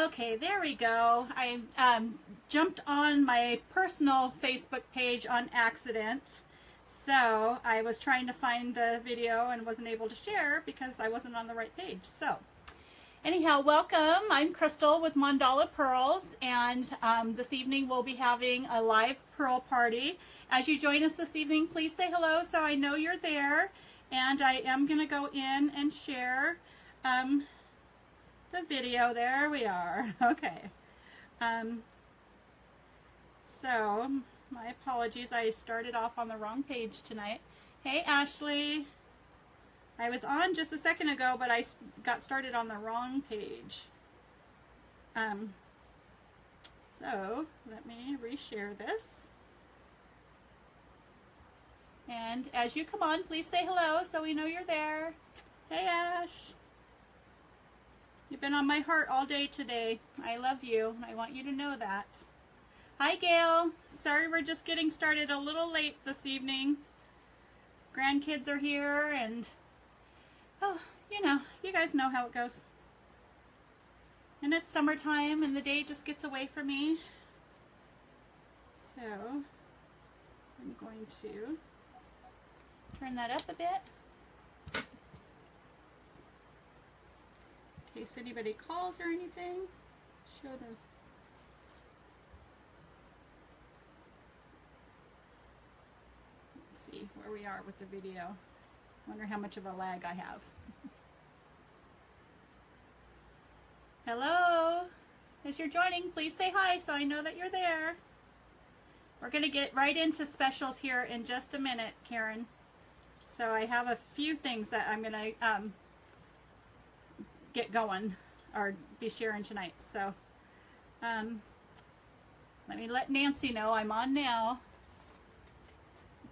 Okay, there we go. I jumped on my personal Facebook page on accident. So I was trying to find the video and wasn't able to share because I wasn't on the right page. So anyhow, welcome. I'm Crystal with Mandala Pearls, and this evening we'll be having a live pearl party. As you join us this evening, please say hello so I know you're there. And I am going to go in and share the video. There we are. Okay. So, my apologies. I started off on the wrong page tonight. Hey, Ashley. I was on just a second ago, but I got started on the wrong page. So, let me reshare this. And as you come on, please say hello so we know you're there. Hey, Ash. You've been on my heart all day today. I love you. I want you to know that. Hi, Gail. Sorry we're just getting started a little late this evening. Grandkids are here and, oh, you guys know how it goes. And it's summertime and the day just gets away from me. So, I'm going to turn that up a bit. In case anybody calls or anything, show them. Let's see where we are with the video. Wonder how much of a lag I have. Hello, as you're joining, please say hi so I know that you're there. We're going to get right into specials here in just a minute, Karen. So I have a few things that I'm going to get going or be sharing tonight. So let me let Nancy know I'm on now.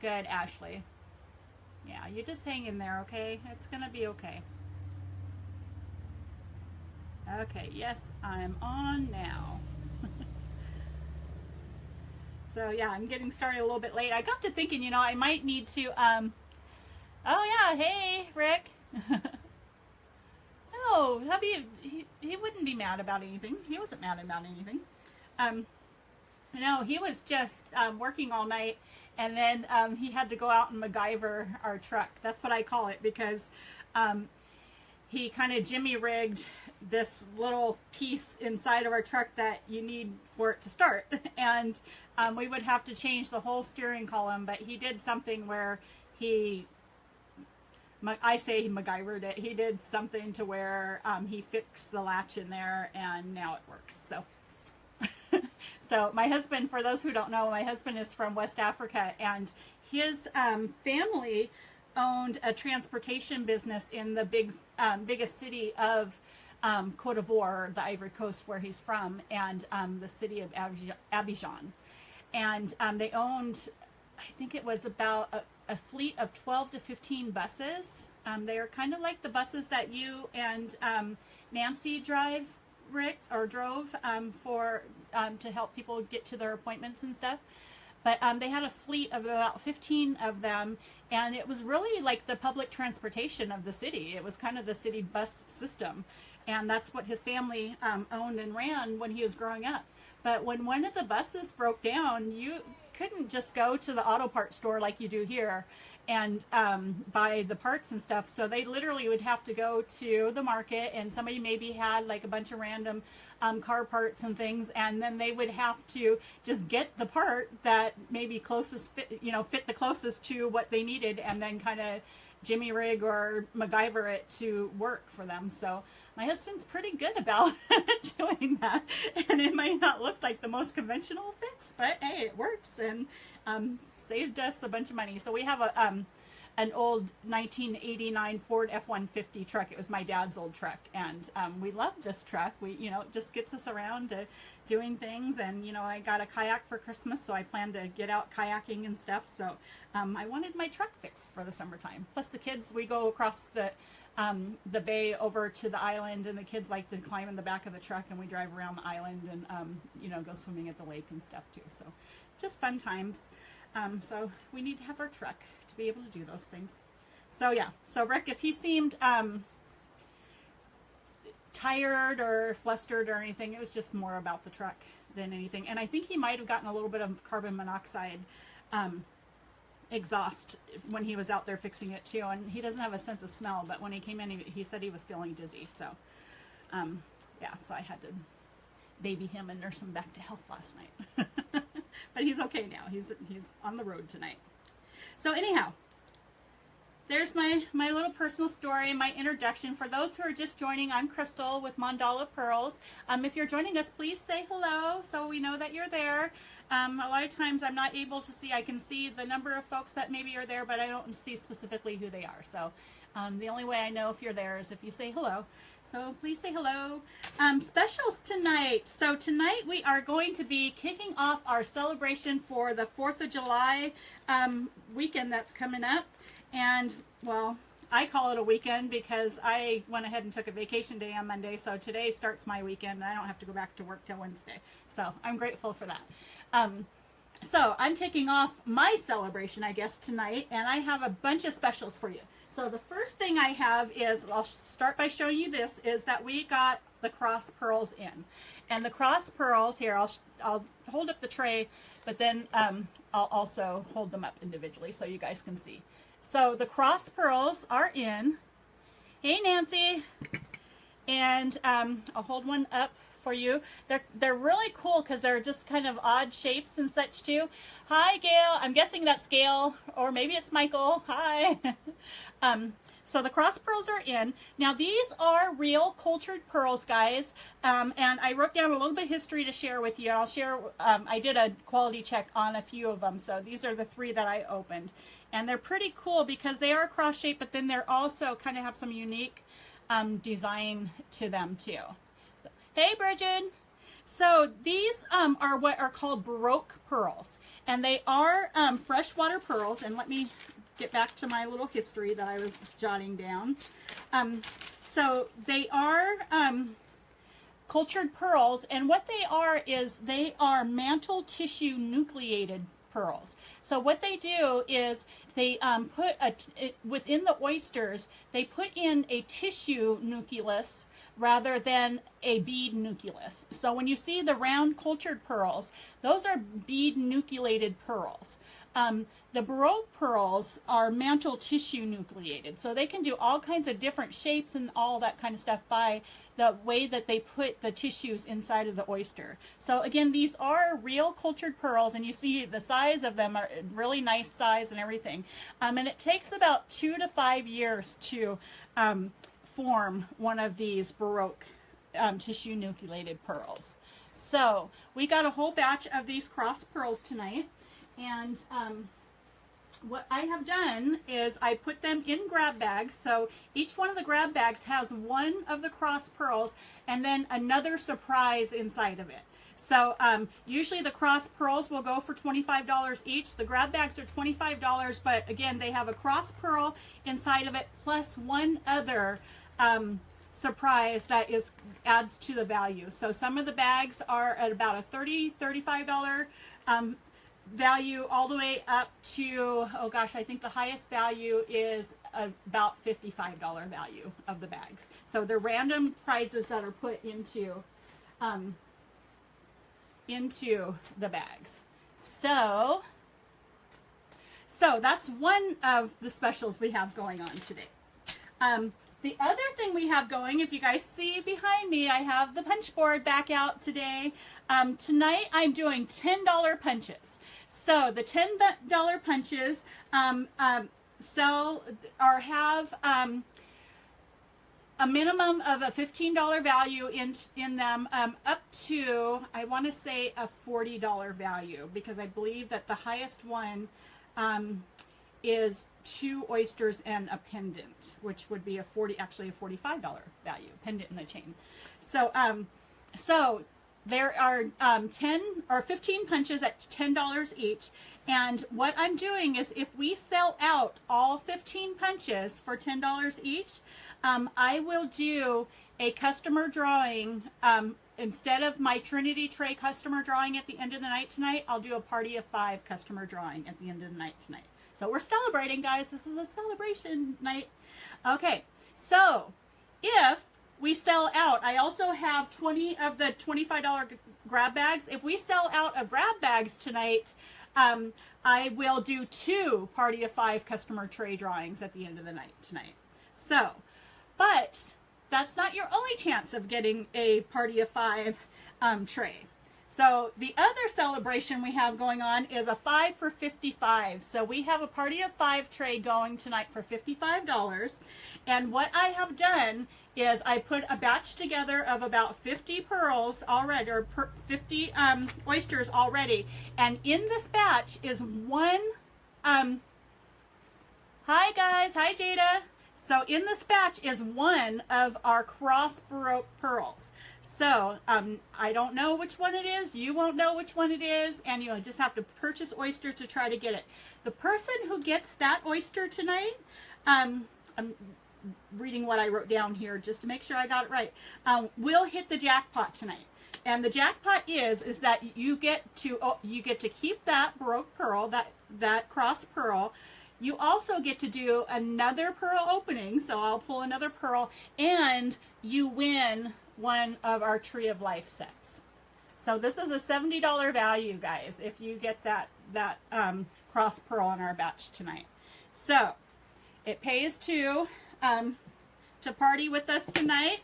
Good, Ashley. Yeah, you just hang in there, okay? It's gonna be okay. Okay, yes, I'm on now. So yeah, I'm getting started a little bit late. I got to thinking, I might need to oh yeah, hey Rick. No, hubby, he wouldn't be mad about anything. He wasn't mad about anything. No, he was just working all night, and then he had to go out and MacGyver our truck. That's what I call it, because he kind of jimmy rigged this little piece inside of our truck that you need for it to start. And we would have to change the whole steering column, but he did something where I say he MacGyvered it. He did something to where he fixed the latch in there, and now it works. So, so my husband, for those who don't know, my husband is from West Africa, and his family owned a transportation business in the biggest city of Cote d'Ivoire, the Ivory Coast, where he's from, and the city of Abidjan. And they owned, I think it was about a fleet of 12 to 15 buses. They are kind of like the buses that you and Nancy drive, Rick, or drove to help people get to their appointments and stuff. But they had a fleet of about 15 of them, and it was really like the public transportation of the city. It was kind of the city bus system, and that's what his family owned and ran when he was growing up. But when one of the buses broke down, you couldn't just go to the auto parts store like you do here and buy the parts and stuff. So they literally would have to go to the market, and somebody maybe had like a bunch of random car parts and things, and then they would have to just get the part that maybe closest fit the closest to what they needed, and then kind of jimmy rig or MacGyver it to work for them. So my husband's pretty good about doing that, and it might not look like the most conventional fix, but hey, it works, and saved us a bunch of money. So we have an old 1989 Ford F-150 truck. It was my dad's old truck, and we love this truck. It just gets us around to doing things, and I got a kayak for Christmas, so I plan to get out kayaking and stuff. So I wanted my truck fixed for the summertime. Plus the kids, we go across the bay over to the island, and the kids like to climb in the back of the truck, and we drive around the island and go swimming at the lake and stuff too. So just fun times. So we need to have our truck to be able to do those things. So yeah, so Rick, if he seemed tired or flustered or anything. It was just more about the truck than anything. And I think he might have gotten a little bit of carbon monoxide exhaust when he was out there fixing it too. And he doesn't have a sense of smell, but when he came in, he said he was feeling dizzy. So, yeah, so I had to baby him and nurse him back to health last night. But he's okay now. He's on the road tonight. So anyhow, there's my little personal story, my introduction. For those who are just joining, I'm Crystal with Mandala Pearls. If you're joining us, please say hello so we know that you're there. A lot of times I'm not able to see. I can see the number of folks that maybe are there, but I don't see specifically who they are. So the only way I know if you're there is if you say hello. So please say hello. Specials tonight. So tonight we are going to be kicking off our celebration for the 4th of July weekend that's coming up. And, well, I call it a weekend because I went ahead and took a vacation day on Monday. So today starts my weekend. I don't have to go back to work till Wednesday. So I'm grateful for that. So I'm kicking off my celebration, I guess, tonight. And I have a bunch of specials for you. So the first thing I have is, I'll start by showing you this, is that we got the cross pearls in. And the cross pearls, here, I'll hold up the tray, but then I'll also hold them up individually so you guys can see. So the cross pearls are in. Hey, Nancy. And I'll hold one up for you. They're really cool because they're just kind of odd shapes and such too. Hi, Gail. I'm guessing that's Gail, or maybe it's Michael. Hi. So the cross pearls are in. Now these are real cultured pearls, guys. And I wrote down a little bit of history to share with you. I'll share, I did a quality check on a few of them. So these are the 3 that I opened. And they're pretty cool because they are cross shaped, but then they're also kind of have some unique design to them too. So, hey, Bridget. So these are what are called Baroque pearls. And they are freshwater pearls. And let me get back to my little history that I was jotting down. So they are cultured pearls, and what they are is they are mantle tissue nucleated pearls. So what they do is they put within the oysters, they put in a tissue nucleus rather than a bead nucleus. So when you see the round cultured pearls, those are bead nucleated pearls. The Baroque pearls are mantle tissue nucleated, so they can do all kinds of different shapes and all that kind of stuff by the way that they put the tissues inside of the oyster. So again, these are real cultured pearls, and you see the size of them are really nice size and everything. And it takes about 2 to 5 years to form one of these Baroque tissue nucleated pearls. So we got a whole batch of these cross pearls tonight. And what I have done is I put them in grab bags. So each one of the grab bags has one of the cross pearls and then another surprise inside of it. So usually the cross pearls will go for $25 each. The grab bags are $25, but again, they have a cross pearl inside of it plus one other surprise that adds to the value. So some of the bags are at about a $30, $35 value all the way up to, oh gosh, I think the highest value is about $55 value of the bags. So they're random prizes that are put into the bags. So that's one of the specials we have going on today. The other thing we have going, if you guys see behind me, I have the punch board back out today. Tonight I'm doing $10 punches. So the $10 punches sell or have a minimum of a $15 value in them, up to, I want to say, a $40 value, because I believe that the highest one is 2 oysters and a pendant, which would be actually a $45 value, pendant and a chain. So so there are 10 or 15 punches at $10 each, and what I'm doing is if we sell out all 15 punches for $10 each, I will do a customer drawing. Instead of my Trinity Tray customer drawing at the end of the night tonight, I'll do a party of 5 customer drawing at the end of the night tonight. So we're celebrating, guys. This is a celebration night. Okay, so if we sell out, I also have 20 of the $25 grab bags. If we sell out of grab bags tonight, I will do 2 Party of 5 customer tray drawings at the end of the night tonight. So, but that's not your only chance of getting a Party of 5 tray. So the other celebration we have going on is a 5 for 55. So we have a Party of 5 tray going tonight for $55. And what I have done is I put a batch together of about 50 pearls already, or 50 oysters already. And in this batch is one, hi guys, hi Jada. So in this batch is one of our cross Baroque pearls. So I don't know which one it is. You won't know which one it is. And you just have to purchase oysters to try to get it. The person who gets that oyster tonight, I'm reading what I wrote down here just to make sure I got it right, will hit the jackpot tonight. And the jackpot is that you get to keep that Baroque pearl, that cross pearl. You also get to do another pearl opening, so I'll pull another pearl, and you win one of our Tree of Life sets. So this is a $70 value, guys, if you get that cross pearl in our batch tonight. So it pays to party with us tonight.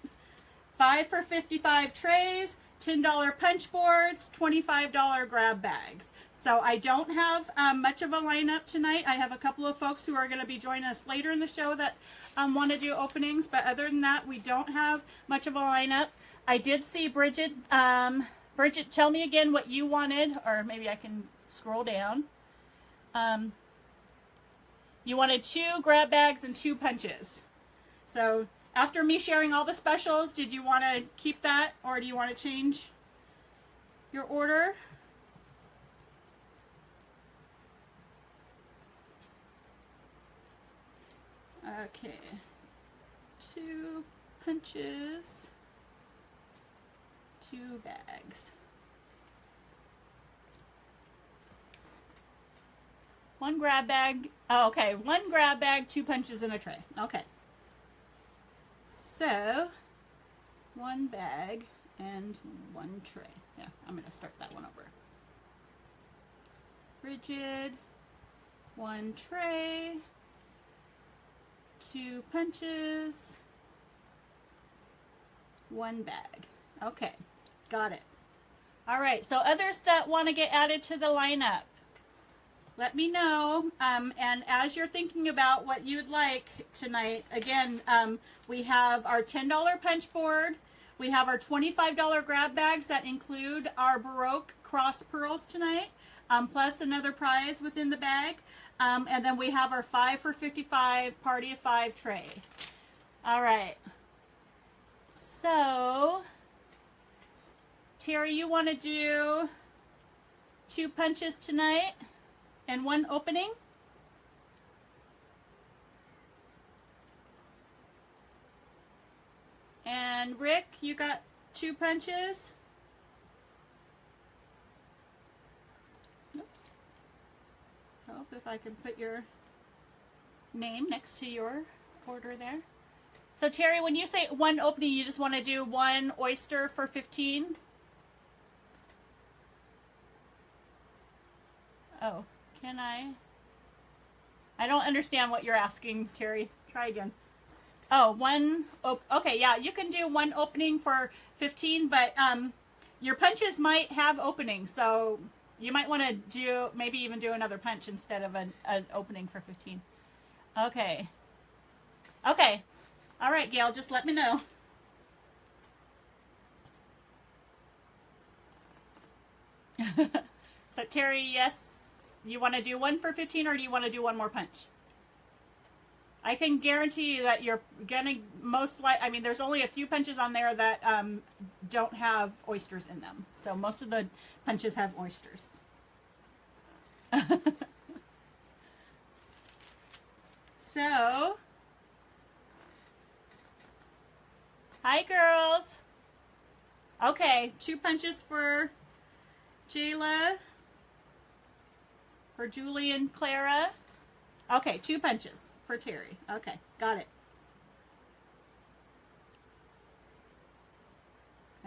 5 for 55 trays, $10 punch boards, $25 grab bags. So I don't have much of a lineup tonight. I have a couple of folks who are going to be joining us later in the show that want to do openings. But other than that, we don't have much of a lineup. I did see Bridget. Bridget, tell me again what you wanted, or maybe I can scroll down. You wanted 2 grab bags and 2 punches. So after me sharing all the specials, did you want to keep that, or do you want to change your order? Okay, 2 punches, 2 bags. 1 grab bag. Oh, okay, 1 grab bag, 2 punches, and a tray. Okay. So, 1 bag and 1 tray. Yeah, I'm going to start that one over. Rigid, 1 tray, 2 punches, 1 bag. Okay, got it. All right, so others that want to get added to the lineup, let me know. And as you're thinking about what you'd like tonight, again, we have our $10 punch board. We have our $25 grab bags that include our Baroque cross pearls tonight, plus another prize within the bag. And then we have our 5 for 55 Party of 5 tray. All right. So, Terry, you want to do 2 punches tonight and 1 opening? And Rick, you got 2 punches? Oops. Hope if I can put your name next to your order there. So Terry, when you say 1 opening, you just want to do 1 oyster for 15? Oh, can I? I don't understand what you're asking, Terry. Try again. Oh, 1, okay, yeah, you can do 1 opening for 15, but your punches might have openings, so you might want to do, maybe even do another punch instead of an opening for 15. Okay. Okay. All right, Gail, just let me know. So, Terry, yes, you want to do 1 for 15, or do you want to do 1 more punch? I can guarantee you that you're going to most likely, I mean, there's only a few punches on there that don't have oysters in them. So most of the punches have oysters. So, hi girls. Okay, 2 punches for Jayla, for Julie and Clara. Okay, 2 punches for Terry. Okay, got it.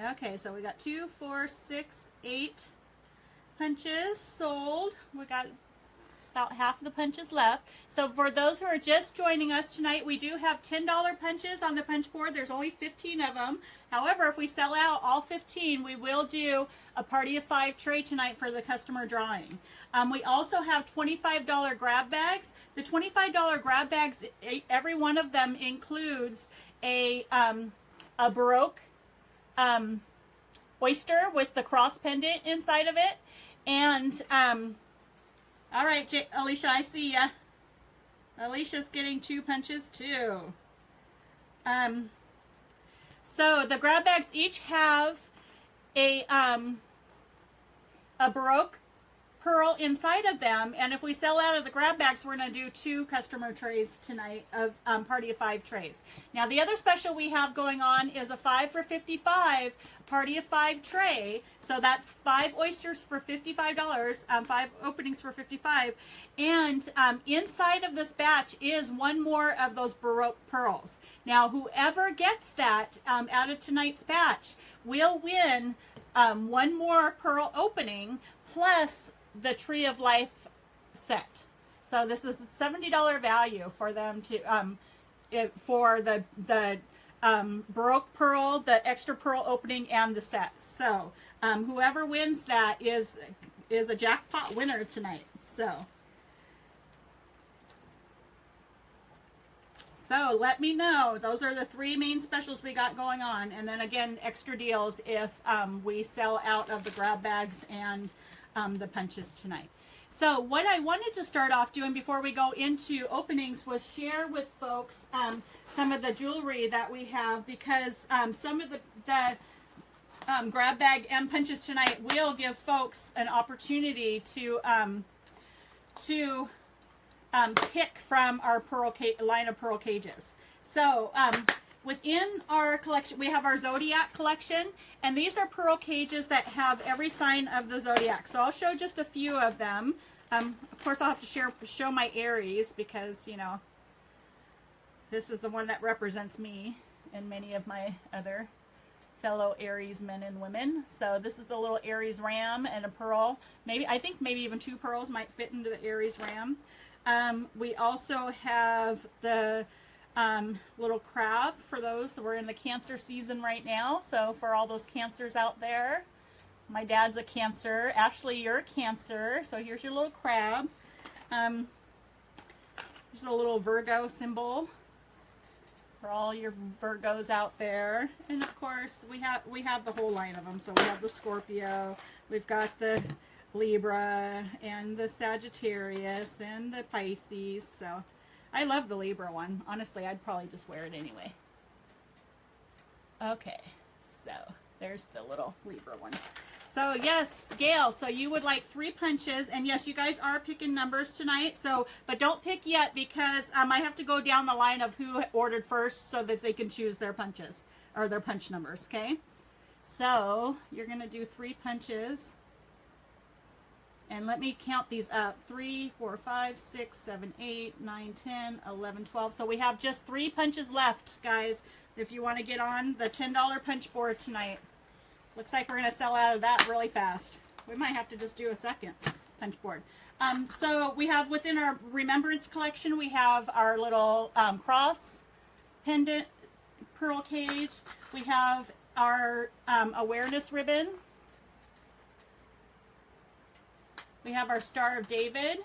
Okay, so we got 2, 4, 6, 8 punches sold. We got about half of the punches left. So for those who are just joining us tonight, we do have $10 punches on the punch board. There's only 15 of them. However, if we sell out all 15, we will do a party of 5 tray tonight for the customer drawing. We also have $25 grab bags. The $25 grab bags, every one of them includes a Baroque oyster with the cross pendant inside of it. And all right, Alicia, I see ya. Alicia's getting 2 punches too. So the grab bags each have a Baroque pearl inside of them, and if we sell out of the grab bags, we're going to do 2 customer trays tonight of party of 5 trays. Now the other special we have going on is a 5 for $55 party of 5 tray. So that's 5 oysters for $55, 5 openings for $55, and inside of this batch is 1 more of those Baroque pearls. Now whoever gets that out of tonight's batch will win 1 more pearl opening plus the Tree of Life set. So this is a $70 value for them to for the Baroque pearl, the extra pearl opening, and the set. So whoever wins that is a jackpot winner tonight. So let me know. Those are the 3 main specials we got going on, and then again extra deals if we sell out of the grab bags and the punches tonight. So what I wanted to start off doing before we go into openings was share with folks some of the jewelry that we have, because some of the grab bag and punches tonight will give folks an opportunity to pick from our line of pearl cages. So within our collection, we have our Zodiac collection, and these are pearl cages that have every sign of the Zodiac. So I'll show just a few of them. Of course, I'll have to show my Aries, because, you know, this is the one that represents me and many of my other fellow Aries men and women. So this is the little Aries ram and a pearl. I think maybe even 2 pearls might fit into the Aries ram. We also have the little crab for those. We're in the Cancer season right now, so for all those Cancers out there, my dad's a Cancer. Ashley, you're a Cancer, so here's your little crab. There's a little Virgo symbol for all your Virgos out there, and of course we have the whole line of them. So we have the Scorpio, we've got the Libra, and the Sagittarius, and the Pisces. So I love the Libra one. Honestly, I'd probably just wear it anyway. Okay, so there's the little Libra one. So yes, Gail, so you would like 3 punches, and yes, you guys are picking numbers tonight. So, but don't pick yet, because I have to go down the line of who ordered first so that they can choose their punches or their punch numbers. Okay, so you're gonna do 3 punches. And let me count these up. 3, 4, 5, 6, 7, 8, 9, 10, 11, 12. So we have just 3 punches left, guys, if you want to get on the $10 punch board tonight. Looks like we're going to sell out of that really fast. We might have to just do a second punch board. So we have within our Remembrance collection, we have our little cross pendant pearl cage. We have our awareness ribbon. We have our Star of David,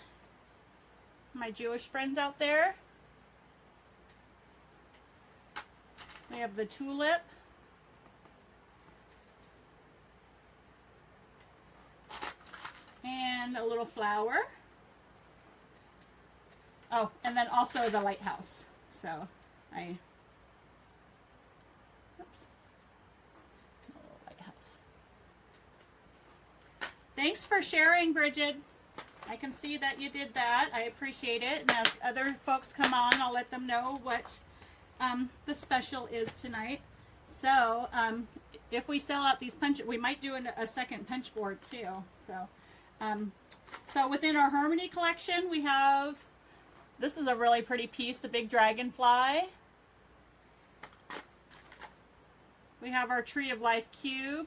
my Jewish friends out there. We have the tulip. And a little flower. Oh, and then also the lighthouse. So oops. A little lighthouse. Thanks for sharing, Bridget. I can see that you did that. I appreciate it. And as other folks come on, I'll let them know what the special is tonight. So if we sell out these punch, we might do a second punch board too. So within our Harmony collection, we have, this is a really pretty piece, the big dragonfly. We have our Tree of Life cube.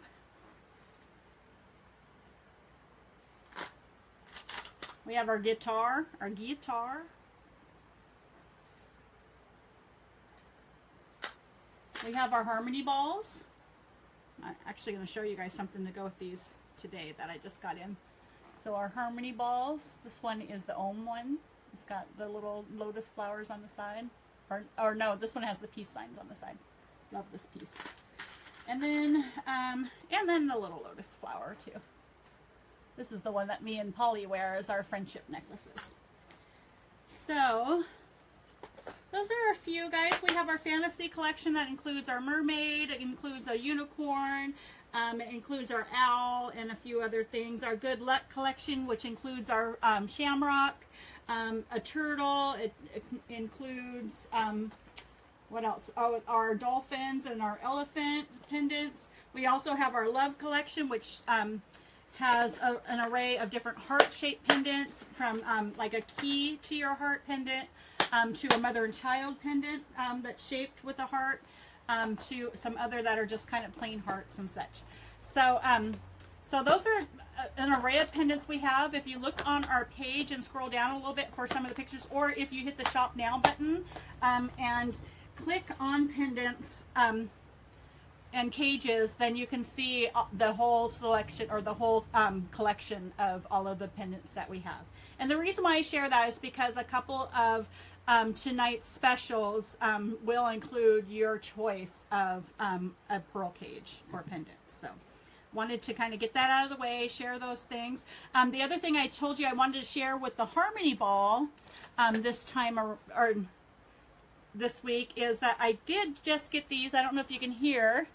We have our guitar, We have our harmony balls. I'm actually going to show you guys something to go with these today that I just got in. So our harmony balls, this one is the Om one. It's got the little lotus flowers on the side. Or no, this one has the peace signs on the side. Love this piece. And then the little lotus flower too. This is the one that me and Polly wear as our friendship necklaces. So those are a few, guys. We have our fantasy collection that includes our mermaid, it includes a unicorn, it includes our owl and a few other things. Our good luck collection, which includes our shamrock, a turtle, it includes, what else? Oh, our dolphins and our elephant pendants. We also have our love collection, which has an array of different heart-shaped pendants, from like a key to your heart pendant, to a mother and child pendant that's shaped with a heart, to some other that are just kind of plain hearts and such. So, so those are an array of pendants we have. If you look on our page and scroll down a little bit for some of the pictures, or if you hit the Shop Now button and click on pendants and cages, then you can see the whole selection, or the whole collection of all of the pendants that we have. And the reason why I share that is because a couple of tonight's specials will include your choice of a pearl cage or pendant. So wanted to kind of get that out of the way, share those things. The other thing I told you I wanted to share with the Harmony Ball this time, or this week, is that I did just get these. I don't know if you can hear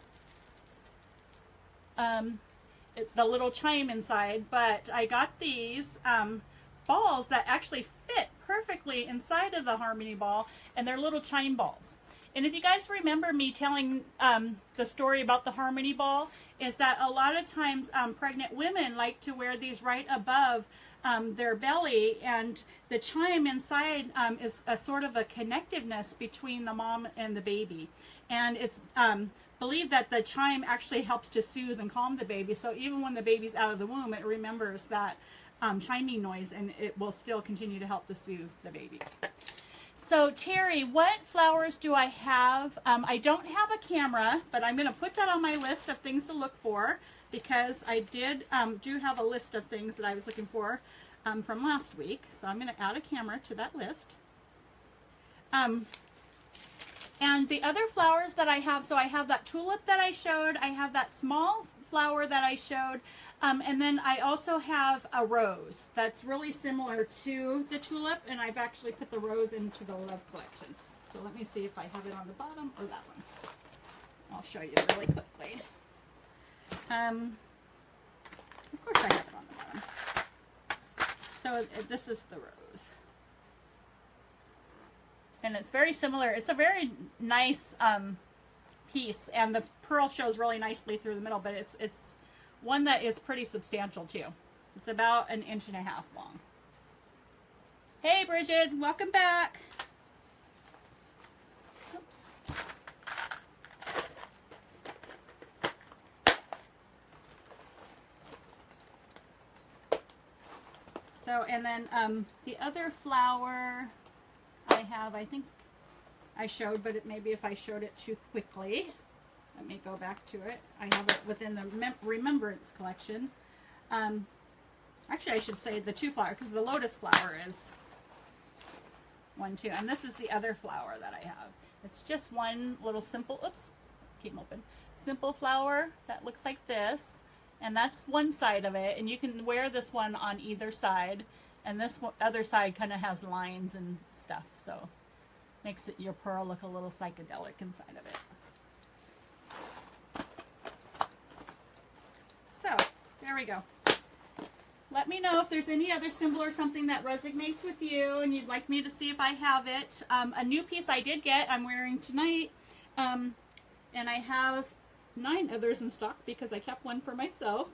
the little chime inside, but I got these balls that actually fit perfectly inside of the Harmony Ball, and they're little chime balls. And if you guys remember me telling the story about the Harmony Ball, is that a lot of times pregnant women like to wear these right above their belly, and the chime inside is a sort of a connectiveness between the mom and the baby. And it's believed that the chime actually helps to soothe and calm the baby, so even when the baby's out of the womb, it remembers that chiming noise, and it will still continue to help to soothe the baby. So Terry, what flowers do I have? I don't have a camera, but I'm going to put that on my list of things to look for, because I do have a list of things that I was looking for from last week. So I'm going to add a camera to that list. And the other flowers that I have, so I have that tulip that I showed, I have that small flower that I showed, and then I also have a rose that's really similar to the tulip, and I've actually put the rose into the love collection. So let me see if I have it on the bottom or that one. I'll show you really quickly. Of course I have it on the bottom. So this is the rose. And it's very similar. It's a very nice piece, and the pearl shows really nicely through the middle, but it's one that is pretty substantial too. It's about 1.5 inches long. Hey Bridget, welcome back. Oops. So, and then the other flower I have, I think I showed, but maybe if I showed it too quickly, let me go back to it. I have it within the Remembrance collection. Actually, I should say the two flowers, because the lotus flower is one too. And this is the other flower that I have. It's just one little simple, oops, came open. Simple flower that looks like this. And that's one side of it. And you can wear this one on either side. And this other side kind of has lines and stuff. So makes it, your pearl look a little psychedelic inside of it. So there we go. Let me know if there's any other symbol or something that resonates with you and you'd like me to see if I have it. A new piece I did get, I'm wearing tonight, and I have 9 others in stock because I kept one for myself,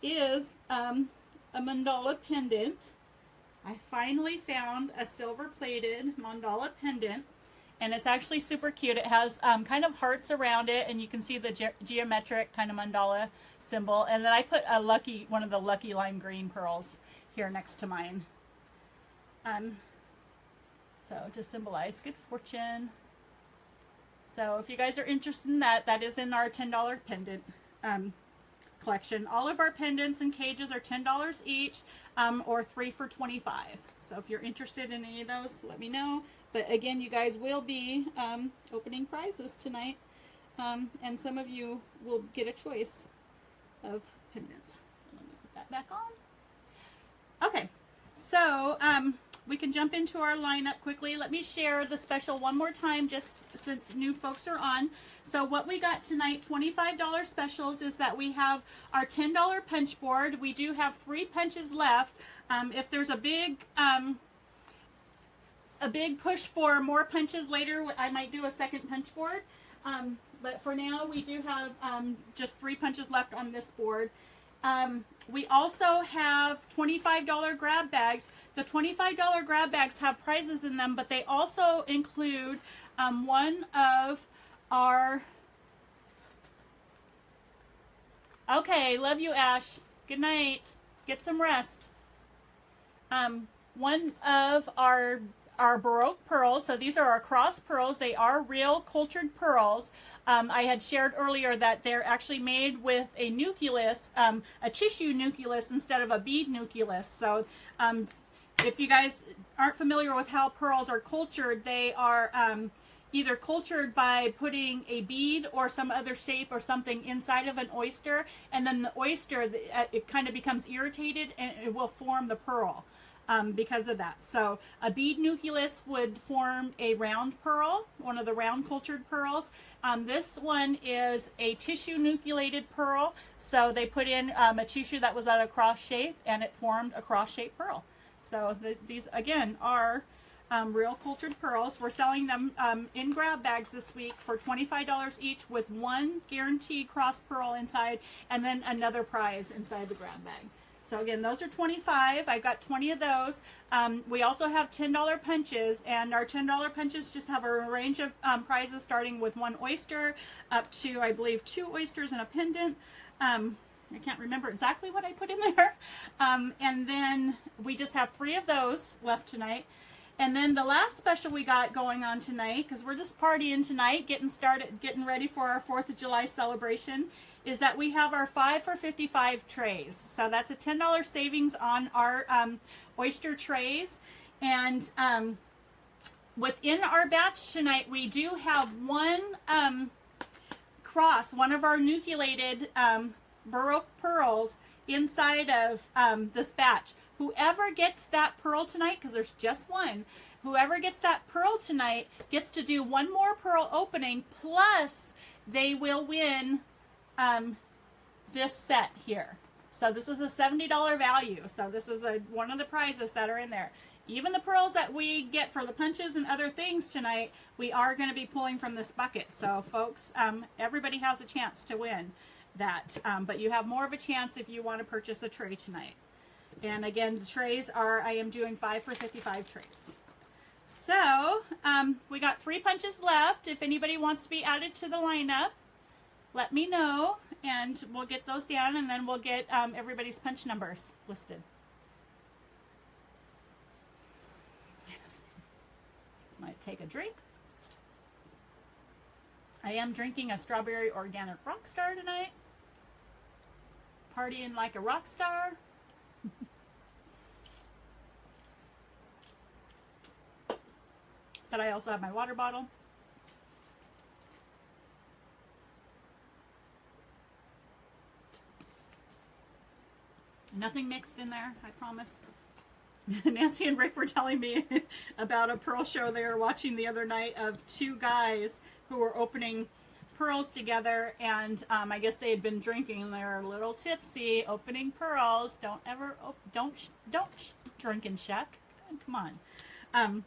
is a mandala pendant. I finally found a silver plated mandala pendant, and it's actually super cute. It has kind of hearts around it, and you can see the geometric kind of mandala symbol. And then I put one of the lucky lime green pearls here next to mine. So to symbolize good fortune. So if you guys are interested in that, that is in our $10 pendant collection. All of our pendants and cages are $10 each, or 3 for $25. So if you're interested in any of those, let me know. But again, you guys will be opening prizes tonight, and some of you will get a choice of pendants. So let me put that back on. Okay, so we can jump into our lineup quickly. Let me share the special one more time, just since new folks are on. So what we got tonight, $25 specials, is that we have our $10 punch board. We do have 3 punches left. If there's a big push for more punches later, I might do a second punch board. But for now, we do have just 3 punches left on this board. We also have $25 grab bags. The $25 grab bags have prizes in them, but they also include one of our... Okay, love you, Ash. Good night. Get some rest. One of our Baroque pearls. So these are our cross pearls. They are real cultured pearls. I had shared earlier that they're actually made with a nucleus, a tissue nucleus instead of a bead nucleus. So if you guys aren't familiar with how pearls are cultured, they are either cultured by putting a bead or some other shape or something inside of an oyster, and then the oyster, it kind of becomes irritated and it will form the pearl. Because of that. So a bead nucleus would form a round pearl, one of the round cultured pearls. This one is a tissue nucleated pearl. So they put in a tissue that was at a cross shape, and it formed a cross shaped pearl. So these again are real cultured pearls. We're selling them in grab bags this week for $25 each, with 1 guaranteed cross pearl inside and then another prize inside the grab bag. So again, those are $25. I got 20 of those. We also have $10 punches, and our $10 punches just have a range of prizes starting with 1 oyster up to, I believe, 2 oysters and a pendant. I can't remember exactly what I put in there. And then we just have 3 of those left tonight. And then the last special we got going on tonight, because we're just partying tonight, getting ready for our 4th of July celebration, is that we have our 5 for $55 trays. So that's a $10 savings on our oyster trays. And within our batch tonight, we do have 1 cross, one of our nucleated Baroque pearls inside of this batch. Whoever gets that pearl tonight, because there's just 1, whoever gets that pearl tonight gets to do 1 more pearl opening, plus they will win this set here. So this is a $70 value. So this is one of the prizes that are in there. Even the pearls that we get for the punches and other things tonight, we are going to be pulling from this bucket. So folks, everybody has a chance to win that. But you have more of a chance if you want to purchase a tray tonight. And again, the trays are, I am doing 5 for $55 trays. So we got 3 punches left. If anybody wants to be added to the lineup, let me know, and we'll get those down, and then we'll get everybody's punch numbers listed. Might take a drink. I am drinking a strawberry organic rockstar tonight. Partying like a rock star. But I also have my water bottle. Nothing mixed in there, I promise. Nancy and Rick were telling me about a pearl show they were watching the other night of 2 guys who were opening pearls together, and I guess they had been drinking and they were a little tipsy opening pearls. Don't ever, don't drink and shuck. Come on.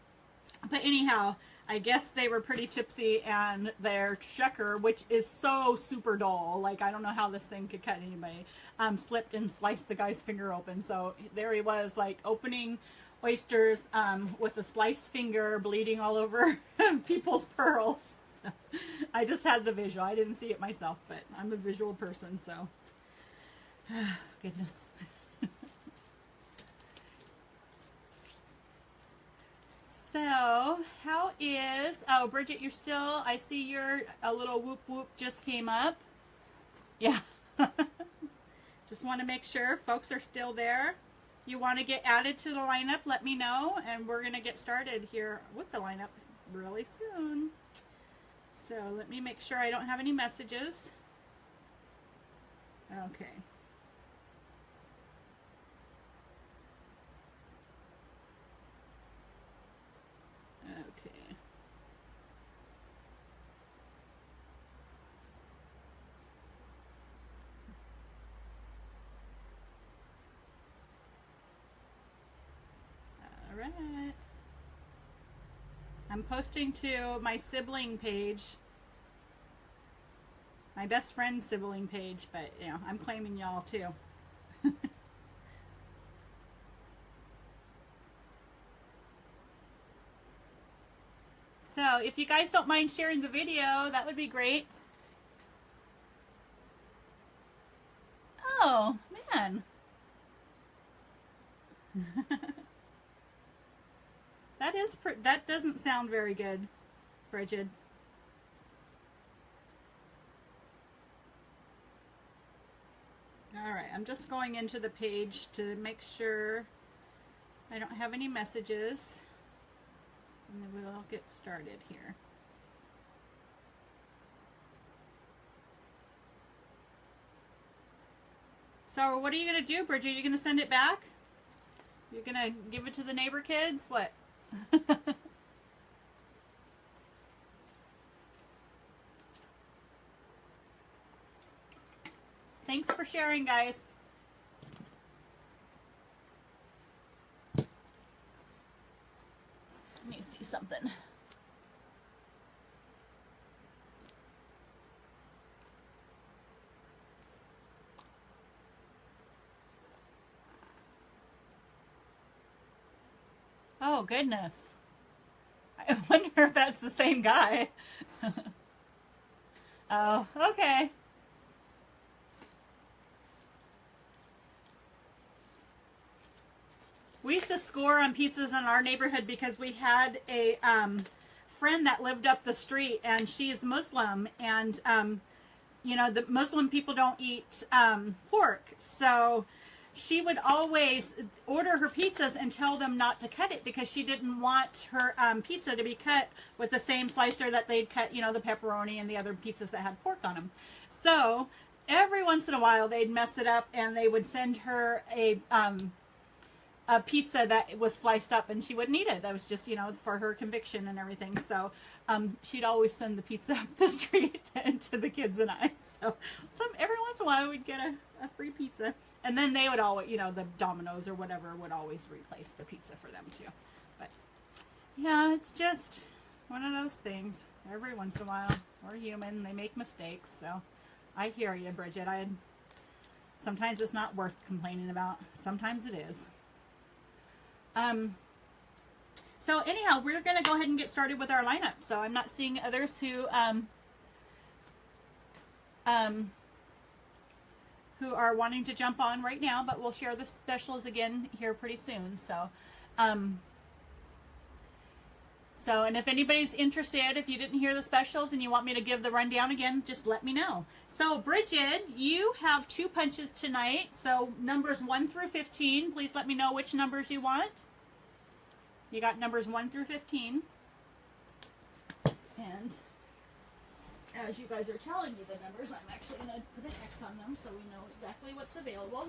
But anyhow, I guess they were pretty tipsy, and their shucker, which is so super dull, like I don't know how this thing could cut anybody, slipped and sliced the guy's finger open. So there he was, like opening oysters with a sliced finger bleeding all over people's pearls. So, I just had the visual. I didn't see it myself, but I'm a visual person, so goodness. So, how is, oh, Bridget, you're still, I see your, a little whoop whoop just came up. Yeah. Just want to make sure folks are still there. You want to get added to the lineup, let me know, and we're going to get started here with the lineup really soon. So, let me make sure I don't have any messages. Okay. Okay. All right. I'm posting to my sibling page, my best friend's sibling page, but you know, I'm claiming y'all too. So if you guys don't mind sharing the video, that would be great. Oh, man. That doesn't sound very good, Bridget. All right, I'm just going into the page to make sure I don't have any messages. And then we'll get started here. So what are you going to do, Bridget? Are you going to send it back? You're going to give it to the neighbor kids? What? Thanks for sharing, guys. Let me see something. Oh, goodness. I wonder if that's the same guy. Oh, okay. We used to score on pizzas in our neighborhood because we had a friend that lived up the street, and she's Muslim, and you know, the Muslim people don't eat pork, so she would always order her pizzas and tell them not to cut it because she didn't want her pizza to be cut with the same slicer that they'd cut, you know, the pepperoni and the other pizzas that had pork on them. So every once in a while they'd mess it up, and they would send her a pizza that was sliced up, and she wouldn't eat it. That was just, you know, for her conviction and everything. So she'd always send the pizza up the street to the kids and I. So every once in a while we'd get a free pizza. And then they would always, you know, the Domino's or whatever would always replace the pizza for them too. But yeah, it's just one of those things. Every once in a while, we're human. They make mistakes. So I hear you, Bridget. Sometimes it's not worth complaining about. Sometimes it is. So anyhow, we're going to go ahead and get started with our lineup. So I'm not seeing others who are wanting to jump on right now, but we'll share the specials again here pretty soon. So, and if anybody's interested, if you didn't hear the specials and you want me to give the rundown again, just let me know. So, Bridget, you have 2 punches tonight. So, numbers 1 through 15. Please let me know which numbers you want. You got numbers 1 through 15. And as you guys are telling me the numbers, I'm actually going to put an X on them so we know exactly what's available.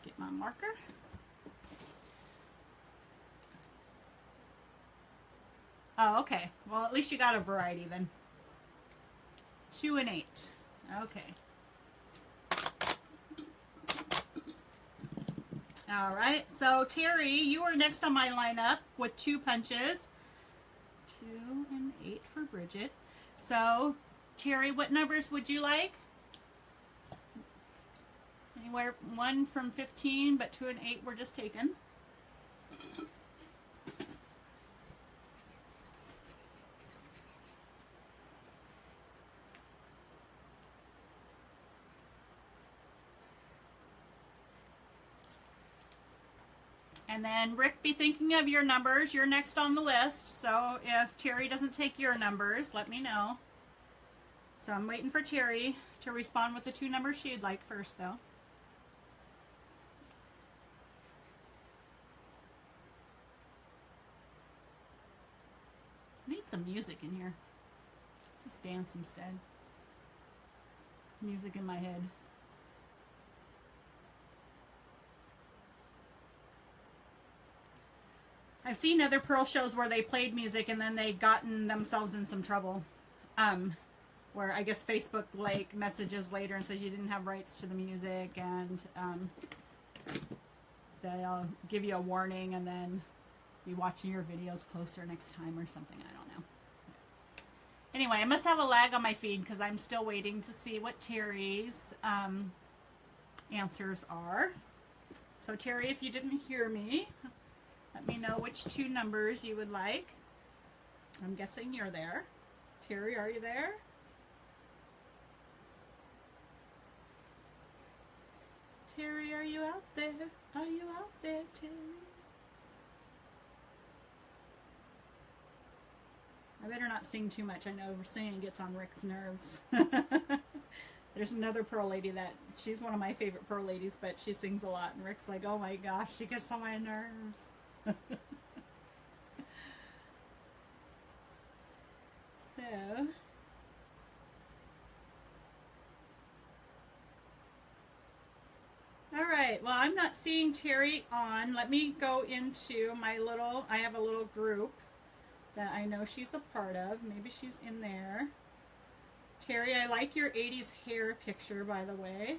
Get my marker. Oh, okay. Well, at least you got a variety then. 2 and 8. Okay. All right, so Terry, you are next on my lineup with 2 punches. 2 and 8 for Bridget. So, Terry, what numbers would you like? Anywhere 1 from 15, but 2 and 8 were just taken. And then Rick, be thinking of your numbers. You're next on the list. So if Terry doesn't take your numbers, let me know. So I'm waiting for Terry to respond with the 2 numbers she'd like first, though. I need some music in here. Just dance instead. Music in my head. I've seen other Pearl shows where they played music and then they gotten themselves in some trouble. Where I guess Facebook like messages later and says you didn't have rights to the music, and they'll give you a warning and then be watching your videos closer next time or something. I don't know. Anyway, I must have a lag on my feed because I'm still waiting to see what Terry's answers are. So Terry, if you didn't hear me, let me know which 2 numbers you would like. I'm guessing you're there. Terry, are you there? Terry, are you out there? Are you out there, Terry? I better not sing too much. I know singing gets on Rick's nerves. There's another Pearl lady that, she's one of my favorite Pearl ladies, but she sings a lot. And Rick's like, oh my gosh, she gets on my nerves. So... all right, well, I'm not seeing Terry on. Let me go into my little, I have a little group that I know she's a part of. Maybe she's in there. Terry, I like your 80s hair picture, by the way.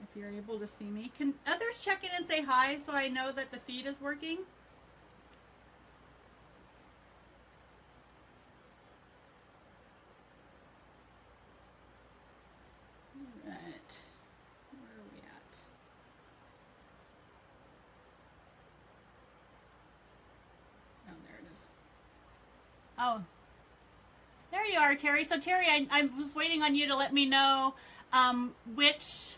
If you're able to see me. Can others check in and say hi so I know that the feed is working? Oh, there you are, Terry. So, Terry, I was waiting on you to let me know which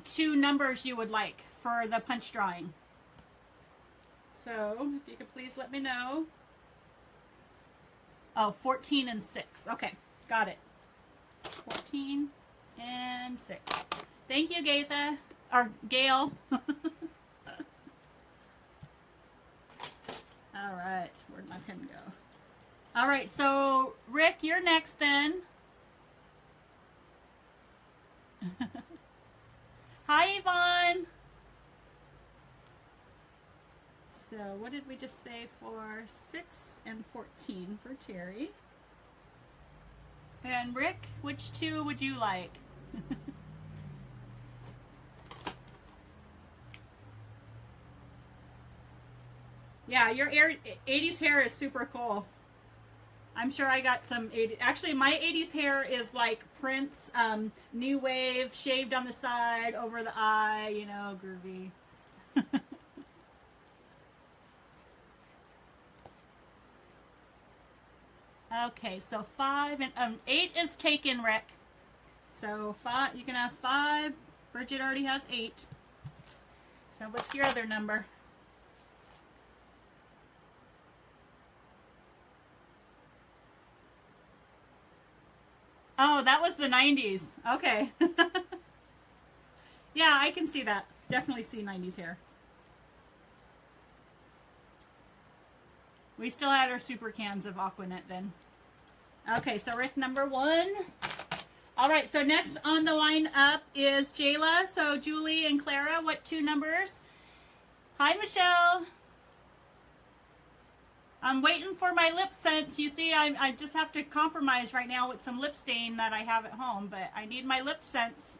2 numbers you would like for the punch drawing. So, if you could please let me know. Oh, 14 and 6. Okay, got it. 14 and 6. Thank you, Gaitha. Or Gail. All right, where'd my pen go? All right, so Rick, you're next then. Hi, Yvonne. So what did we just say for 6 and 14 for Terry? And Rick, which 2 would you like? Yeah, your 80s hair is super cool. I'm sure I got some 80s. Actually, my 80s hair is like Prince, new wave, shaved on the side, over the eye, you know, groovy. Okay, so 5 and 8 is taken, Rick. So 5, you can have 5. Bridget already has 8. So what's your other number? Oh, that was the 90s. Okay. Yeah, I can see that. Definitely see 90s hair. We still had our super cans of Aquanet then. Okay, so Rick, number 1. All right, so next on the line up is Jayla. So Julie and Clara, what 2 numbers? Hi, Michelle. I'm waiting for my lip scents. You see, I just have to compromise right now with some lip stain that I have at home, but I need my lip scents.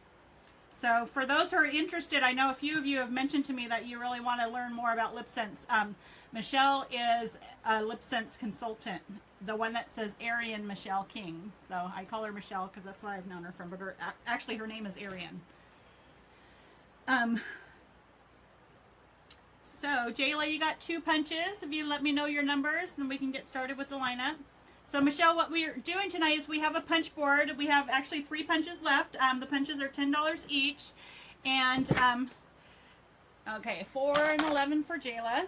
So for those who are interested, I know a few of you have mentioned to me that you really want to learn more about lip scents. Michelle is a lip scents consultant, the one that says Arian Michelle King. So I call her Michelle because that's what I've known her from, but actually her name is Arian. Um, so, Jayla, you got 2 punches. If you let me know your numbers, then we can get started with the lineup. So, Michelle, what we're doing tonight is we have a punch board. We have actually 3 punches left. The punches are $10 each. And, okay, 4 and 11 for Jayla.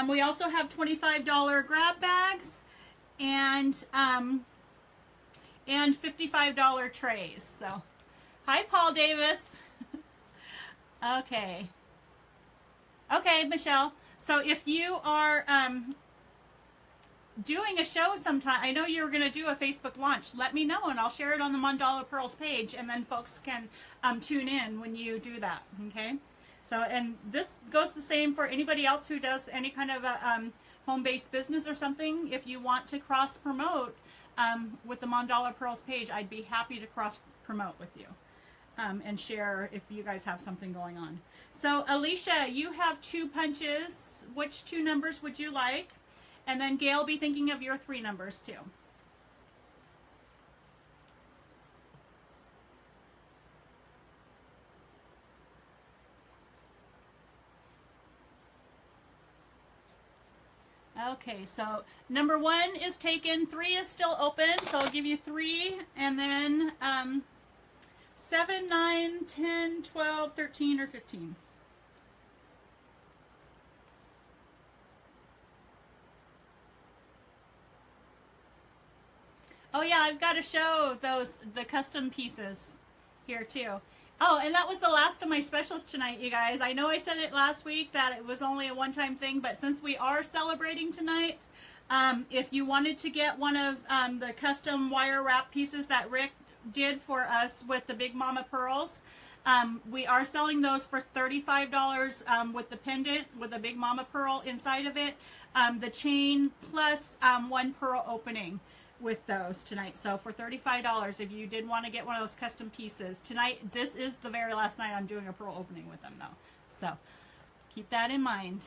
We also have $25 grab bags and $55 trays. So, hi, Paul Davis. Okay. Okay, Michelle. So if you are doing a show sometime, I know you're going to do a Facebook launch. Let me know and I'll share it on the Mandala Pearls page, and then folks can tune in when you do that. Okay. So, and this goes the same for anybody else who does any kind of a home-based business or something. If you want to cross-promote with the Mandala Pearls page, I'd be happy to cross-promote with you and share if you guys have something going on. So, Alicia, you have 2 punches. Which 2 numbers would you like? And then Gail, be thinking of your 3 numbers too. Okay, so number 1 is taken, 3 is still open, so I'll give you 3, and then 7, 9, 10, 12, 13, or 15. Oh yeah, I've got to show the custom pieces here too. Oh, and that was the last of my specials tonight, you guys. I know I said it last week that it was only a one-time thing, but since we are celebrating tonight, if you wanted to get one of the custom wire wrap pieces that Rick did for us with the Big Mama Pearls, we are selling those for $35 with the pendant with a Big Mama Pearl inside of it, the chain plus 1 pearl opening with those tonight. So for $35, if you did want to get one of those custom pieces tonight, this is the very last night I'm doing a pearl opening with them though. So keep that in mind.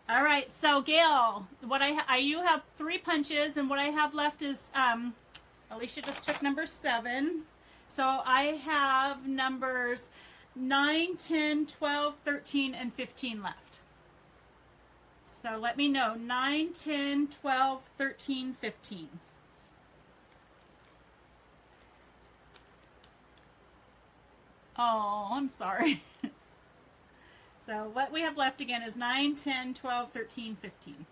All right, so Gail, what you have 3 punches, and what I have left is Alicia just took number 7. So I have numbers 9, 10, 12, 13, and 15 left. So let me know. 9, 10, 12, 13, 15. Oh, I'm sorry. So what we have left again is 9, 10, 12, 13, 15.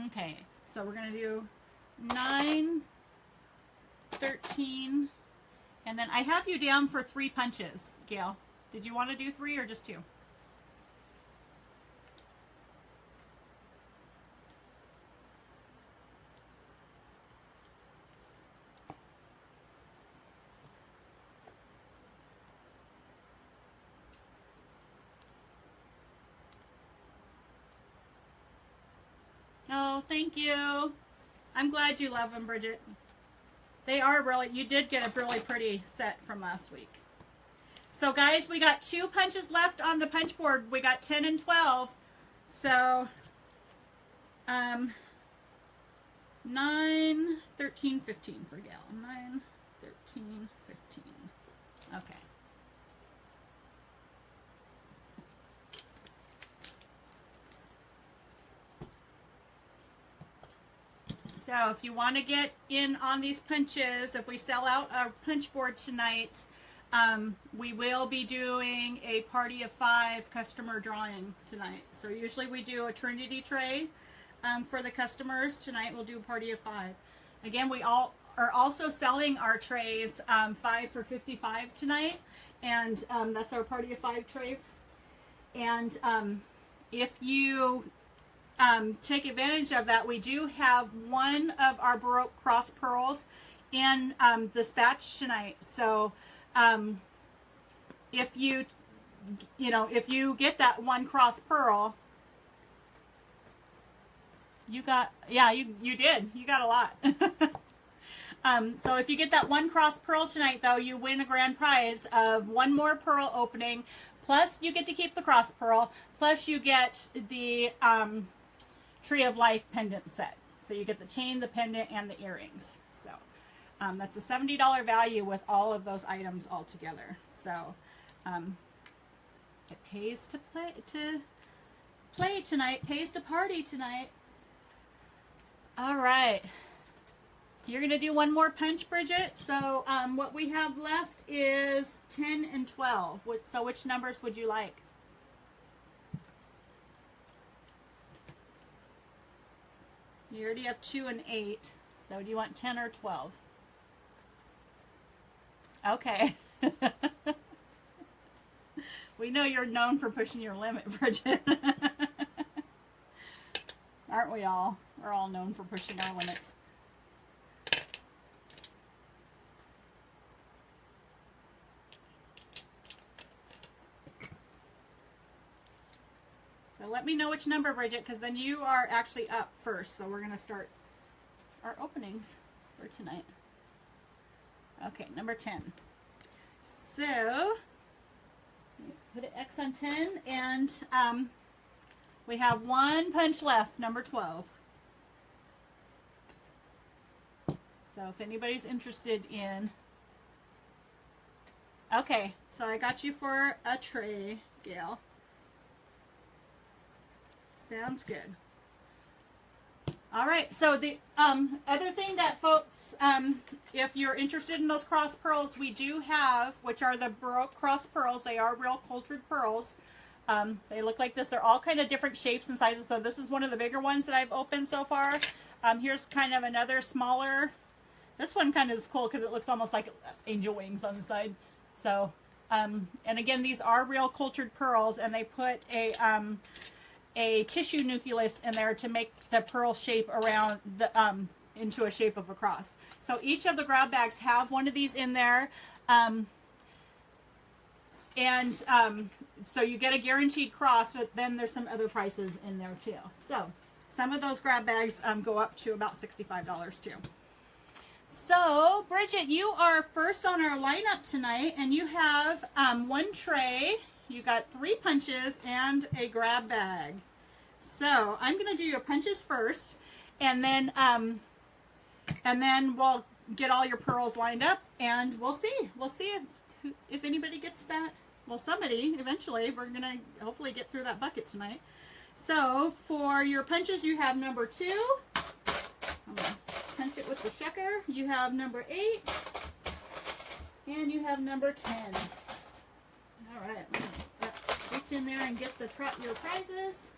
Okay, so we're going to do 9, 13, and then I have you down for 3 punches, Gail. Did you want to do 3 or just 2? Oh, thank you. I'm glad you love them, Bridget. They are really, you did get a really pretty set from last week. So guys, we got 2 punches left on the punch board. We got 10 and 12. So 9, 13, 15 for Gail. 9, 13, 15. Okay. So if you want to get in on these punches, if we sell out our punch board tonight, we will be doing a party of 5 customer drawing tonight. So usually we do a Trinity tray for the customers. Tonight we'll do a party of 5. Again, we all are also selling our trays 5 for $55 tonight, and that's our party of 5 tray. And if you take advantage of that, we do have one of our Baroque cross pearls in this batch tonight. So if you get that one cross pearl, you got, yeah, you did. You got a lot. So if you get that one cross pearl tonight, though, you win a grand prize of 1 more pearl opening, plus you get to keep the cross pearl, plus you get the Tree of Life pendant set. So you get the chain, the pendant, and the earrings. So that's a $70 value with all of those items all together. So it pays to play tonight, pays to party tonight. All right. You're going to do one more punch, Bridget. So what we have left is 10 and 12. So which numbers would you like? You already have 2 and 8. So do you want 10 or 12? Okay. We know you're known for pushing your limit, Bridget. Aren't we all? We're all known for pushing our limits. So let me know which number, Bridget, because then you are actually up first. So we're going to start our openings for tonight. Okay, number 10. So put an X on 10, and we have one punch left, number 12. So if anybody's interested in... Okay, so I got you for a tray, Gail. Sounds good. All right, so the other thing that folks, if you're interested in those cross pearls, we do have, which are the Baroque cross pearls. They are real cultured pearls. They look like this. They're all kind of different shapes and sizes. So this is one of the bigger ones that I've opened so far. Here's kind of another smaller. This one kind of is cool because it looks almost like angel wings on the side. So, and again, these are real cultured pearls, and they put a tissue nucleus in there to make the pearl shape around the into a shape of a cross. So each of the grab bags have one of these in there, so you get a guaranteed cross, but then there's some other prices in there too. So some of those grab bags go up to about $65 too. So Bridget, you are first on our lineup tonight, and you have one tray. You got 3 punches and a grab bag. So I'm going to do your punches first, and then we'll get all your pearls lined up, and we'll see. We'll see if anybody gets that. Well, somebody eventually. We're going to hopefully get through that bucket tonight. So for your punches, you have number 2. I'm going to punch it with the shucker. You have number 8, and you have number 10. All right, let me reach in there and get your prizes.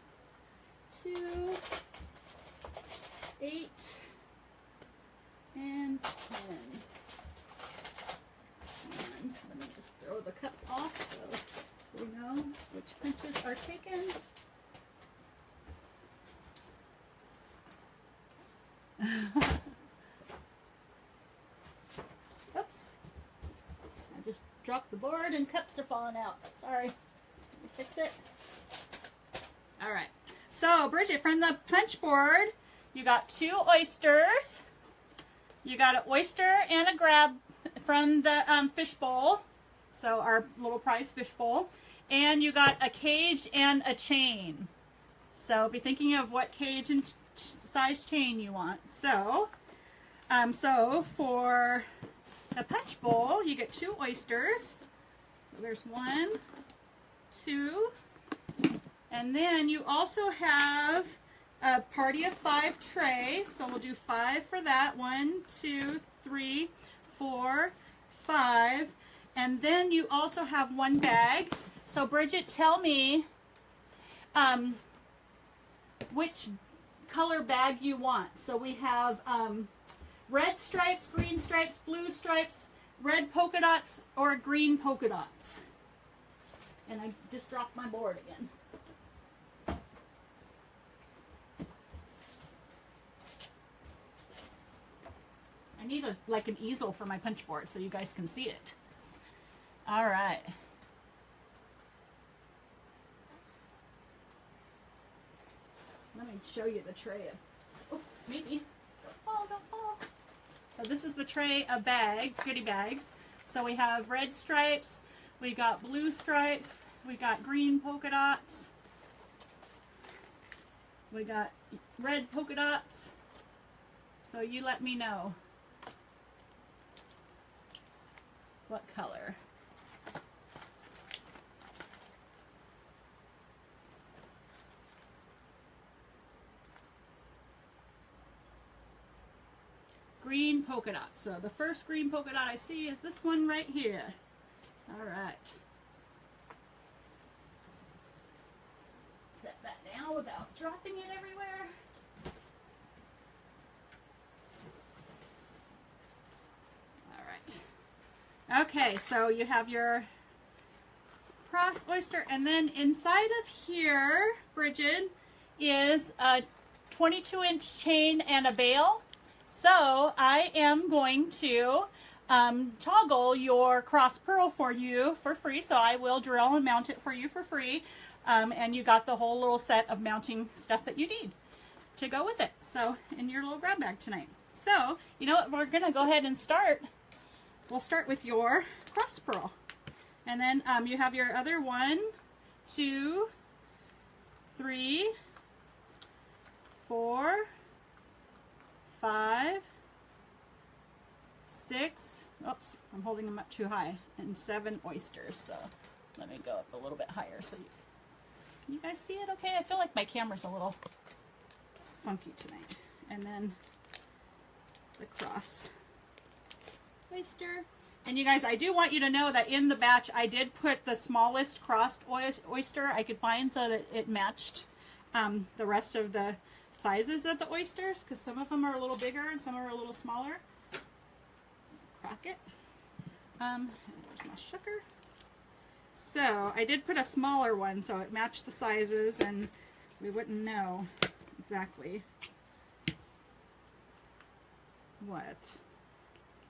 2, 8, and 10. And let me just throw the cups off so we know which punches are taken. Oops. I just dropped the board and cups are falling out. Sorry. Let me fix it. All right. So, Bridget, from the punch board, you got 2 oysters. You got an oyster and a grab from the fish bowl. So, our little prize fish bowl. And you got a cage and a chain. So, be thinking of what cage and size chain you want. So, for the punch bowl, you get 2 oysters. So there's 1, 2, and then you also have a party of 5 tray. So we'll do 5 for that. 1, 2, 3, 4, 5, and then you also have 1 bag. So Bridget, tell me which color bag you want. So we have red stripes, green stripes, blue stripes, red polka dots, or green polka dots. And I just dropped my board again. I need like an easel for my punch board so you guys can see it. All right. Let me show you the tray of, oh, maybe, don't fall, don't fall. So this is the tray of goodie bags. So we have red stripes, we got blue stripes, we got green polka dots, We got red polka dots. So you let me know what color. Green polka dot. So the first green polka dot I see is this one right here. All right. Set that down without dropping it everywhere. All right. Okay, so you have your cross oyster, and then inside of here, Bridget, is a 22-inch chain and a bail. So I am going to toggle your cross pearl for you for free. So I will drill and mount it for you for free. And you got the whole little set of mounting stuff that you need to go with it. So in your little grab bag tonight. So you know what, we're going to go ahead and start. We'll start with your cross pearl. And then you have your other 1, 2, 3, 4, 5, 6, oops, I'm holding them up too high, and 7 oysters. So let me go up a little bit higher so you guys see it okay? I feel like my camera's a little funky tonight. And then the cross oyster. And you guys, I do want you to know that in the batch I did put the smallest crossed oyster I could find so that it matched the rest of the sizes of the oysters, because some of them are a little bigger and some are a little smaller. Crack it. And there's my sugar. So I did put a smaller one so it matched the sizes and we wouldn't know exactly what.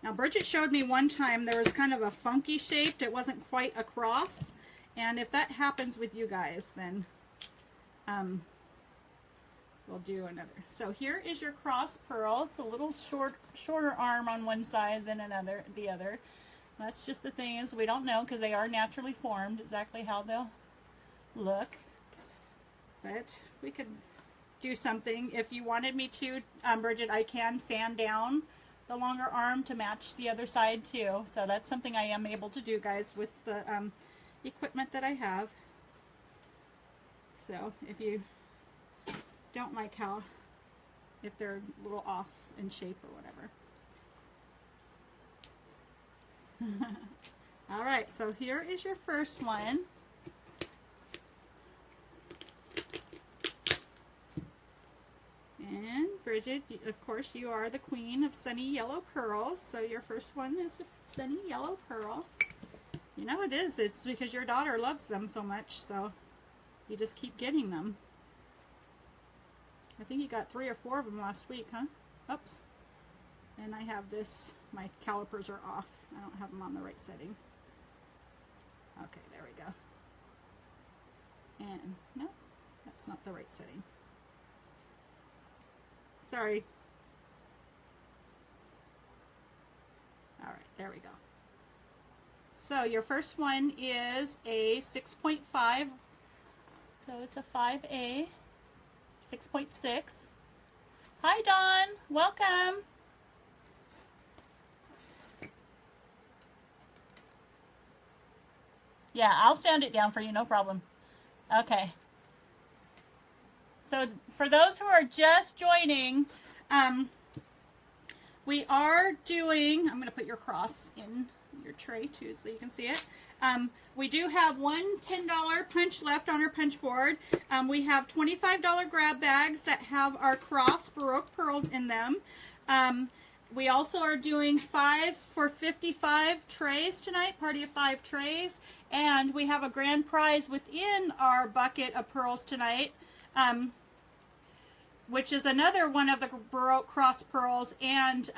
Now Bridget showed me one time there was kind of a funky shaped, it wasn't quite a cross, and if that happens with you guys, then we'll do another. So here is your cross pearl. It's a little shorter arm on one side than the other. That's just the thing, is we don't know because they are naturally formed exactly how they'll look. But we could do something. If you wanted me to, Bridget, I can sand down the longer arm to match the other side too. So that's something I am able to do, guys, with the equipment that I have. So if you don't like how, if they're a little off in shape or whatever. All right, so here is your first one. And Bridget, of course, you are the queen of sunny yellow pearls. So your first one is a sunny yellow pearl. You know it is. It's because your daughter loves them so much, so you just keep getting them. I think you got 3 or 4 of them last week, huh? Oops. And I have this, my calipers are off. I don't have them on the right setting. Okay, there we go. And no, that's not the right setting. Sorry. All right, there we go. So your first one is a 6.5. So it's a 5A. 6.6. Hi, Dawn. Welcome. Yeah, I'll sand it down for you. No problem. Okay. So for those who are just joining, we are doing, I'm going to put your cross in your tray too so you can see it. We do have one $10 punch left on our punch board. We have $25 grab bags that have our cross Baroque pearls in them. We also are doing 5 for 55 trays tonight, party of 5 trays. And we have a grand prize within our bucket of pearls tonight, which is another one of the Baroque cross pearls. And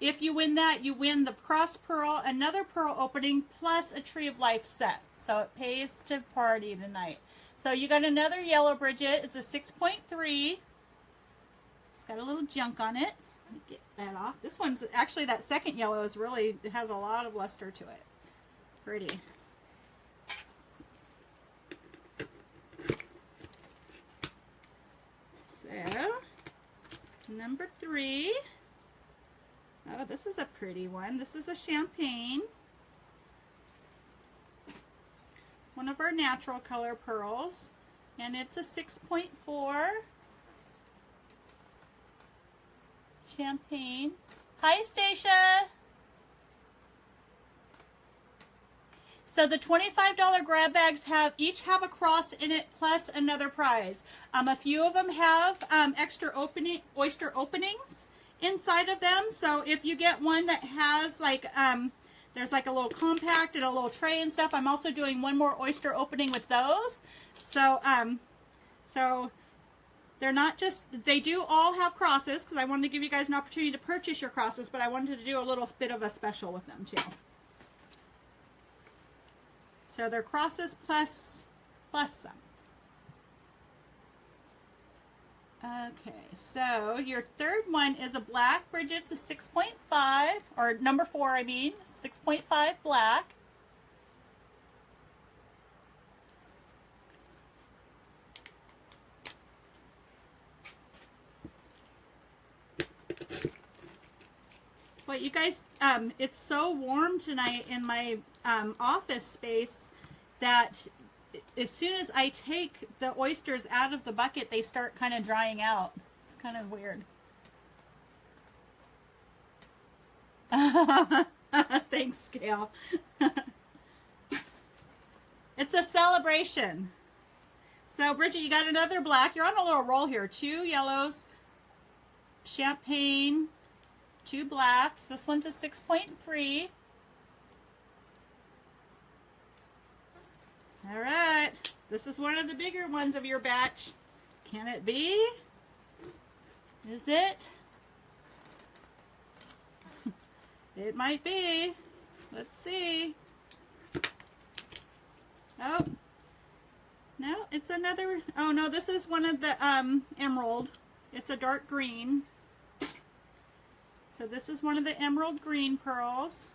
if you win that, you win the cross pearl, another pearl opening, plus a Tree of Life set. So it pays to party tonight. So you got another yellow, Bridget. It's a 6.3. It's got a little junk on it. Let me get that off. This one's actually, that second yellow is really, it has a lot of luster to it. Pretty. So, number 3. Oh, this is a pretty one. This is a champagne. One of our natural color pearls. And it's a 6.4 champagne. Hi, Stacia. So the $25 grab bags each have a cross in it plus another prize. A few of them have extra oyster openings inside of them. So if you get one that has like there's like a little compact and a little tray and stuff, I'm also doing one more oyster opening with those. So so they're not just, they do all have crosses because I wanted to give you guys an opportunity to purchase your crosses, but I wanted to do a little bit of a special with them too. So they're crosses plus some. Okay, so your third one is a black, Bridget. It's a 6.5, or number 4, I mean, 6.5 black. But you guys, it's so warm tonight in my office space that as soon as I take the oysters out of the bucket, they start kind of drying out. It's kind of weird. Thanks, Gail. It's a celebration. So, Bridget, you got another black. You're on a little roll here. 2 yellows, champagne, 2 blacks. This one's a 6.3. All right, this is one of the bigger ones of your batch. Can it be? Is it? It might be. Let's see. Oh, no, it's another. Oh no, this is one of the emerald. It's a dark green. So this is one of the emerald green pearls.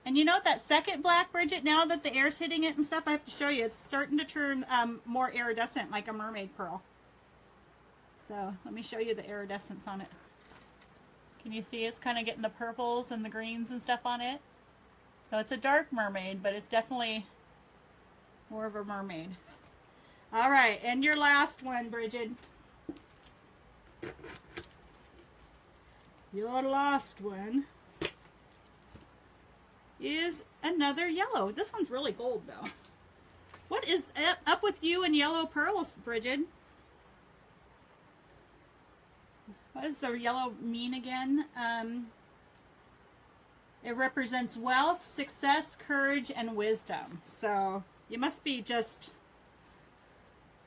And you know that second black, Bridget, now that the air's hitting it and stuff, I have to show you, it's starting to turn more iridescent, like a mermaid pearl. So let me show you the iridescence on it. Can you see it's kind of getting the purples and the greens and stuff on it? So it's a dark mermaid, but it's definitely more of a mermaid. All right, and your last one, Bridget. Your last one is another yellow. This one's really gold though. What is up with you and yellow pearls, Bridget? What does the yellow mean again? It represents wealth, success, courage, and wisdom. So you must be just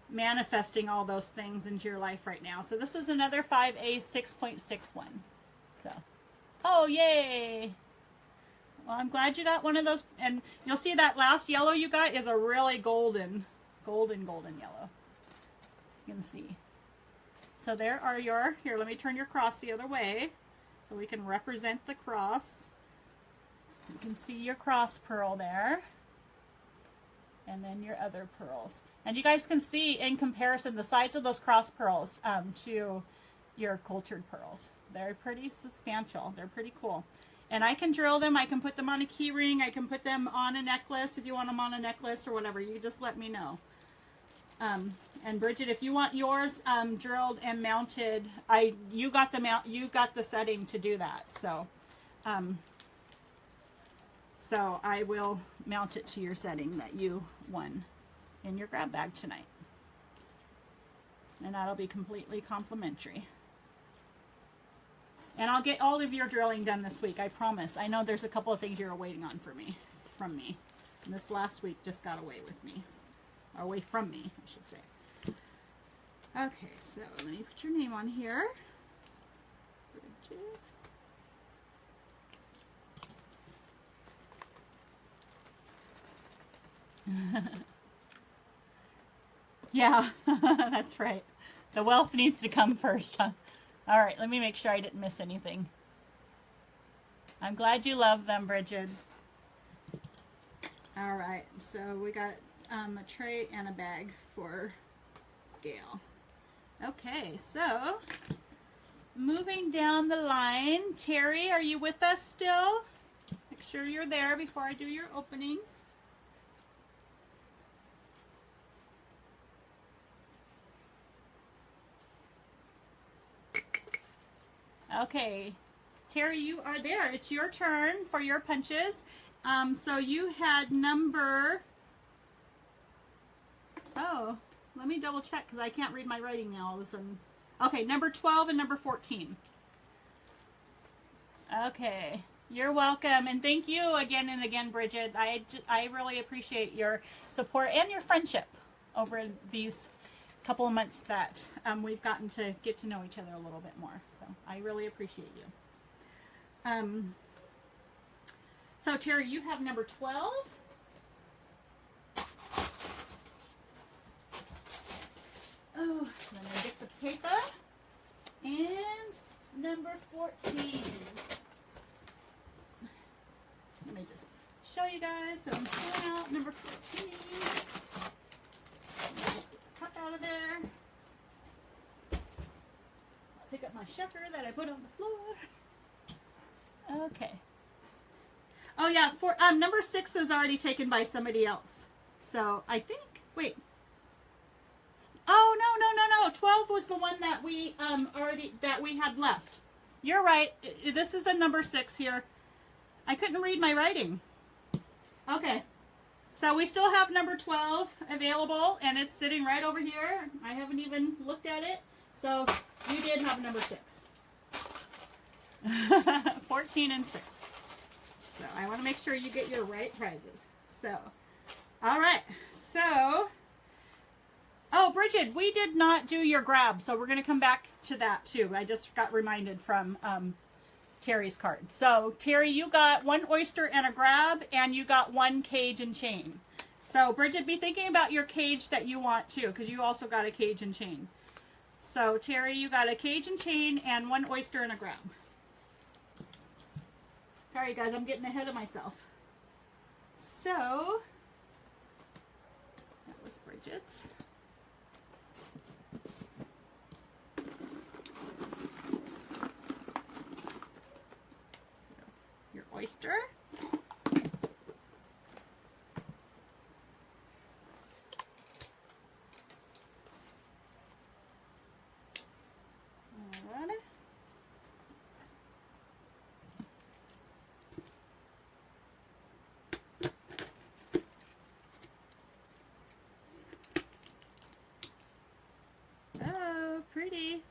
manifesting all those things into your life right now. So this is another 5A 6.61. So, oh, yay! Well, I'm glad you got one of those. And you'll see that last yellow you got is a really golden yellow. You can see. So there are your, here, let me turn your cross the other way so we can represent the cross. You can see your cross pearl there. And then your other pearls. And you guys can see in comparison the size of those cross pearls to your cultured pearls. They're pretty substantial. They're pretty cool. And I can drill them. I can put them on a key ring. I can put them on a necklace if you want them on a necklace or whatever. You just let me know. And Bridget, if you want yours drilled and mounted, you got the setting to do that. So, so I will mount it to your setting that you won in your grab bag tonight. And that'll be completely complimentary. And I'll get all of your drilling done this week, I promise. I know there's a couple of things you're waiting on from me. And this last week just got away with me. Or away from me, I should say. Okay, so let me put your name on here. Bridget. Yeah, that's right. The wealth needs to come first, huh? All right, let me make sure I didn't miss anything. I'm glad you love them, Bridget. All right, so we got a tray and a bag for Gail. Okay, so moving down the line, Terry, are you with us still? Make sure you're there before I do your openings. Okay, Terry, you are there. It's your turn for your punches. So you had number, oh, let me double check because I can't read my writing now all of a sudden. Okay, number 12 and number 14. Okay, you're welcome. And thank you again and again, Bridget. I really appreciate your support and your friendship over these couple of months that we've gotten to get to know each other a little bit more. So I really appreciate you. So Terry, you have number 12. Oh, let me get the paper. And number 14. Let me just show you guys that I'm pulling out number 14. Let me just get the cup out of there. I'll pick up my sugar that I put on the floor. Okay. Oh yeah, number 6 is already taken by somebody else. So I think, wait. Oh, no. 12 was the one that we we had left. You're right. This is a number 6 here. I couldn't read my writing. Okay. So we still have number 12 available, and it's sitting right over here. I haven't even looked at it. So you did have number 6. 14 and 6. So I want to make sure you get your right prizes. So, all right. So, oh, Bridget, we did not do your grab, so we're going to come back to that too. I just got reminded from Terry's card. So, Terry, you got 1 oyster and a grab, and you got 1 cage and chain. So, Bridget, be thinking about your cage that you want too, because you also got a cage and chain. So, Terry, you got a cage and chain and 1 oyster and a grab. Sorry, guys, I'm getting ahead of myself. So, that was Bridget's. Your oyster. All right. Pretty.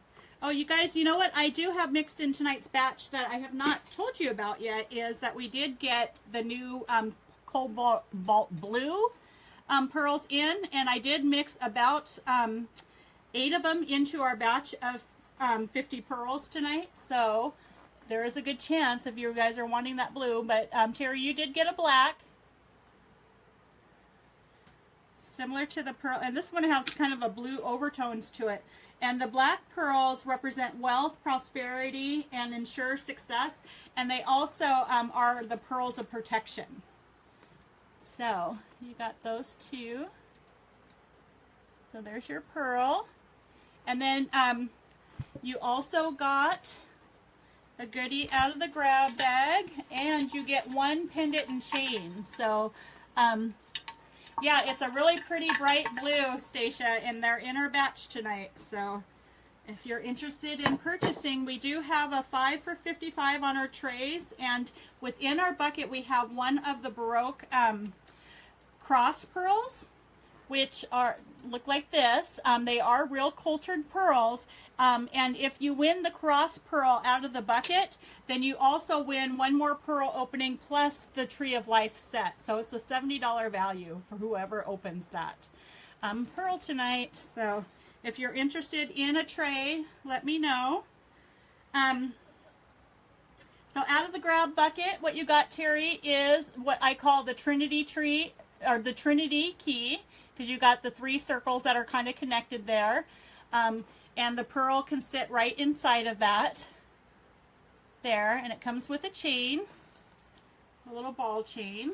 Oh, you guys, you know what I do have mixed in tonight's batch that I have not told you about yet is that we did get the new cobalt blue pearls in, and I did mix about 8 of them into our batch of 50 pearls tonight. So there is a good chance if you guys are wanting that blue. But Terry, you did get a black. Similar to the pearl, and this one has kind of a blue overtones to it. And the black pearls represent wealth, prosperity, and ensure success. And they also are the pearls of protection. So you got those 2. So there's your pearl. And then you also got a goodie out of the grab bag, and you get 1 pendant and chain. So yeah, it's a really pretty bright blue, Stacia, and they're in our batch tonight. So if you're interested in purchasing, we do have a 5 for $55 on our trays, and within our bucket we have one of the Baroque cross pearls, which look like this. They are real cultured pearls, and if you win the cross pearl out of the bucket, then you also win 1 more pearl opening plus the Tree of Life set. So it's a $70 value for whoever opens that pearl tonight. So if you're interested in a tray, let me know. So out of the grab bucket, what you got, Terry, is what I call the Trinity tree, or the Trinity key, because you got the 3 circles that are kind of connected there. And the pearl can sit right inside of that. There, and it comes with a chain, a little ball chain.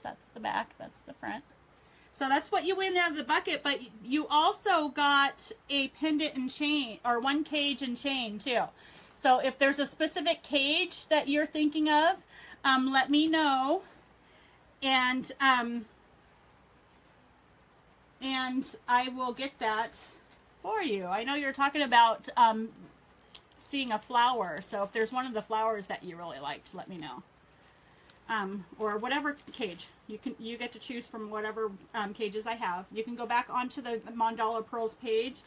That's the back, that's the front. So that's what you win out of the bucket, but you also got a pendant and chain, or one cage and chain too. So if there's a specific cage that you're thinking of, let me know. And I will get that for you. I know you're talking about seeing a flower. So if there's one of the flowers that you really liked, let me know. Or whatever cage. You get to choose from whatever cages I have. You can go back onto the Mandala Pearls page,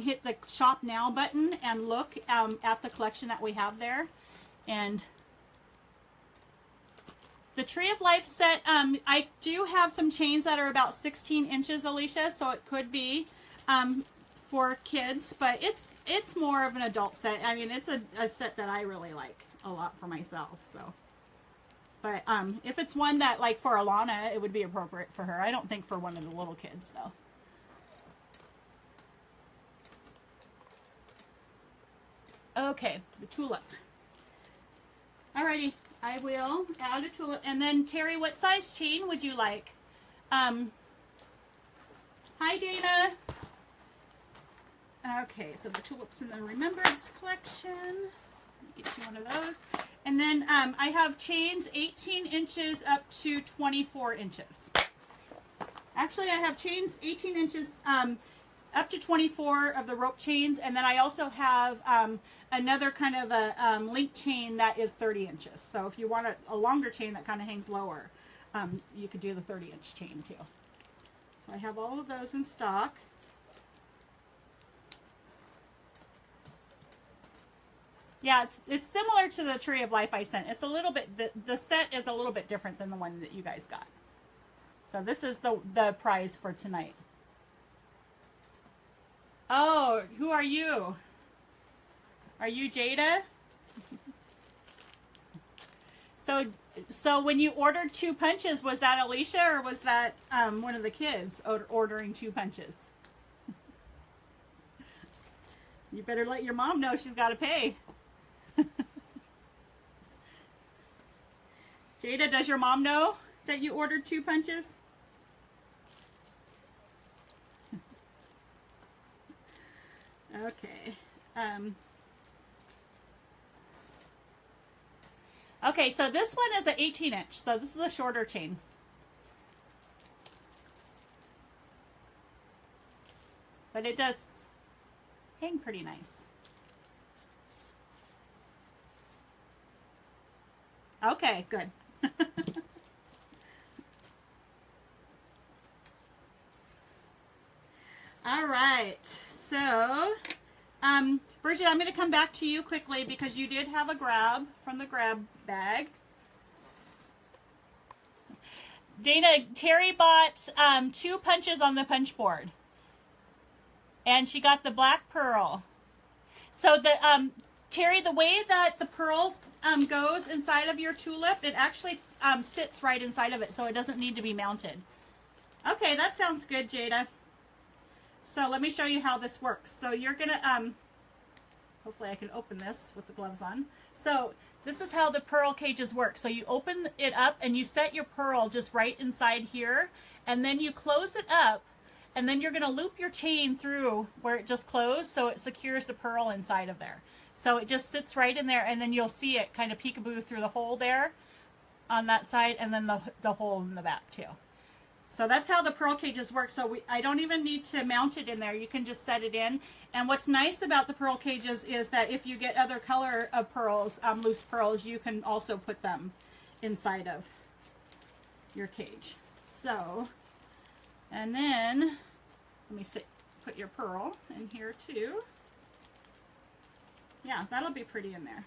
hit the Shop Now button, and look at the collection that we have there. And the Tree of Life set, I do have some chains that are about 16 inches, Alicia, so it could be for kids, but it's more of an adult set. I mean, it's a set that I really like a lot for myself, so. But if it's one that, like for Alana, it would be appropriate for her. I don't think for one of the little kids, though. Okay, the tulip. Alrighty, I will add a tulip. And then, Terry, what size chain would you like? Hi, Dana. Okay, so the tulips in the Remembrance collection. Let me get you one of those. And then I have chains 18 inches up to 24 inches. Actually, I have chains 18 inches up to 24 of the rope chains. And then I also have another kind of a link chain that is 30 inches. So if you want a longer chain that kind of hangs lower, you could do the 30-inch chain too. So I have all of those in stock. Yeah, it's similar to the Tree of Life I sent. It's a little bit, the set is a little bit different than the one that you guys got. So this is the prize for tonight. Oh, who are you? Are you Jada? So when you ordered 2 punches, was that Alicia or was that one of the kids ordering 2 punches? You better let your mom know she's got to pay. Jada, does your mom know that you ordered 2 punches? Okay. Okay, so this one is an 18-inch, so this is a shorter chain. But it does hang pretty nice. Okay, good. All right, so Bridget, I'm going to come back to you quickly because you did have a grab from the grab bag. Dana, Terry bought 2 punches on the punch board, and she got the black pearl. So the Terry, the way that the pearl goes inside of your tulip, it actually sits right inside of it, so it doesn't need to be mounted. Okay, that sounds good, Jada. So let me show you how this works. So you're gonna, hopefully I can open this with the gloves on. So this is how the pearl cages work. So you open it up and you set your pearl just right inside here, and then you close it up, and then you're gonna loop your chain through where it just closed, so it secures the pearl inside of there. So it just sits right in there, and then you'll see it kind of peekaboo through the hole there on that side, and then the hole in the back too. So that's how the pearl cages work. So I don't even need to mount it in there. You can just set it in. And what's nice about the pearl cages is that if you get other color of pearls, loose pearls, you can also put them inside of your cage. So, and then let me put your pearl in here too. Yeah, that'll be pretty in there.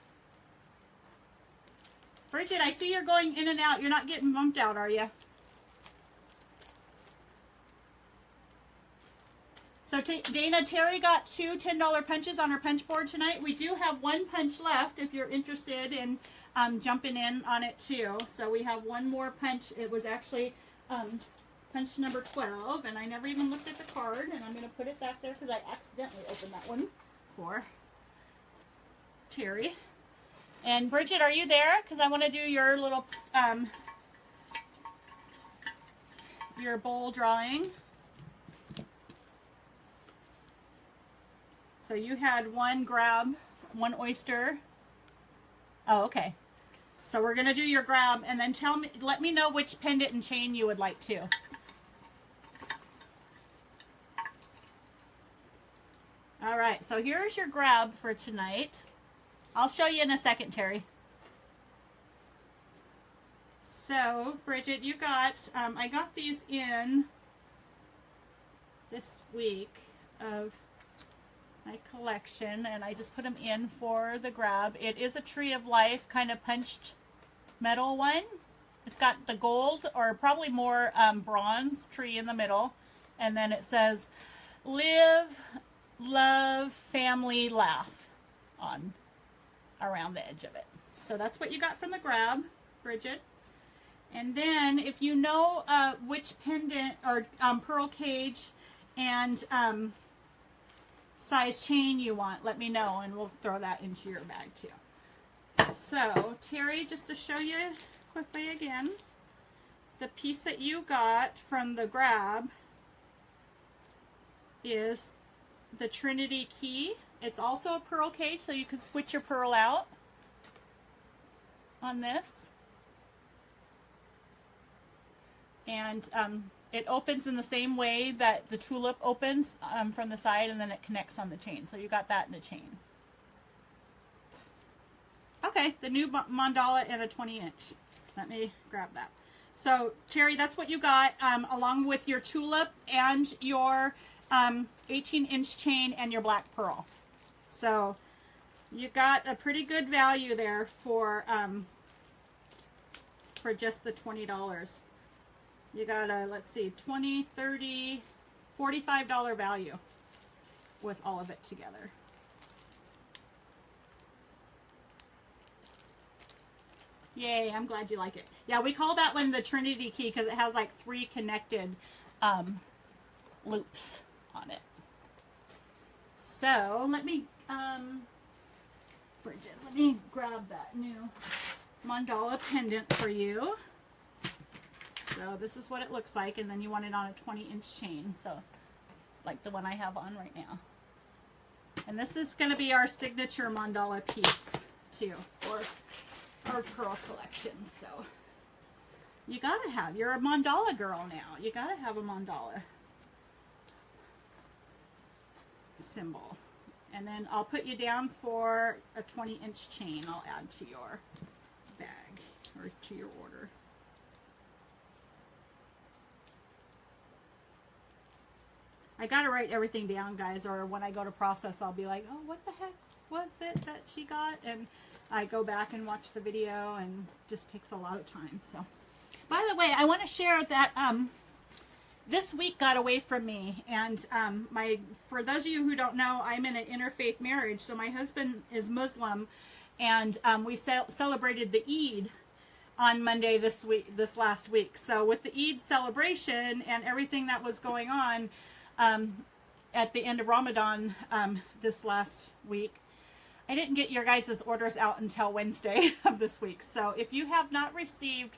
Bridget, I see you're going in and out. You're not getting bumped out, are you? So Dana, Terry got 2 $10 punches on her punch board tonight. We do have 1 punch left if you're interested in jumping in on it too. So we have 1 more punch. It was actually punch number 12, and I never even looked at the card, and I'm going to put it back there because I accidentally opened that one for Terry. And Bridget, are you there? Because I want to do your little your bowl drawing. So you had one grab, one oyster. Oh, okay. So we're gonna do your grab, and then let me know which pendant and chain you would like to. All right, so here's your grab for tonight. I'll show you in a second, Terry. So, Bridget, you got, I got these in this week of my collection, and I just put them in for the grab. It is a Tree of Life kind of punched metal one. It's got the gold, or probably more bronze tree in the middle, and then it says live, love, family, laugh on around the edge of it. So that's what you got from the grab, Bridget. And then if you know which pendant or pearl cage and size chain you want, let me know and we'll throw that into your bag too. So Terry, just to show you quickly again, the piece that you got from the grab is the Trinity key. It's also a pearl cage, so you can switch your pearl out on this. And it opens in the same way that the tulip opens from the side, and then it connects on the chain. So you got that in a chain. Okay, the new mandala and a 20-inch. Let me grab that. So Terry, that's what you got along with your tulip and your 18-inch chain and your black pearl. So you got a pretty good value there for just the $20. You got a, let's see, $20, $30, $45 value with all of it together. Yay, I'm glad you like it. Yeah, we call that one the Trinity key because it has like 3 connected loops on it. So let me, Bridget, let me grab that new mandala pendant for you. So this is what it looks like, and then you want it on a 20-inch chain, so like the one I have on right now. And this is going to be our signature mandala piece too, for our pearl collection. So you gotta have, you're a mandala girl now. You gotta have a mandala symbol. And then I'll put you down for a 20-inch chain I'll add to your bag or to your order. I gotta write everything down, guys, or when I go to process, I'll be like, oh, what the heck was it that she got? And I go back and watch the video, and it just takes a lot of time. So, by the way, I want to share that this week got away from me, and for those of you who don't know, I'm in an interfaith marriage. So my husband is Muslim, and we celebrated the Eid on Monday this last week. So with the Eid celebration and everything that was going on at the end of Ramadan this last week, I didn't get your guys' orders out until Wednesday of this week. So if you have not received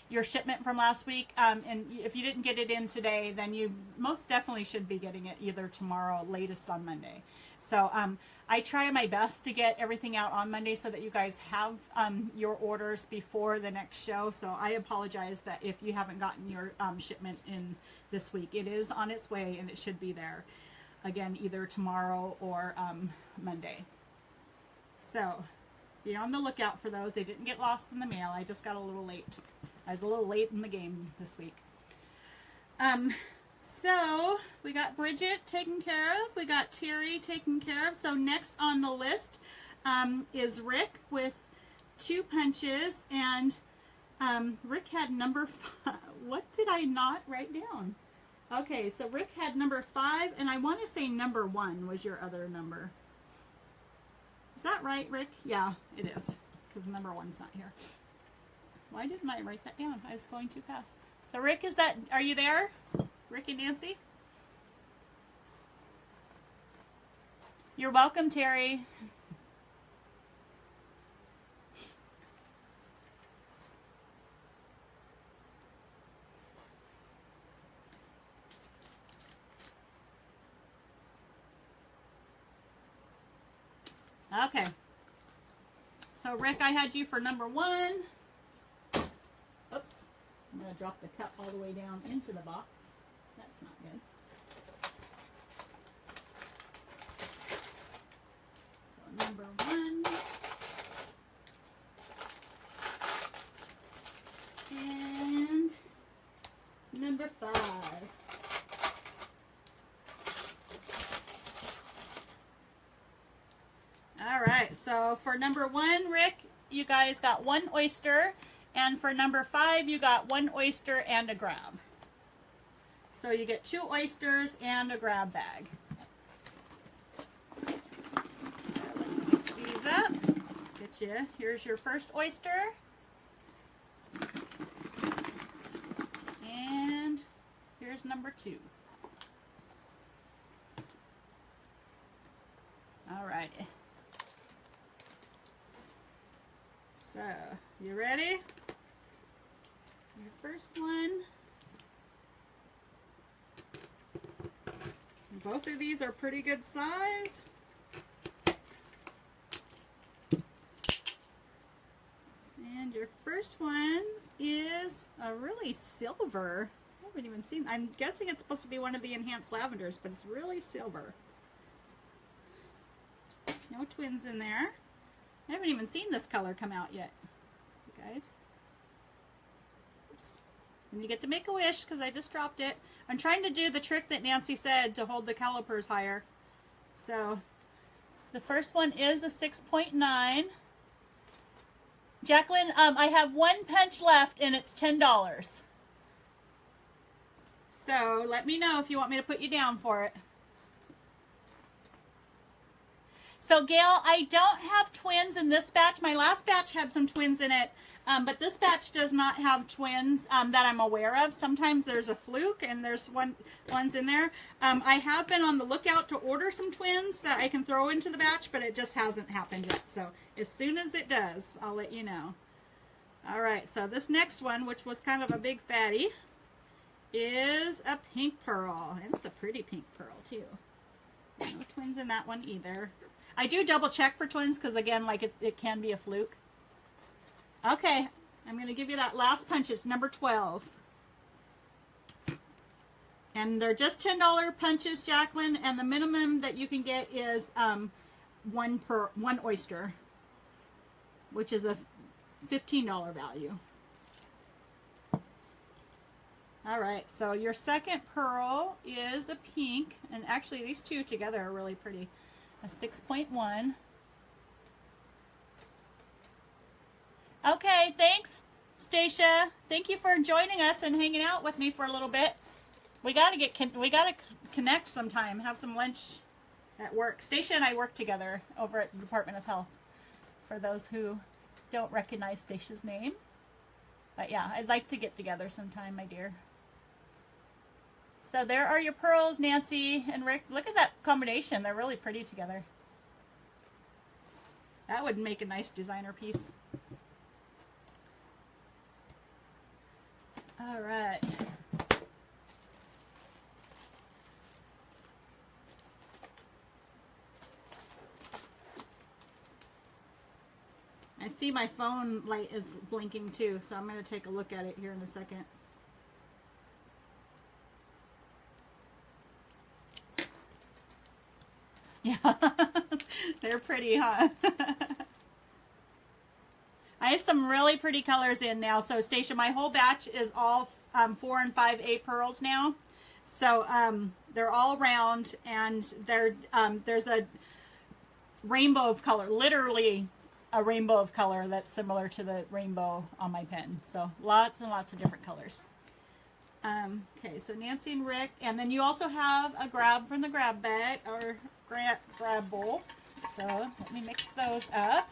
your shipment from last week, and if you didn't get it in today, then you most definitely should be getting it either tomorrow, latest on Monday. So I try my best to get everything out on Monday so that you guys have your orders before the next show. So I apologize that if you haven't gotten your shipment in this week. It is on its way, and it should be there again either tomorrow or Monday. So be on the lookout for those. They didn't get lost in the mail. I just got a little late. I was a little late in the game this week. So we got Bridget taken care of. We got Terry taken care of. So next on the list is Rick with 2 punches. And Rick had number 5. What did I not write down? Okay, so Rick had number 5. And I want to say number 1 was your other number. Is that right, Rick? Yeah, it is, because number 1's not here. Why didn't I write that down? I was going too fast. So Rick, are you there? Rick and Nancy? You're welcome, Terry. Okay. So Rick, I had you for number 1. Oops. I'm going to drop the cup all the way down into the box. That's not good. So number 1. And number 5. All right, so for number 1, Rick, you guys got 1 oyster, and for number 5, you got 1 oyster and a grab. So you get 2 oysters and a grab bag. So let me mix these up. Get you. Here's your first oyster. And here's number 2. All right. So, you ready? Your first one. Both of these are pretty good size. And your first one is a really silver. I haven't even seen. I'm guessing it's supposed to be one of the enhanced lavenders, but it's really silver. No twins in there. I haven't even seen this color come out yet, you guys. Oops. And you get to make a wish because I just dropped it. I'm trying to do the trick that Nancy said to hold the calipers higher. So the first one is a 6.9. Jacqueline, I have 1 punch left and it's $10. So let me know if you want me to put you down for it. So Gail, I don't have twins in this batch. My last batch had some twins in it, but this batch does not have twins that I'm aware of. Sometimes there's a fluke and there's ones in there. I have been on the lookout to order some twins that I can throw into the batch, but it just hasn't happened yet. So as soon as it does, I'll let you know. All right, so this next one, which was kind of a big fatty, is a pink pearl. And it's a pretty pink pearl too. No twins in that one either. I do double check for twins because, again, like it can be a fluke. Okay, I'm going to give you that last punch. It's number 12. And they're just $10 punches, Jacqueline, and the minimum that you can get is one oyster, which is a $15 value. All right, so your second pearl is a pink, and actually these two together are really pretty. A 6.1. Okay, thanks, Stacia. Thank you for joining us and hanging out with me for a little bit. We gotta connect sometime. Have some lunch at work. Stacia and I work together over at the Department of Health. For those who don't recognize Stacia's name, but yeah, I'd like to get together sometime, my dear. So there are your pearls, Nancy and Rick. Look at that combination. They're really pretty together. That would make a nice designer piece. All right. I see my phone light is blinking too, so I'm going to take a look at it here in a second. Yeah, they're pretty, huh? I have some really pretty colors in now. So, Stacia, my whole batch is all 4 and 5A pearls now. So, they're all round, and there's a rainbow of color, literally a rainbow of color that's similar to the rainbow on my pen. So, lots and lots of different colors. Okay, so Nancy and Rick, and then you also have a grab from the grab bag, or grab bowl. So let me mix those up.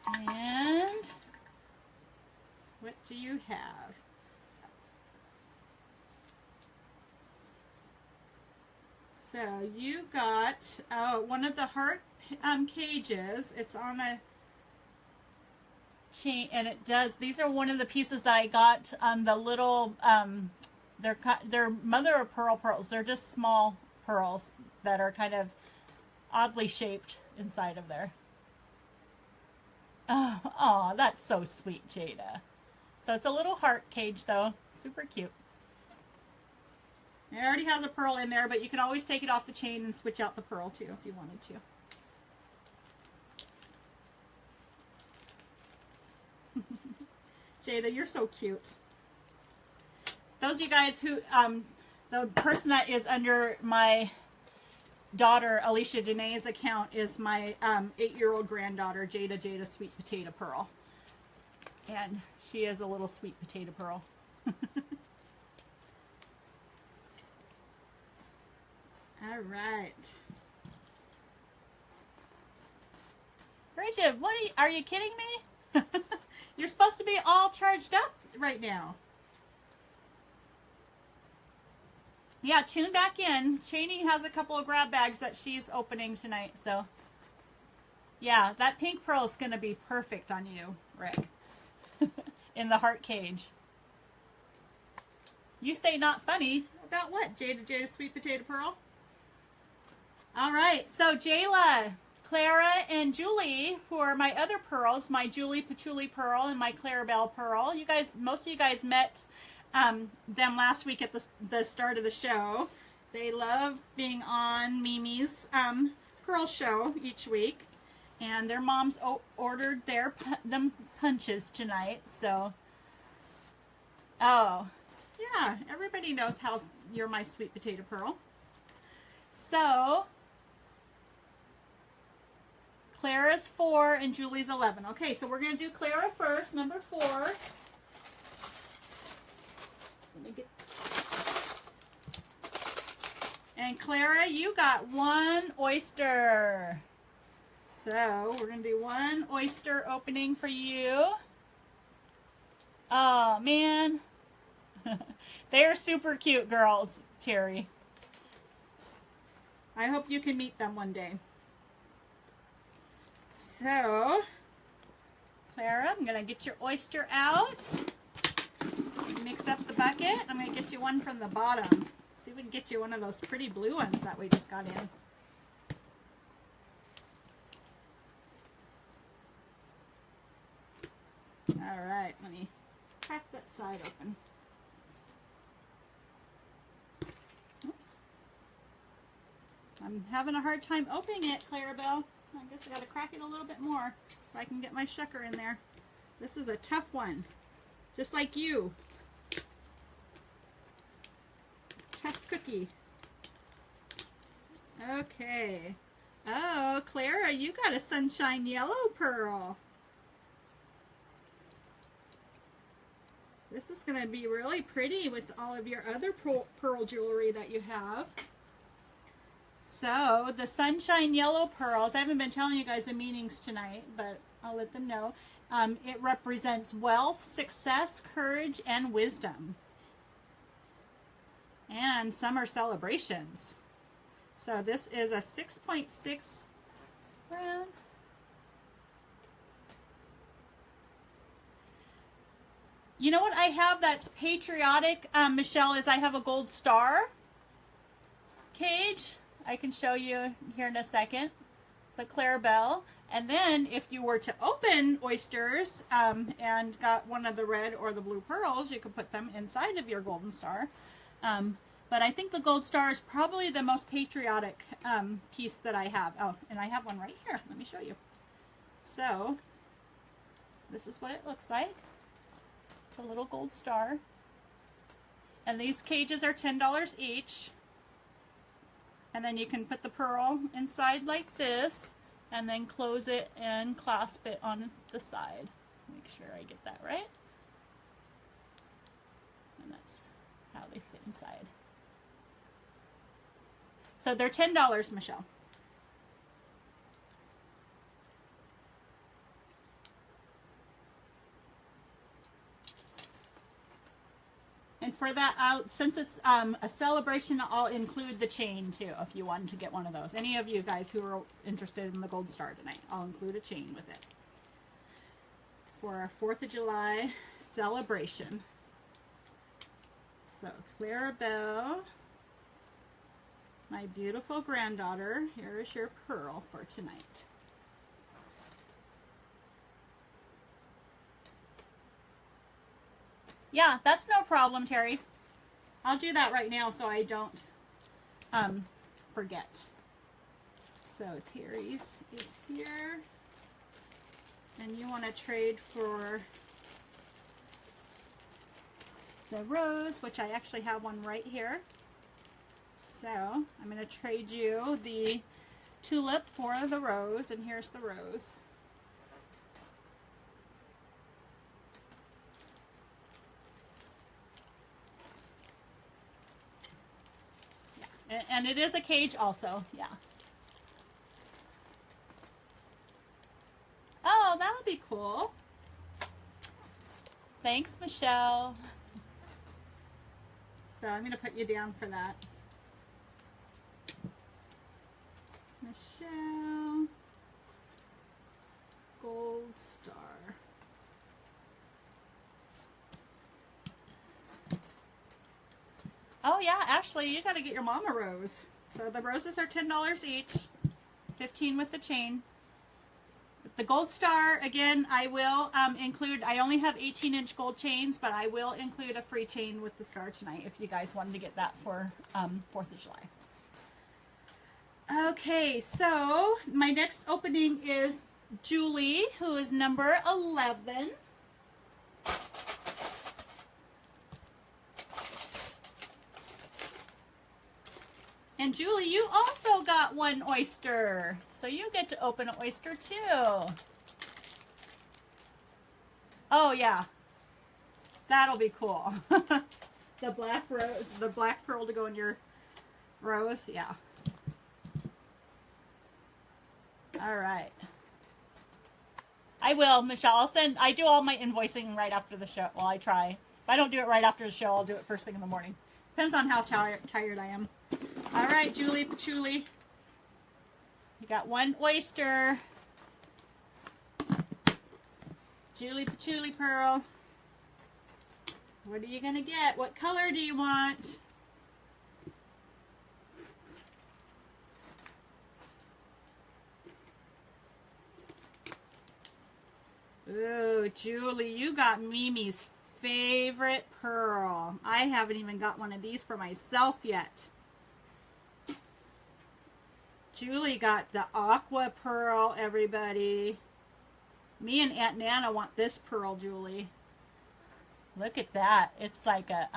And what do you have? So you got one of the heart cages. It's on a chain, and it does. These are one of the pieces that I got on the little. They're mother of pearl pearls. They're just small pearls that are kind of oddly shaped. inside of there. Oh, aw, that's so sweet, Jada. So it's a little heart cage though. Super cute. It already has a pearl in there, but you can always take it off the chain and switch out the pearl too if you wanted to. Jada, you're so cute. Those of you guys who, the person that is under my daughter, Alicia Danae's account, is my 8-year-old granddaughter, Jada Sweet Potato Pearl. And she is a little sweet potato pearl. All right. Bridget, are you kidding me? You're supposed to be all charged up right now. Yeah, tune back in. Cheney has a couple of grab bags that she's opening tonight, so yeah, that pink pearl is going to be perfect on you, Rick. In the heart cage. You say not funny. About what, Jada Sweet Potato Pearl? All right, so Jayla, Clara, and Julie, who are my other pearls, my Julie Patchouli Pearl and my Clarabelle Pearl. You guys, most of you guys met them last week at the start of the show. They love being on Mimi's Pearl show each week. And their moms ordered them punches tonight, so. Oh, yeah, everybody knows how you're my sweet potato pearl. So, Clara's 4 and Julie's 11. Okay, so we're going to do Clara first, number 4. Let me get. And Clara, you got 1 oyster. So, we're going to do 1 oyster opening for you. Oh, man. They are super cute girls, Terry. I hope you can meet them one day. So, Clara, I'm going to get your oyster out. Mix up the bucket. I'm going to get you one from the bottom. See if we can get you one of those pretty blue ones that we just got in. All right, let me crack that side open. Oops. I'm having a hard time opening it, Clarabelle. I guess I got to crack it a little bit more so I can get my shucker in there. This is a tough one, just like you. Tough cookie. Okay. Oh, Clara, you got a sunshine yellow pearl. This is going to be really pretty with all of your other pearl jewelry that you have. So, the sunshine yellow pearls, I haven't been telling you guys the meanings tonight, but I'll let them know. It represents wealth, success, courage, and wisdom. And summer celebrations. So, this is a 6.6 round. You know what I have that's patriotic, Michelle, is I have a gold star cage. I can show you here in a second. The Clarabelle. And then if you were to open oysters and got one of the red or the blue pearls, you could put them inside of your golden star. But I think the gold star is probably the most patriotic piece that I have. Oh, and I have one right here. Let me show you. So, this is what it looks like. A little gold star. And these cages are $10 each. And then you can put the pearl inside like this and then close it and clasp it on the side. Make sure I get that right. And that's how they fit inside. So they're $10, Michelle. And for that, since it's a celebration, I'll include the chain too if you wanted to get one of those. Any of you guys who are interested in the gold star tonight, I'll include a chain with it for our 4th of July celebration. So Clarabelle, My beautiful granddaughter, here is your pearl for tonight. Yeah, that's no problem, Terry. I'll do that right now so I don't forget. So Terry's is here. And you want to trade for the rose, which I actually have one right here. So I'm going to trade you the tulip for the rose, and here's the rose. Yeah, and it is a cage also, yeah. Oh, that would be cool. Thanks, Michelle. So I'm going to put you down for that. Michelle. Gold star. Oh yeah, Ashley, you got to get your mom a rose. So the roses are $10 each. 15 with the chain. The gold star, again, I will include, I only have 18-inch gold chains, but I will include a free chain with the star tonight if you guys wanted to get that for 4th of July. Okay, so my next opening is Julie, who is number 11. And Julie, you also got one oyster. So you get to open an oyster too. Oh yeah. That'll be cool. The black rose, the black pearl to go in your rose. Yeah. All right. I will, Michelle. I do all my invoicing right after the show. Well, I try. If I don't do it right after the show, I'll do it first thing in the morning. Depends on how tired I am. All right, Julie Patchouli. You got one oyster. Julie Patchouli pearl. What are you going to get? What color do you want? Ooh, Julie, you got Mimi's favorite pearl. I haven't even got one of these for myself yet. Julie got the aqua pearl, everybody. Me and Aunt Nana want this pearl, Julie. Look at that. It's like a,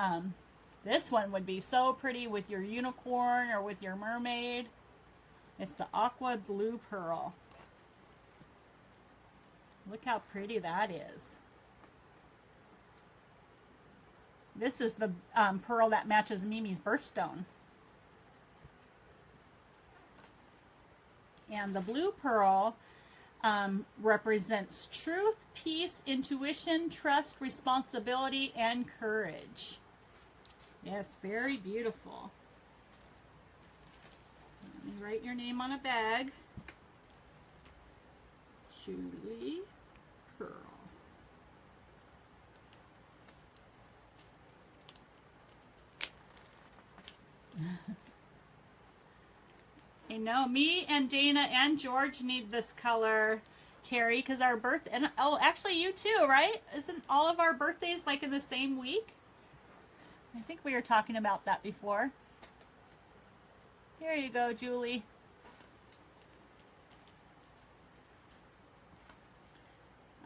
this one would be so pretty with your unicorn or with your mermaid. It's the aqua blue pearl. Look how pretty that is. This is the pearl that matches Mimi's birthstone. And the blue pearl represents truth, peace, intuition, trust, responsibility, and courage. Yes, very beautiful. Let me write your name on a bag. Julie Pearl. I know, me and Dana and George need this color, Terry, because our birthday, and oh, actually you too, right? Isn't all of our birthdays like in the same week? I think we were talking about that before. Here you go, Julie.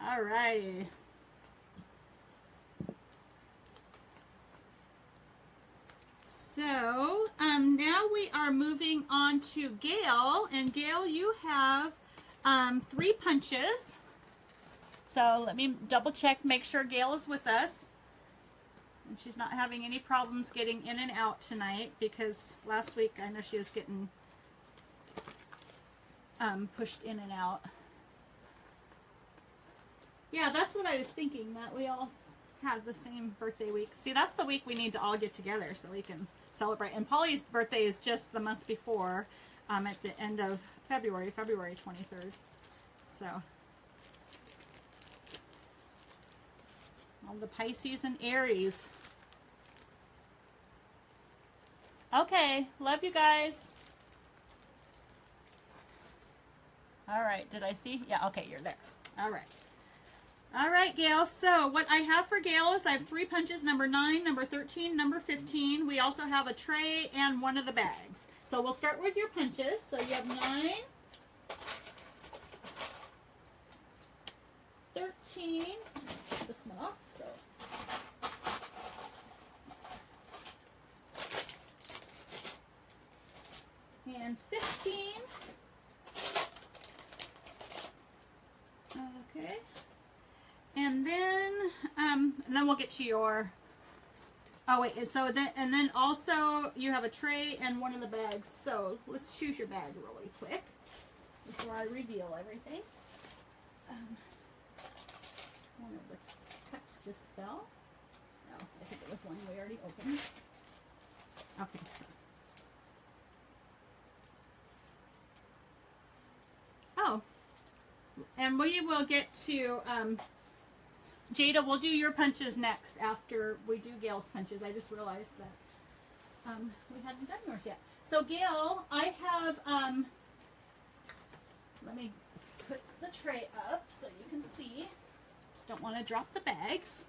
All righty. So now we are moving on to Gail, and Gail, you have 3 punches. So let me double check, make sure Gail is with us. And she's not having any problems getting in and out tonight, because last week I know she was getting pushed in and out. Yeah, that's what I was thinking, that we all have the same birthday week. See, that's the week we need to all get together so we can celebrate. And Polly's birthday is just the month before, at the end of February, February 23rd. So, all the Pisces and Aries. Okay, love you guys. All right, did I see? Yeah, okay, you're there. All right. All right, Gail. So what I have for Gail is I have 3 punches, number 9, number 13, number 15. We also have a tray and one of the bags. So we'll start with your punches. So you have 9, 13. Get this one off. So. And 15. Okay. And then we'll get to your, oh wait, so then, and then also you have a tray and one of the bags. So let's choose your bag really quick before I reveal everything. One of the cups just fell. No, I think it was one we already opened. Okay, so. Oh, and we will get to, Jada, we'll do your punches next after we do Gail's punches. I just realized that we hadn't done yours yet. So Gail, I have, let me put the tray up so you can see. Just don't want to drop the bags.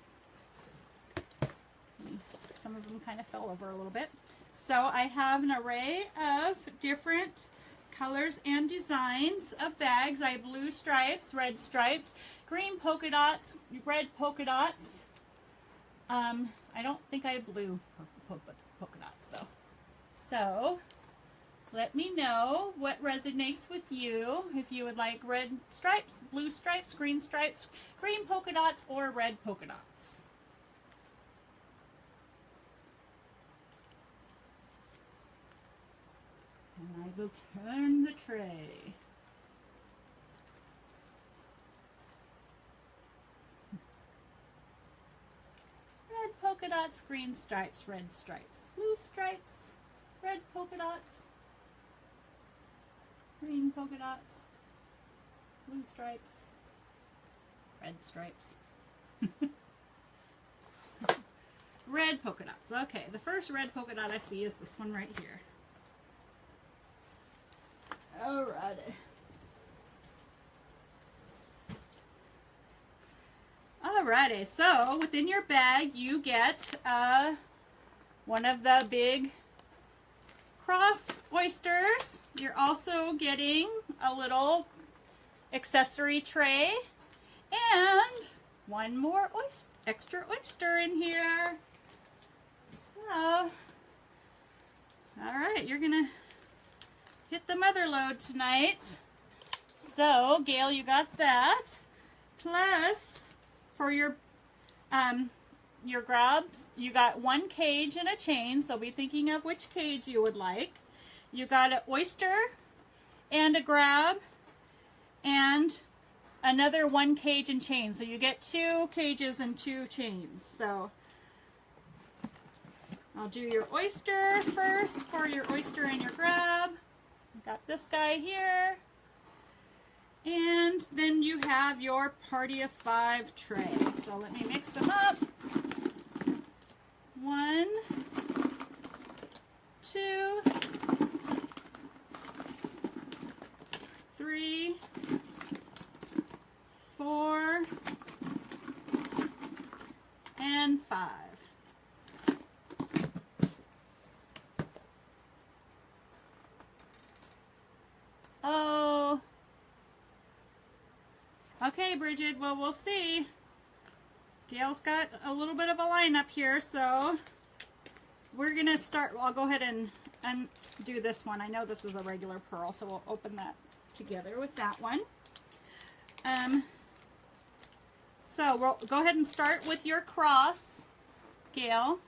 Some of them kind of fell over a little bit. So I have an array of different colors and designs of bags. I have blue stripes, red stripes, green polka dots, red polka dots. I don't think I have blue polka dots though. So let me know what resonates with you. If you would like red stripes, blue stripes, green polka dots, or red polka dots. And I will turn the tray. Red polka dots, green stripes, red stripes, blue stripes, red polka dots, green polka dots, blue stripes, red stripes. Red polka dots. Okay, the first red polka dot I see is this one right here. Alrighty. Alrighty, so within your bag you get one of the big cross oysters. You're also getting a little accessory tray and one more extra oyster in here. So, alright, you're gonna hit the mother load tonight. So, Gail, you got that. Plus, for your grabs, you got one cage and a chain, so be thinking of which cage you would like. You got an oyster and a grab and another one cage and chain. So you get 2 cages and 2 chains. So I'll do your oyster first for your oyster and your grab. Got this guy here. And then you have your party of 5 tray. So let me mix them up. 1, 2, 3, 4, and 5. Oh. Okay, Bridget, well, we'll see. Gail's got a little bit of a lineup here, so we're going to start. I'll go ahead and undo this one. I know this is a regular pearl, so we'll open that together with that one. So we'll go ahead and start with your cross, Gail.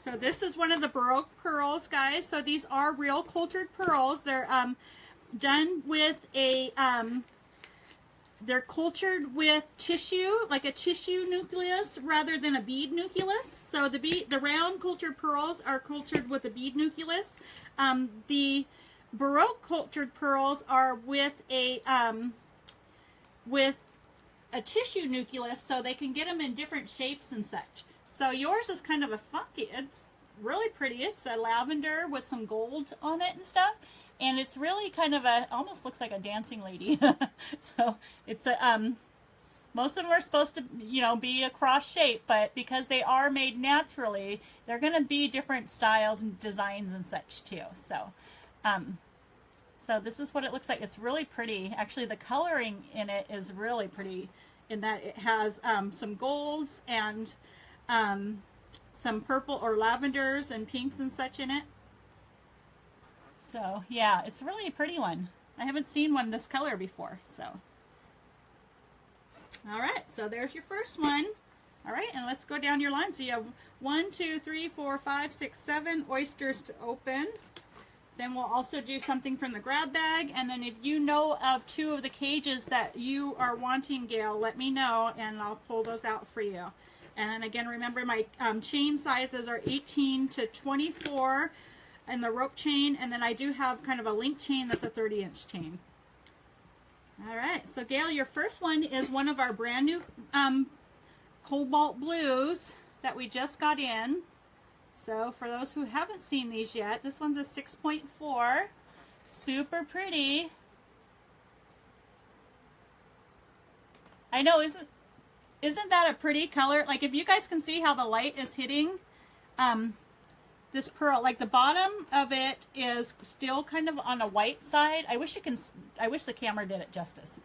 So this is one of the Baroque pearls, guys. So these are real cultured pearls. They're done with a, they're cultured with tissue, like a tissue nucleus rather than a bead nucleus. So the round cultured pearls are cultured with a bead nucleus. The Baroque cultured pearls are with a tissue nucleus, so they can get them in different shapes and such. So yours is kind of a funky. really pretty. It's a lavender with some gold on it and stuff. And it's really kind of a, almost looks like a dancing lady. So it's a, most of them are supposed to, you know, be a cross shape, but because they are made naturally, they're going to be different styles and designs and such too. So, so this is what it looks like. It's really pretty. Actually, the coloring in it is really pretty in that it has some golds and some purple or lavenders and pinks and such in it. So yeah, it's really a pretty one. I haven't seen one this color before. So all right, so there's your first one. All right, and let's go down your line. So you have 1, 2, 3, 4, 5, 6, 7 oysters to open. Then we'll also do something from the grab bag, and then if you know of 2 of the cages that you are wanting, Gail, let me know and I'll pull those out for you. And again, remember my chain sizes are 18 to 24 in the rope chain, and then I do have kind of a link chain that's a 30-inch chain. All right, so Gail, your first one is one of our brand new cobalt blues that we just got in. So for those who haven't seen these yet, this one's a 6.4, super pretty. I know, isn't that a pretty color? Like if you guys can see how the light is hitting this pearl, like the bottom of it is still kind of on a white side. I wish the camera did it justice.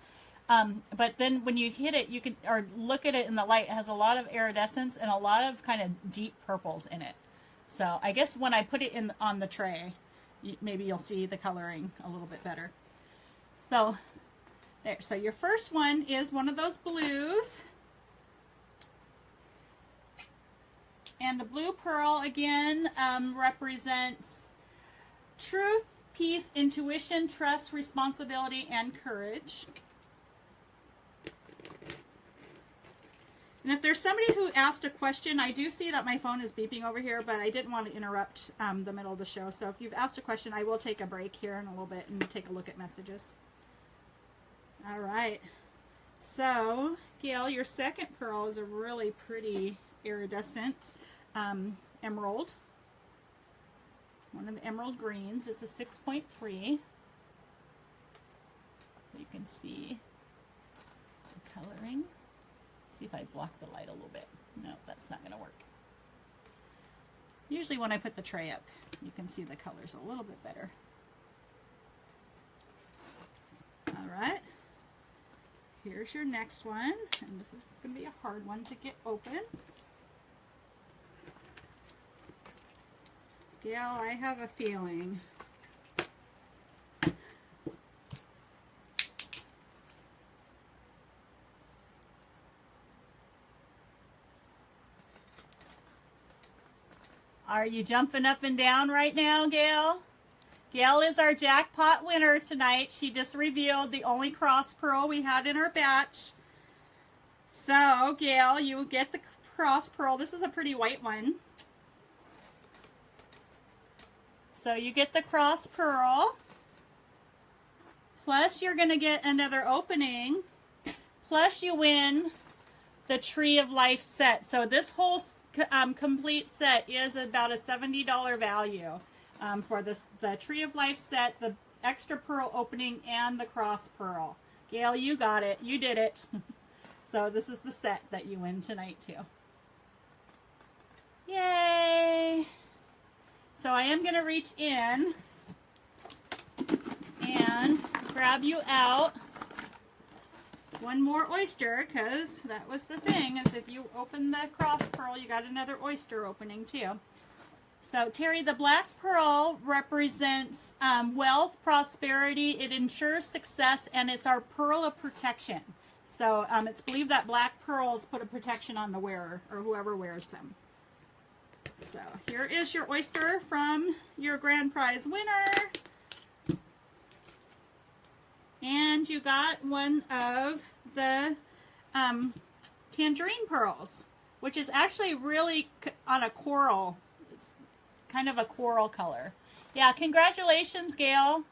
But then when you hit it, you can, or look at it in the light, it has a lot of iridescence and a lot of kind of deep purples in it. So I guess when I put it in on the tray, maybe you'll see the coloring a little bit better. So there, so your first one is one of those blues. And the blue pearl, again, represents truth, peace, intuition, trust, responsibility, and courage. And if there's somebody who asked a question, I do see that my phone is beeping over here, but I didn't want to interrupt the middle of the show. So if you've asked a question, I will take a break here in a little bit and take a look at messages. All right. So, Gail, your second pearl is a really pretty iridescent emerald. One of the emerald greens. It's a 6.3. So you can see the coloring. See if I block the light a little bit. No, that's not going to work. Usually when I put the tray up, you can see the colors a little bit better. All right. Here's your next one, and this is going to be a hard one to get open. Gail, I have a feeling. Are you jumping up and down right now, Gail? Gail is our jackpot winner tonight. She just revealed the only cross pearl we had in our batch. So, Gail, you get the cross pearl. This is a pretty white one. So you get the cross pearl. Plus you're going to get another opening. Plus you win the Tree of Life set. So this whole complete set is about a $70 value for the Tree of Life set, the extra pearl opening, and the cross pearl. Gail, you got it. You did it. So this is the set that you win tonight too. Yay! So I am going to reach in and grab you out one more oyster, because that was the thing, is if you open the cross pearl, you got another oyster opening too. So Terry, the black pearl represents wealth, prosperity, it ensures success, and it's our pearl of protection. So it's believed that black pearls put a protection on the wearer, or whoever wears them. So here is your oyster from your grand prize winner. And you got one of the tangerine pearls, which is actually really on a coral. It's kind of a coral color. Yeah, congratulations, Gail.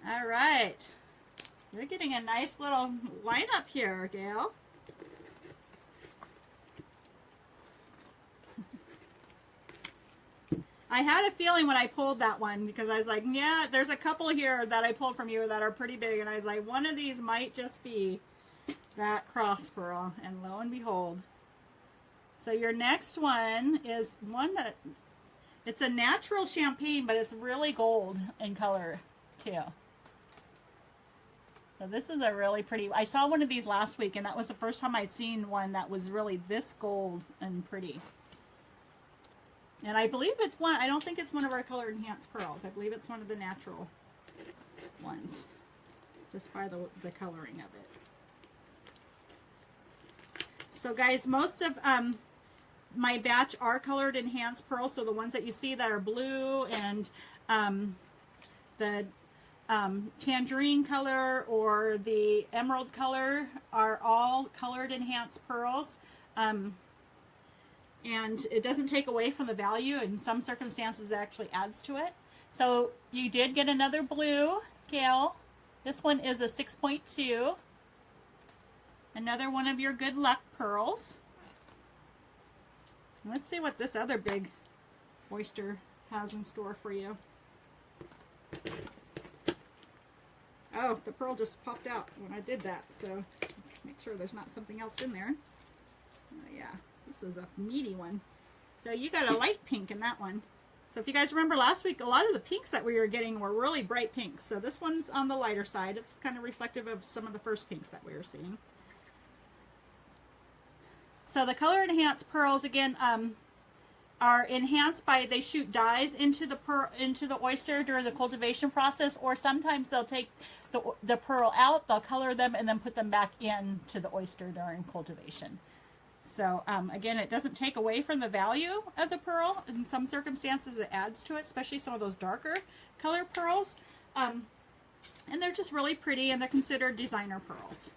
All right. You're getting a nice little lineup here, Gail. I had a feeling when I pulled that one because I was like, yeah, there's a couple here that I pulled from you that are pretty big. And I was like, one of these might just be that cross pearl. And lo and behold. So your next one is one that, it's a natural champagne, but it's really gold in color too. So this is a really pretty, I saw one of these last week and that was the first time I'd seen one that was really this gold and pretty. And I believe it's one, I don't think it's one of our color enhanced pearls. I believe it's one of the natural ones, just by the coloring of it. So guys, most of my batch are colored enhanced pearls. So the ones that you see that are blue and the tangerine color or the emerald color are all colored enhanced pearls. And it doesn't take away from the value. In some circumstances, it actually adds to it. So you did get another blue, Gail. This one is a 6.2. Another one of your good luck pearls. Let's see what this other big oyster has in store for you. Oh, the pearl just popped out when I did that. So let's make sure there's not something else in there. Yeah. This is a meaty one. So you got a light pink in that one. So if you guys remember last week, a lot of the pinks that we were getting were really bright pinks. So this one's on the lighter side. It's kind of reflective of some of the first pinks that we were seeing. So the color enhanced pearls, again, are enhanced by, they shoot dyes into the oyster during the cultivation process, or sometimes they'll take the pearl out, they'll color them, and then put them back into the oyster during cultivation. So again, it doesn't take away from the value of the pearl. In some circumstances, it adds to it, especially some of those darker color pearls. And they're just really pretty, and they're considered designer pearls.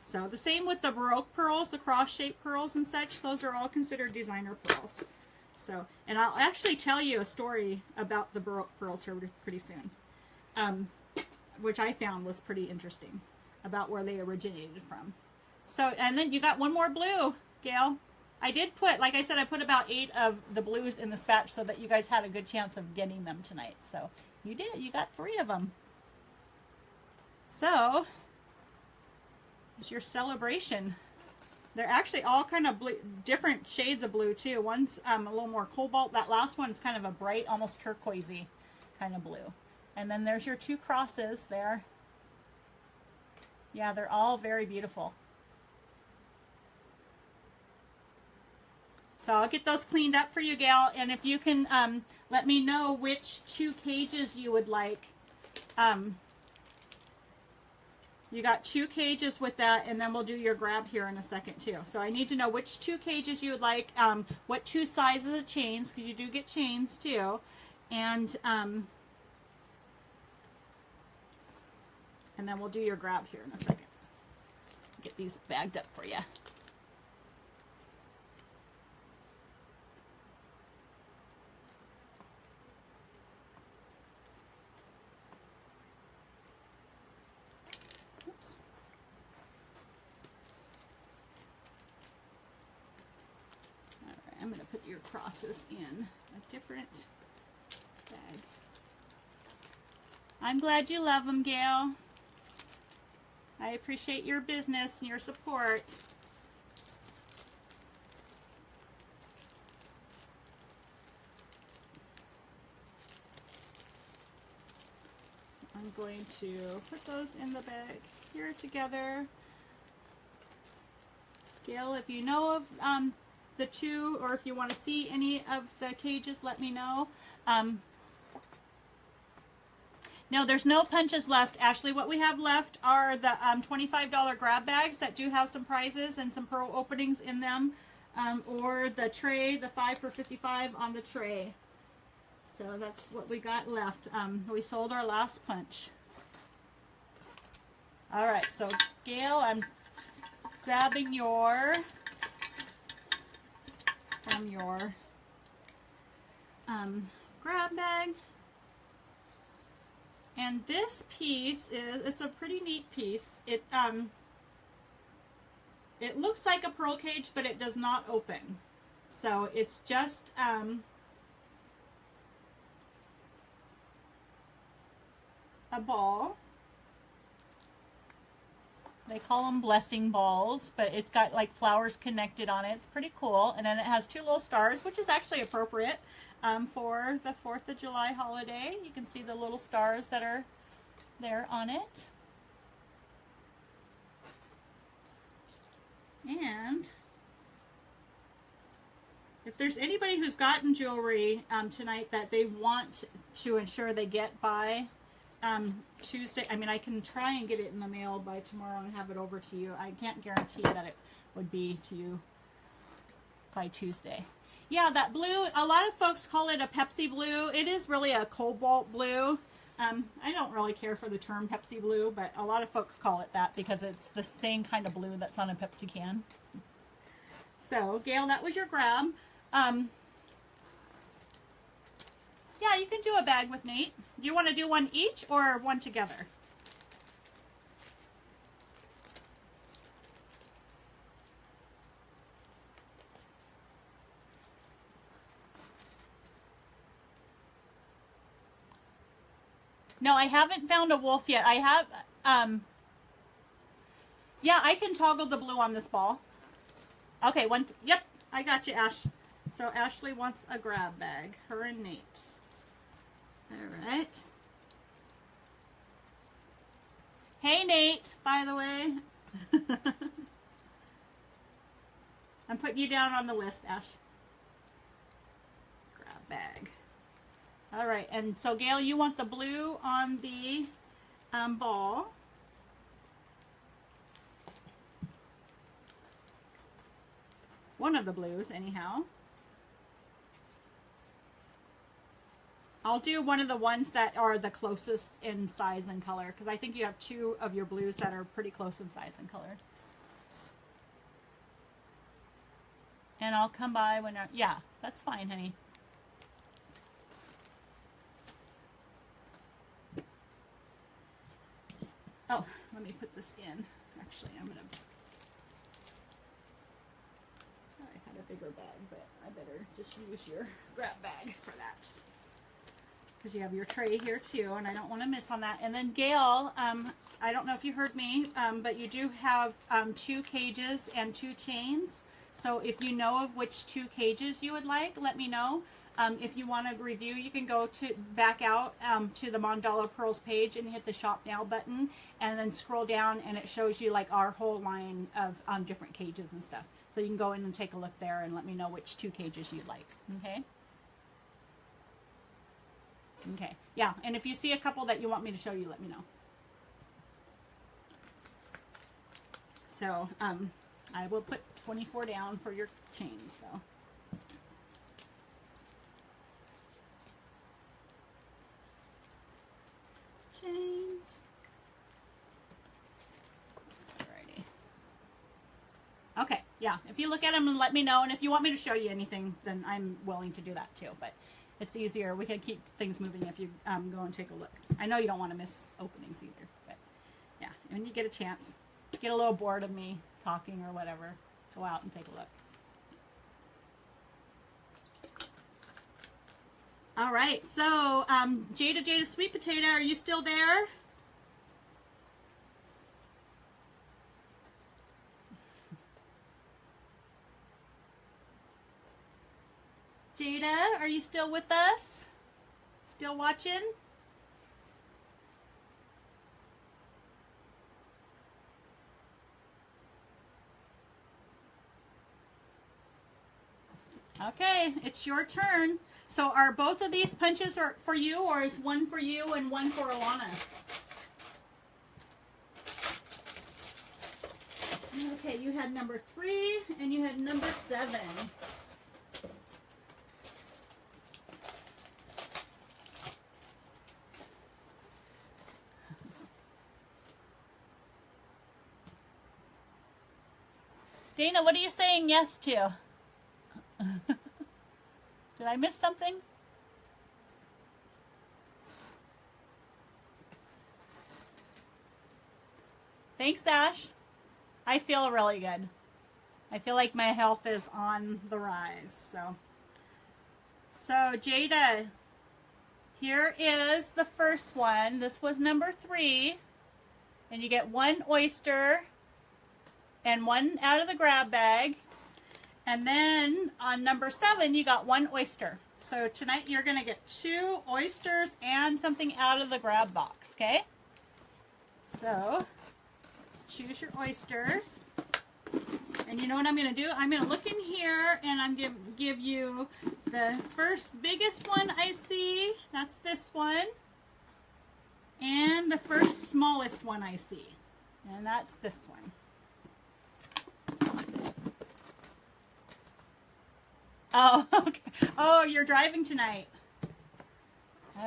So the same with the Baroque pearls, the cross-shaped pearls and such. Those are all considered designer pearls. So, and I'll actually tell you a story about the Baroque pearls here pretty soon, which I found was pretty interesting about where they originated from. So, and then you got one more blue, Gail. I did put, like I said, I put about 8 of the blues in this batch so that you guys had a good chance of getting them tonight. So you did. You got 3 of them. So it's your celebration. They're actually all kind of blue, different shades of blue too. One's a little more cobalt. That last one is kind of a bright, almost turquoisey kind of blue. And then there's your 2 crosses there. Yeah, they're all very beautiful. So I'll get those cleaned up for you, Gail, and if you can let me know which 2 cages you would like. You got 2 cages with that, and then we'll do your grab here in a second too. So I need to know which 2 cages you would like, what 2 sizes of chains, because you do get chains too, and then we'll do your grab here in a second. Get these bagged up for you. I'm going to put your crosses in a different bag. I'm glad you love them, Gail. I appreciate your business and your support. I'm going to put those in the bag here together. Gail, if you know of the 2, or if you want to see any of the cages, let me know. No, there's no punches left. Ashley, what we have left are the $25 grab bags that do have some prizes and some pearl openings in them, or the tray, the 5 for $55 on the tray. So that's what we got left. We sold our last punch. All right, so Gail, I'm grabbing your from your grab bag. And this piece it's a pretty neat piece. It looks like a pearl cage, but it does not open. So it's just a ball. They call them blessing balls, but it's got like flowers connected on it. It's pretty cool. And then it has two little stars, which is actually appropriate for the 4th of July holiday. You can see the little stars that are there on it. And if there's anybody who's gotten jewelry tonight that they want to ensure they get by Tuesday, I mean, I can try and get it in the mail by tomorrow and have it over to you. I can't guarantee that it would be to you by Tuesday. Yeah, that blue, a lot of folks call it a Pepsi blue. It is really a cobalt blue. I don't really care for the term Pepsi blue, but a lot of folks call it that because it's the same kind of blue that's on a Pepsi can. So, Gail, that was your grab. Yeah, you can do a bag with Nate. Do you want to do one each or one together? No, I haven't found a wolf yet. I have, yeah, I can toggle the blue on this ball. Okay, yep, I got you, Ash. So Ashley wants a grab bag, her and Nate. All right. Hey, Nate, by the way. I'm putting you down on the list, Ash. Grab bag. All right, and so Gail, you want the blue on the ball. One of the blues, anyhow. I'll do one of the ones that are the closest in size and color, because I think you have two of your blues that are pretty close in size and color. And I'll come by when yeah, that's fine, honey. Oh, let me put this in. Actually, I had a bigger bag, but I better just use your grab bag for that. Because you have your tray here too, and I don't want to miss on that. And then Gail, I don't know if you heard me, but you do have 2 cages and 2 chains. So if you know of which 2 cages you would like, let me know. If you want to review, you can go back out to the Mandala Pearls page and hit the Shop Now button, and then scroll down, and it shows you like our whole line of different cages and stuff. So you can go in and take a look there and let me know which 2 cages you'd like. Okay. Okay. Yeah. And if you see a couple that you want me to show you, let me know. So I will put 24 down for your chains though. Chains. Alrighty. Okay, yeah, if you look at them and let me know, and if you want me to show you anything, then I'm willing to do that too, but it's easier. We can keep things moving if you go and take a look. I know you don't want to miss openings either, but yeah, when you get a chance, get a little bored of me talking or whatever, go out and take a look. All right, so Jada Sweet Potato, are you still there? Jada, are you still with us? Still watching? Okay, it's your turn. So are both of these punches for you, or is one for you and one for Alana? Okay, you had number 3 and you had number 7. Dana, what are you saying yes to? Did I miss something? Thanks, Ash. I feel really good. I feel like my health is on the rise. So Jada, here is the first one. This was number 3. And you get 1 oyster and 1 out of the grab bag. And then on number 7, you got 1 oyster. So tonight you're going to get 2 oysters and something out of the grab box, okay? So let's choose your oysters. And you know what I'm going to do? I'm going to look in here and I'm going to give you the first biggest one I see. That's this one. And the first smallest one I see. And that's this one. Oh, okay. Oh, you're driving tonight.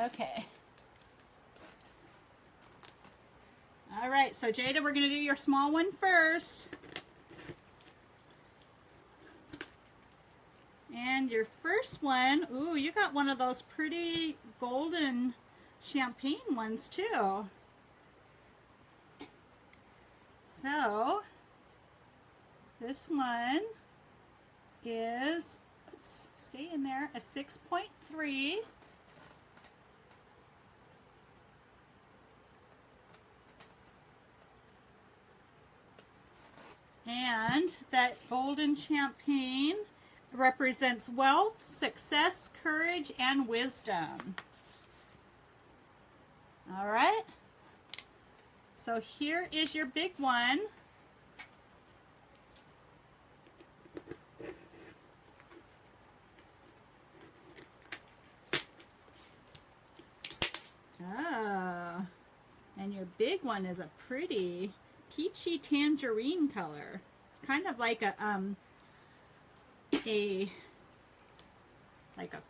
Okay. All right, so Jada, we're going to do your small one first. And your first one, ooh, you got one of those pretty golden champagne ones too. So, this one is, oops, stay in there, a 6.3. And that golden champagne represents wealth, success, courage, and wisdom. All right. So here is your big one. Oh, and your big one is a pretty peachy tangerine color. It's kind of like a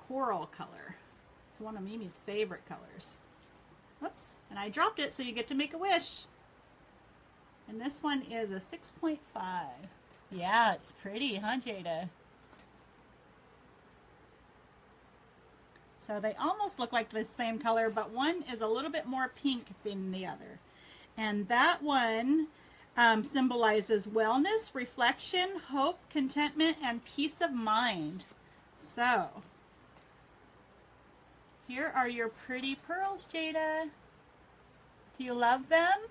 coral color. It's one of Mimi's favorite colors. Whoops, and I dropped it, so you get to make a wish. And this one is a 6.5. Yeah, it's pretty, huh, Jada? So they almost look like the same color, but one is a little bit more pink than the other. And that one symbolizes wellness, reflection, hope, contentment, and peace of mind. So, here are your pretty pearls, Jada. Do you love them?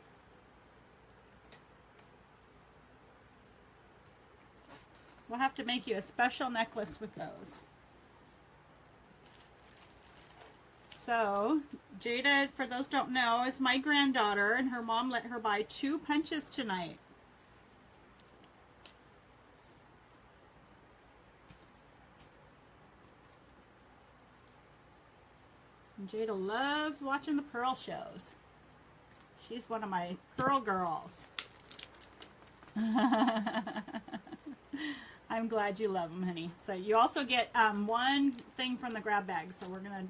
We'll have to make you a special necklace with those. So, Jada, for those who don't know, is my granddaughter, and her mom let her buy 2 punches tonight. And Jada loves watching the pearl shows. She's one of my pearl girls. I'm glad you love them, honey. So you also get 1 thing from the grab bag, so we're going to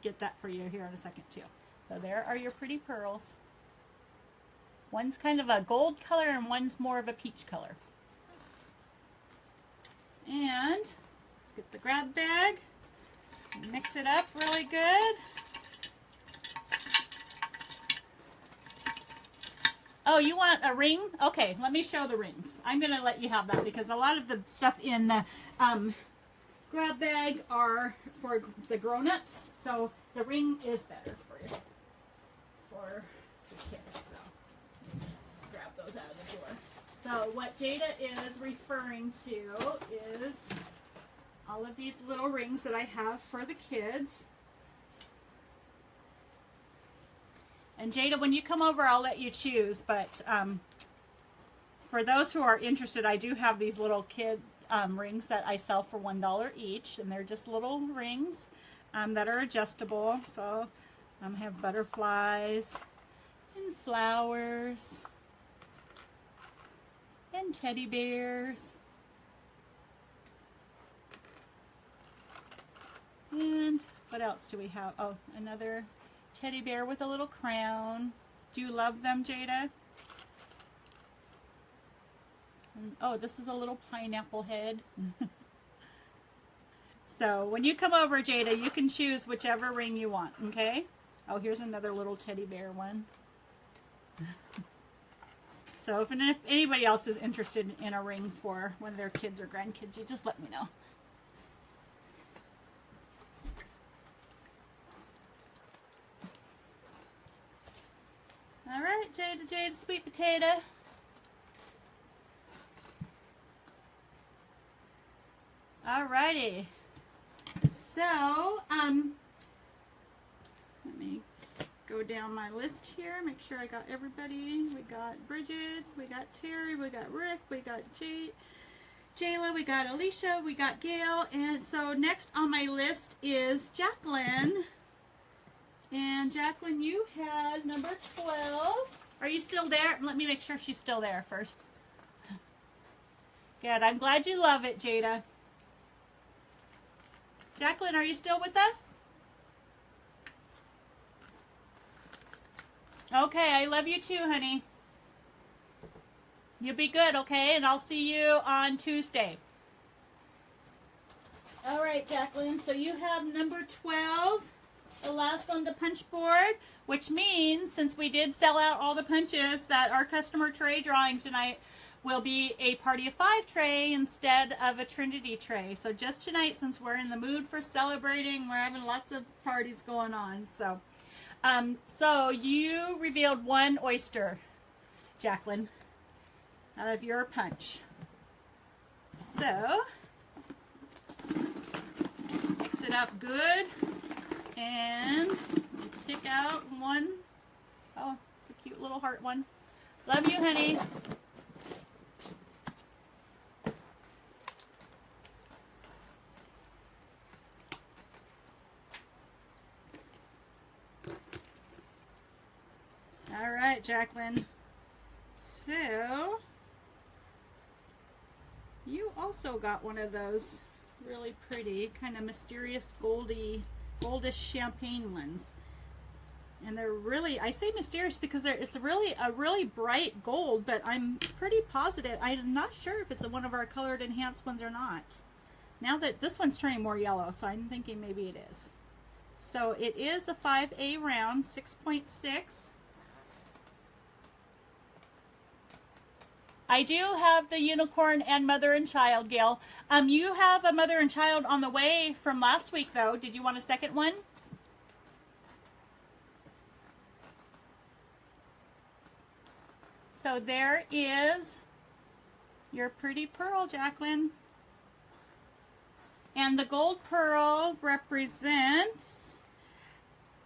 get that for you here in a second too. So there are your pretty pearls. One's kind of a gold color and one's more of a peach color. And let's get the grab bag, mix it up really good. Oh, you want a ring? Okay, let me show the rings. I'm going to let you have that because a lot of the stuff in the grab bag are for the grown-ups, so the ring is better for the kids. So grab those out of the door. So what Jada is referring to is all of these little rings that I have for the kids. And Jada, when you come over, I'll let you choose, but for those who are interested, I do have these little kid rings that I sell for $1 each, and they're just little rings that are adjustable. So have butterflies and flowers and teddy bears and what else do we have? Oh, another teddy bear with a little crown. Do you love them, Jada? And, oh, this is a little pineapple head. So when you come over, Jada, you can choose whichever ring you want, okay? Oh, here's another little teddy bear one. So if anybody else is interested in a ring for one of their kids or grandkids, you just let me know. All right, Jada, sweet potato. All righty. So, let me go down my list here, make sure I got everybody. We got Bridget, we got Terry, we got Rick, we got Jayla, we got Alicia, we got Gail, and so next on my list is Jacqueline. And Jacqueline, you had number 12. Are you still there? Let me make sure she's still there first. Good, I'm glad you love it, Jada. Jacqueline, are you still with us? Okay, I love you too, honey. You'll be good, okay? And I'll see you on Tuesday. All right, Jacqueline, so you have number 12, the last on the punch board, which means since we did sell out all the punches, that our customer tray drawing tonight will be a party of 5 tray instead of a Trinity tray. So just tonight, since we're in the mood for celebrating, we're having lots of parties going on. So you revealed 1 oyster, Jacqueline, out of your punch. So mix it up good and pick out 1. Oh, it's a cute little heart one. Love you, honey. All right, Jacqueline. So, you also got one of those really pretty, kind of mysterious goldish champagne ones. And they're really, I say mysterious because it's really a really bright gold, but I'm pretty positive. I'm not sure if it's one of our colored enhanced ones or not. Now that this one's turning more yellow, so I'm thinking maybe it is. So it is a 5A round, 6.6. I do have the unicorn and mother and child, Gail. You have a mother and child on the way from last week, though. Did you want a second one? So there is your pretty pearl, Jacqueline. And the gold pearl represents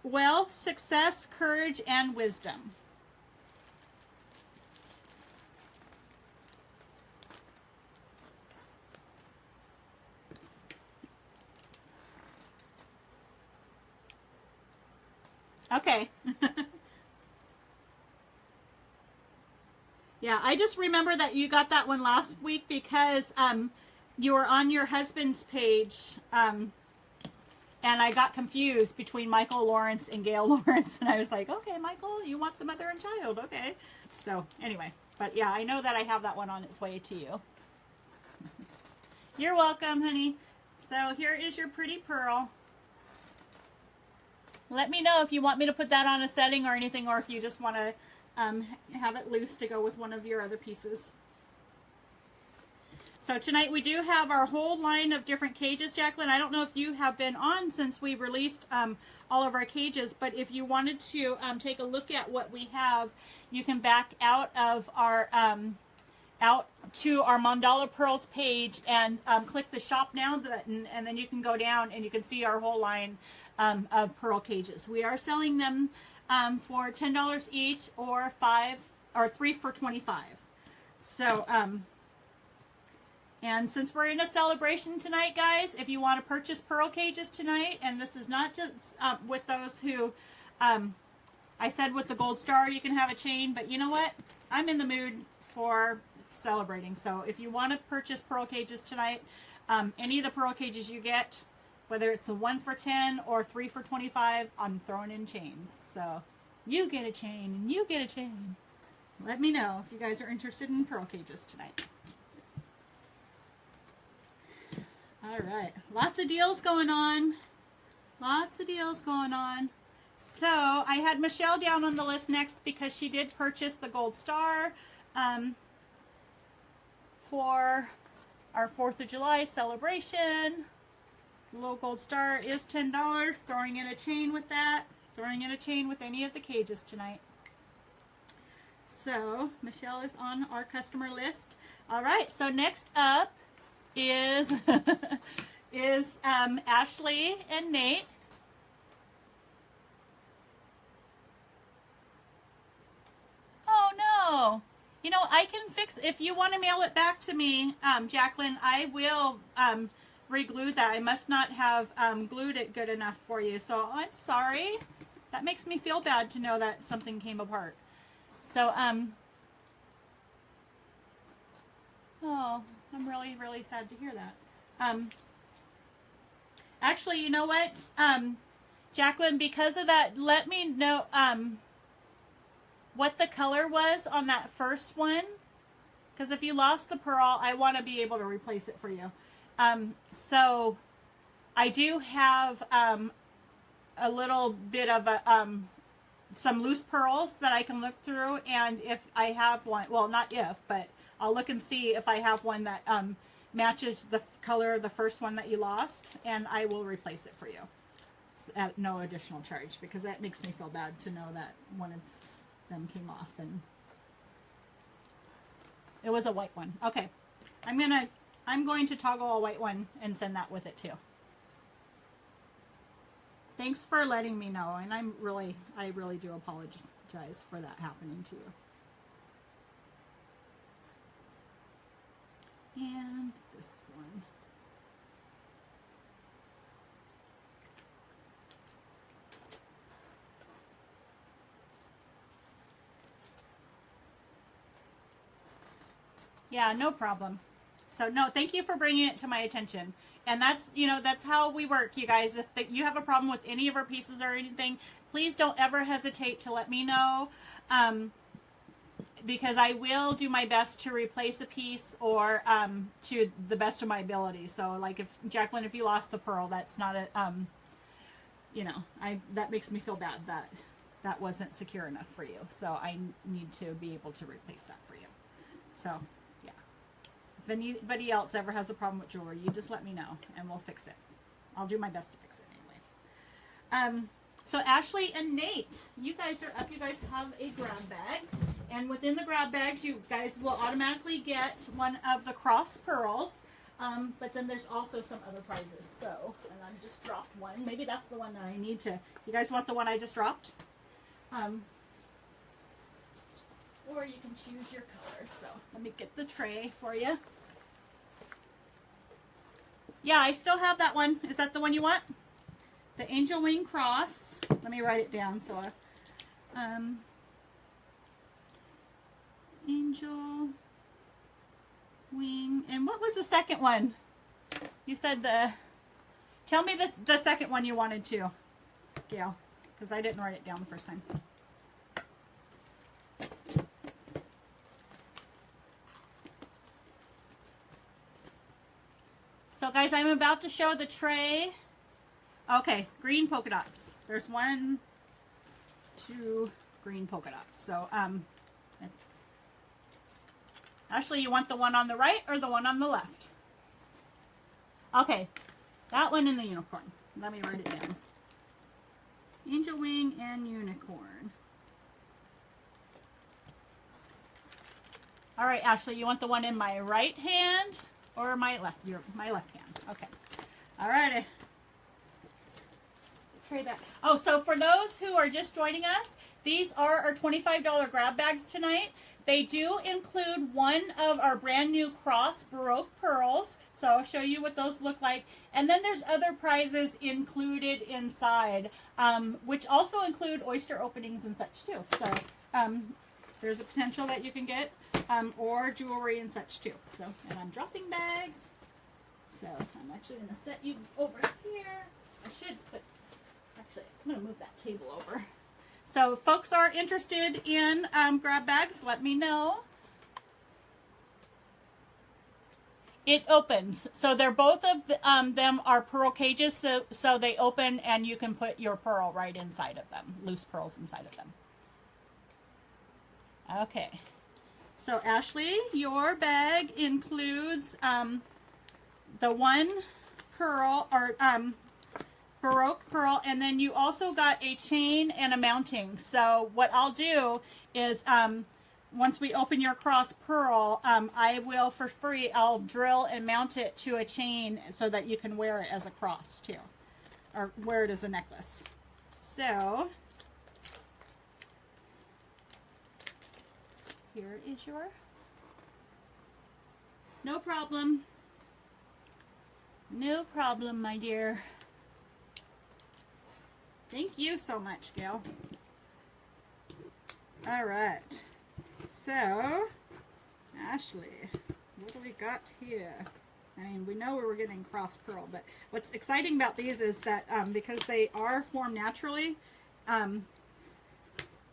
wealth, success, courage, and wisdom. Okay. Yeah, I just remember that you got that one last week because you were on your husband's page, and I got confused between Michael Lawrence and Gail Lawrence, and I was like, okay, Michael, you want the mother and child, okay. So anyway, but yeah, I know that I have that one on its way to you. You're welcome, honey. So here is your pretty pearl. Let me know if you want me to put that on a setting or anything, or if you just want to have it loose to go with one of your other pieces. So tonight we do have our whole line of different cages, Jacqueline. I don't know if you have been on since we released all of our cages, but if you wanted to take a look at what we have, you can back out of our out to our Mandala Pearls page and click the shop now button, and then you can go down and you can see our whole line of pearl cages. We are selling them for $10 each, or 3 for $25. So and since we're in a celebration tonight, guys, if you want to purchase pearl cages tonight, and this is not just with those who I said with the gold star you can have a chain, but you know what, I'm in the mood for celebrating. So if you want to purchase pearl cages tonight, any of the pearl cages you get, whether it's a 1 for 10 or 3 for 25, I'm throwing in chains. So you get a chain and you get a chain. Let me know if you guys are interested in pearl cages tonight. All right, lots of deals going on. Lots of deals going on. So I had Michelle down on the list next because she did purchase the gold star. for our 4th of July celebration. The little gold star is $10. Throwing in a chain with that. Throwing in a chain with any of the cages tonight. So Michelle is on our customer list. All right, so next up is is Ashley and Nate. Oh no! You know, I can fix. If you want to mail it back to me, Jacqueline, I will re-glue that. I must not have glued it good enough for you. So I'm sorry. That makes me feel bad to know that something came apart. So oh, I'm really, really sad to hear that. Actually, you know what, Jacqueline, because of that, let me know what the color was on that first one. Because if you lost the pearl, I want to be able to replace it for you. So I do have a little bit of a, some loose pearls that I can look through, and if I have one, well, not if, but I'll look and see if I have one that matches the color of the first one that you lost, and I will replace it for you at no additional charge, because that makes me feel bad to know that one of them came off, and it was a white one. Okay, I'm going to toggle a white one and send that with it too. Thanks for letting me know, and I really do apologize for that happening to you. And this one. Yeah, no problem. So no, thank you for bringing it to my attention. And that's, you know, that's how we work, you guys. If you have a problem with any of our pieces or anything, please don't ever hesitate to let me know, because I will do my best to replace a piece, or to the best of my ability. So, like, if Jacqueline, if you lost the pearl, that's not a, you know, that makes me feel bad that that wasn't secure enough for you. So I need to be able to replace that for you. So. If anybody else ever has a problem with jewelry, you just let me know and we'll fix it. I'll do my best to fix it anyway. So Ashley and Nate, you guys are up. You guys have a grab bag. And within the grab bags, you guys will automatically get one of the cross pearls. But then there's also some other prizes. So, and I just dropped one. Maybe that's the one that I need to. You guys want the one I just dropped? Or you can choose your color. So let me get the tray for you. Yeah, I still have that one. Is that the one you want? The Angel Wing Cross. Let me write it down. So, Angel Wing. And what was the second one? You said tell me the second one you wanted to, Gail, because I didn't write it down the first time. So guys, I'm about to show the tray. Okay, green polka dots. There's 1, 2 green polka dots. So, Ashley, you want the one on the right or the one on the left? Okay, that one in the unicorn. Let me write it down. Angel Wing and Unicorn. All right, Ashley, you want the one in my right hand or my left? My left hand. Okay. All righty. Tray back. Oh, so for those who are just joining us, these are our $25 grab bags tonight. They do include one of our brand new cross Baroque pearls. So I'll show you what those look like. And then there's other prizes included inside, which also include oyster openings and such too. So there's a potential that you can get, or jewelry and such too. So, and I'm dropping bags. So I'm actually going to set you over here. I should put, actually, I'm going to move that table over. So if folks are interested in grab bags, let me know. It opens. So they're both of them are pearl cages, so they open and you can put your pearl right inside of them, loose pearls inside of them. Okay. So Ashley, your bag includes the one pearl, or Baroque pearl, and then you also got a chain and a mounting. So what I'll do is once we open your cross pearl, I will, for free, I'll drill and mount it to a chain so that you can wear it as a cross too, or wear it as a necklace. So here is your, no problem, my dear. Thank you so much, Gail. All right, so Ashley, what do we got here? I mean, we know we were getting cross pearl, but what's exciting about these is that because they are formed naturally,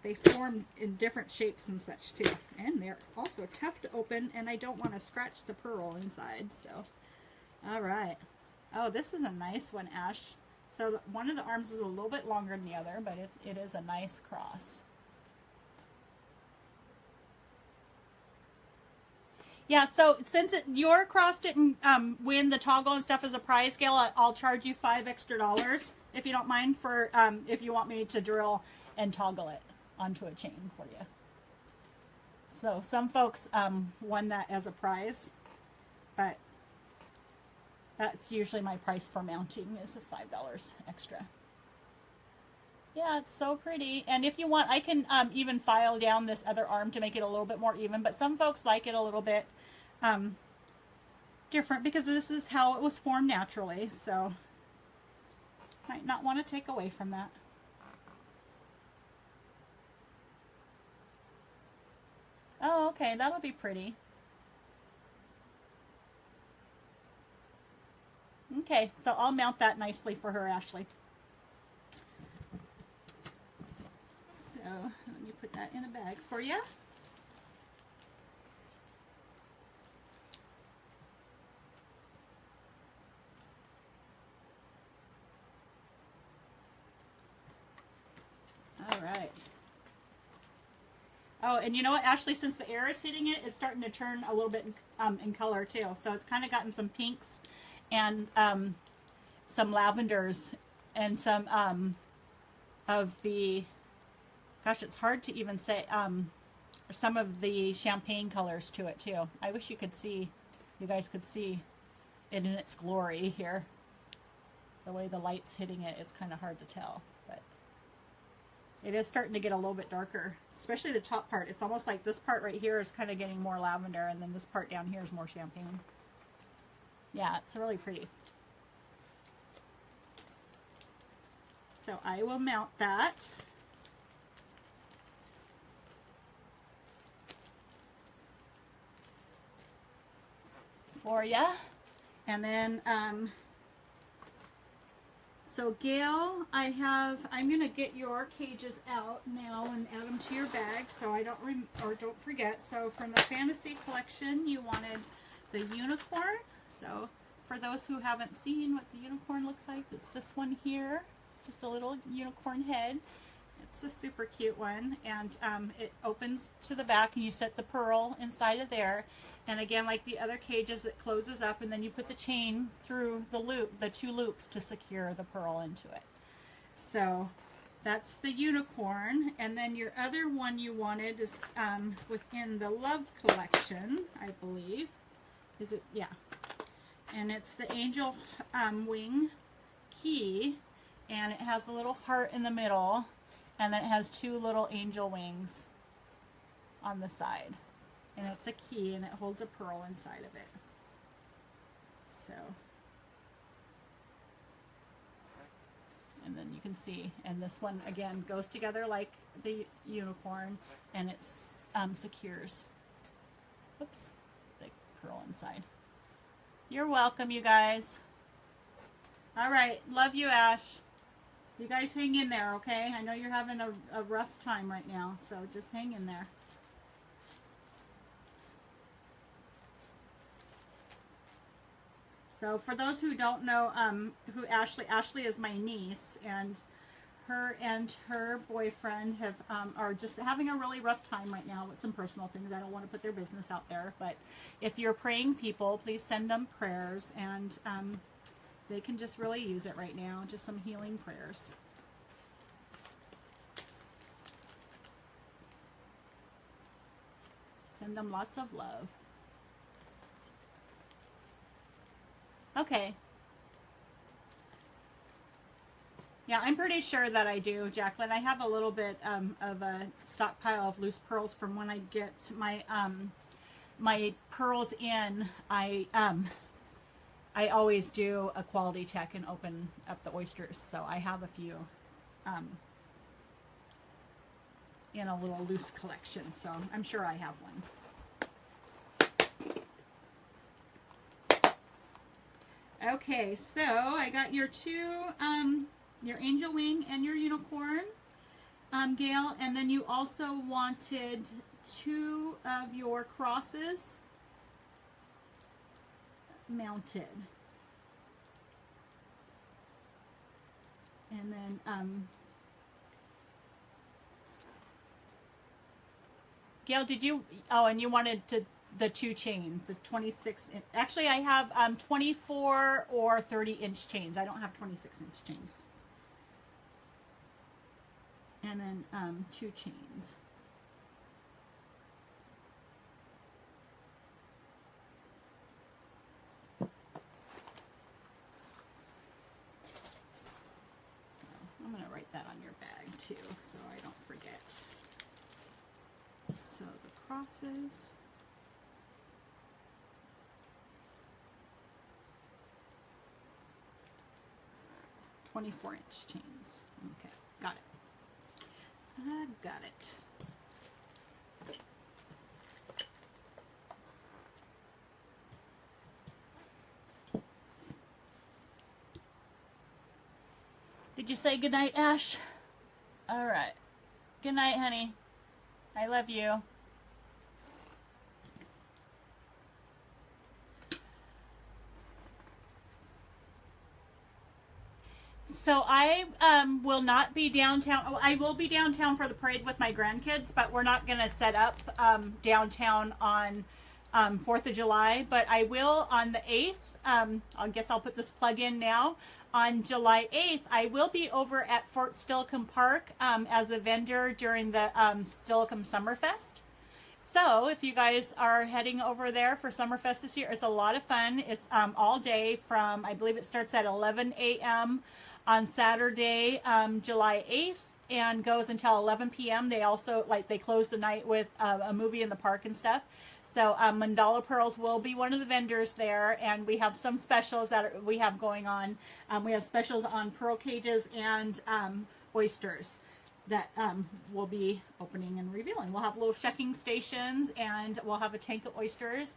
they form in different shapes and such too. And they're also tough to open, and I don't want to scratch the pearl inside, so. All right. Oh, this is a nice one, Ash. So one of the arms is a little bit longer than the other, but it is a nice cross. Yeah, so since your cross didn't win the toggle and stuff as a prize, Gail, I'll charge you $5 extra if you don't mind, for if you want me to drill and toggle it onto a chain for you. So some folks won that as a prize, but that's usually my price for mounting, is $5 extra. Yeah, it's so pretty. And if you want, I can even file down this other arm to make it a little bit more even, but some folks like it a little bit different because this is how it was formed naturally, so might not want to take away from that. Oh, okay, that'll be pretty. Okay, so I'll mount that nicely for her, Ashley. So let me put that in a bag for you. All right. Oh, and you know what, Ashley, since the air is hitting it, it's starting to turn a little bit in color too. So it's kind of gotten some pinks and some lavenders and some of the, gosh, it's hard to even say, some of the champagne colors to it too. I wish you could see, you guys could see it in its glory here. The way the light's hitting it, it's kind of hard to tell, but it is starting to get a little bit darker, especially the top part. It's almost like this part right here is kind of getting more lavender, and then this part down here is more champagne. Yeah, it's really pretty. So I will mount that. For ya. And then, so Gail, I'm going to get your cages out now and add them to your bag so I don't don't forget. So from the fantasy collection, you wanted the unicorn. So for those who haven't seen what the unicorn looks like, it's this one here. It's just a little unicorn head. It's a super cute one, and it opens to the back, and you set the pearl inside of there. And again, like the other cages, it closes up, and then you put the chain through the loop, the 2 loops, to secure the pearl into it. So that's the unicorn. And then your other one you wanted is within the Love collection, I believe. Is it? Yeah. And it's the angel wing key, and it has a little heart in the middle, and then it has 2 little angel wings on the side. And it's a key, and it holds a pearl inside of it. So, and then you can see, and this one again goes together like the unicorn, and it secures, oops, the pearl inside. You're welcome, you guys. All right, love you, Ash. You guys hang in there, okay? I know you're having a rough time right now, so just hang in there. So for those who don't know who Ashley is my niece, and her and her boyfriend have are just having a really rough time right now with some personal things. I don't want to put their business out there, but if you're praying people, please send them prayers, and they can just really use it right now. Just some healing prayers. Send them lots of love. Okay. Yeah, I'm pretty sure that I do, Jacqueline. I have a little bit of a stockpile of loose pearls from when I get my my pearls in. I always do a quality check and open up the oysters, so I have a few in a little loose collection. So I'm sure I have one. Okay, so I got your two, your angel wing and your unicorn, Gail, and then you also wanted two of your crosses mounted. And then, Gail, did you, oh, and you wanted to, the two chain, the 26, actually I have 24 or 30-inch chains. I don't have 26-inch chains. And then two chains. So I'm going to write that on your bag too, so I don't forget. So the crosses. 24-inch chains. Okay, got it. I got it. Did you say goodnight, Ash? All right. Good night, honey. I love you. So I will not be downtown. I will be downtown for the parade with my grandkids, but we're not going to set up downtown on 4th of July. But I will on the 8th. I guess I'll put this plug in now. On July 8th, I will be over at Fort Steilacoom Park as a vendor during the Steilacoom Summerfest. So if you guys are heading over there for Summerfest this year, it's a lot of fun. It's all day from, I believe it starts at 11 a.m. on Saturday, July 8th, and goes until 11 p.m. They also, they close the night with a movie in the park and stuff. So Mandala Pearls will be one of the vendors there, and we have some specials that we have going on. We have specials on pearl cages and oysters that we'll be opening and revealing. We'll have little shucking stations, and we'll have a tank of oysters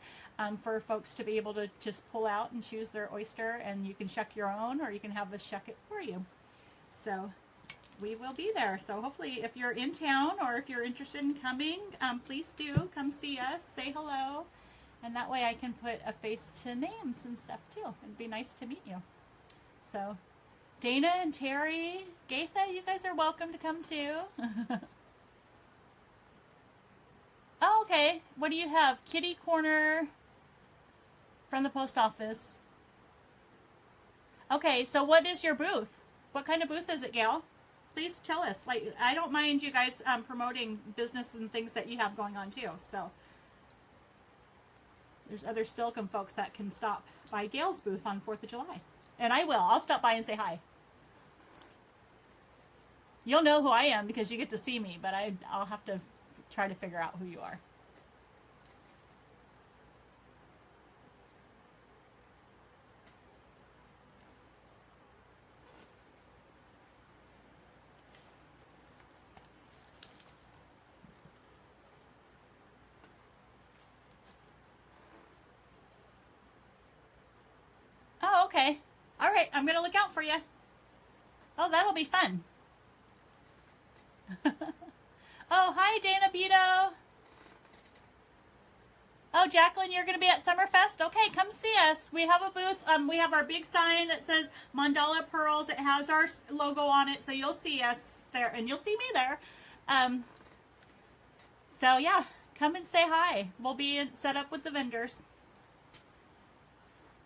for folks to be able to just pull out and choose their oyster, and you can shuck your own, or you can have us shuck it for you. So we will be there. So hopefully if you're in town or if you're interested in coming, please do come see us, say hello, and that way I can put a face to names and stuff too. It'd be nice to meet you. So Dana and Terry, Gaitha, you guys are welcome to come too. Oh, okay. What do you have? Kitty corner from the post office. Okay, so what is your booth? What kind of booth is it, Gail? Please tell us. I don't mind you guys promoting business and things that you have going on too. So there's other Steilacoom folks that can stop by Gail's booth on 4th of July. And I will. I'll stop by and say hi. You'll know who I am because you get to see me, but I'll have to try to figure out who you are. Oh, okay. All right, I'm going to look out for you. Oh, that'll be fun. Oh, hi, Dana Beto. Oh, Jacqueline, you're going to be at Summerfest? Okay, come see us. We have a booth. We have our big sign that says Mandala Pearls. It has our logo on it, so you'll see us there, and you'll see me there. So, yeah, come and say hi. We'll be set up with the vendors.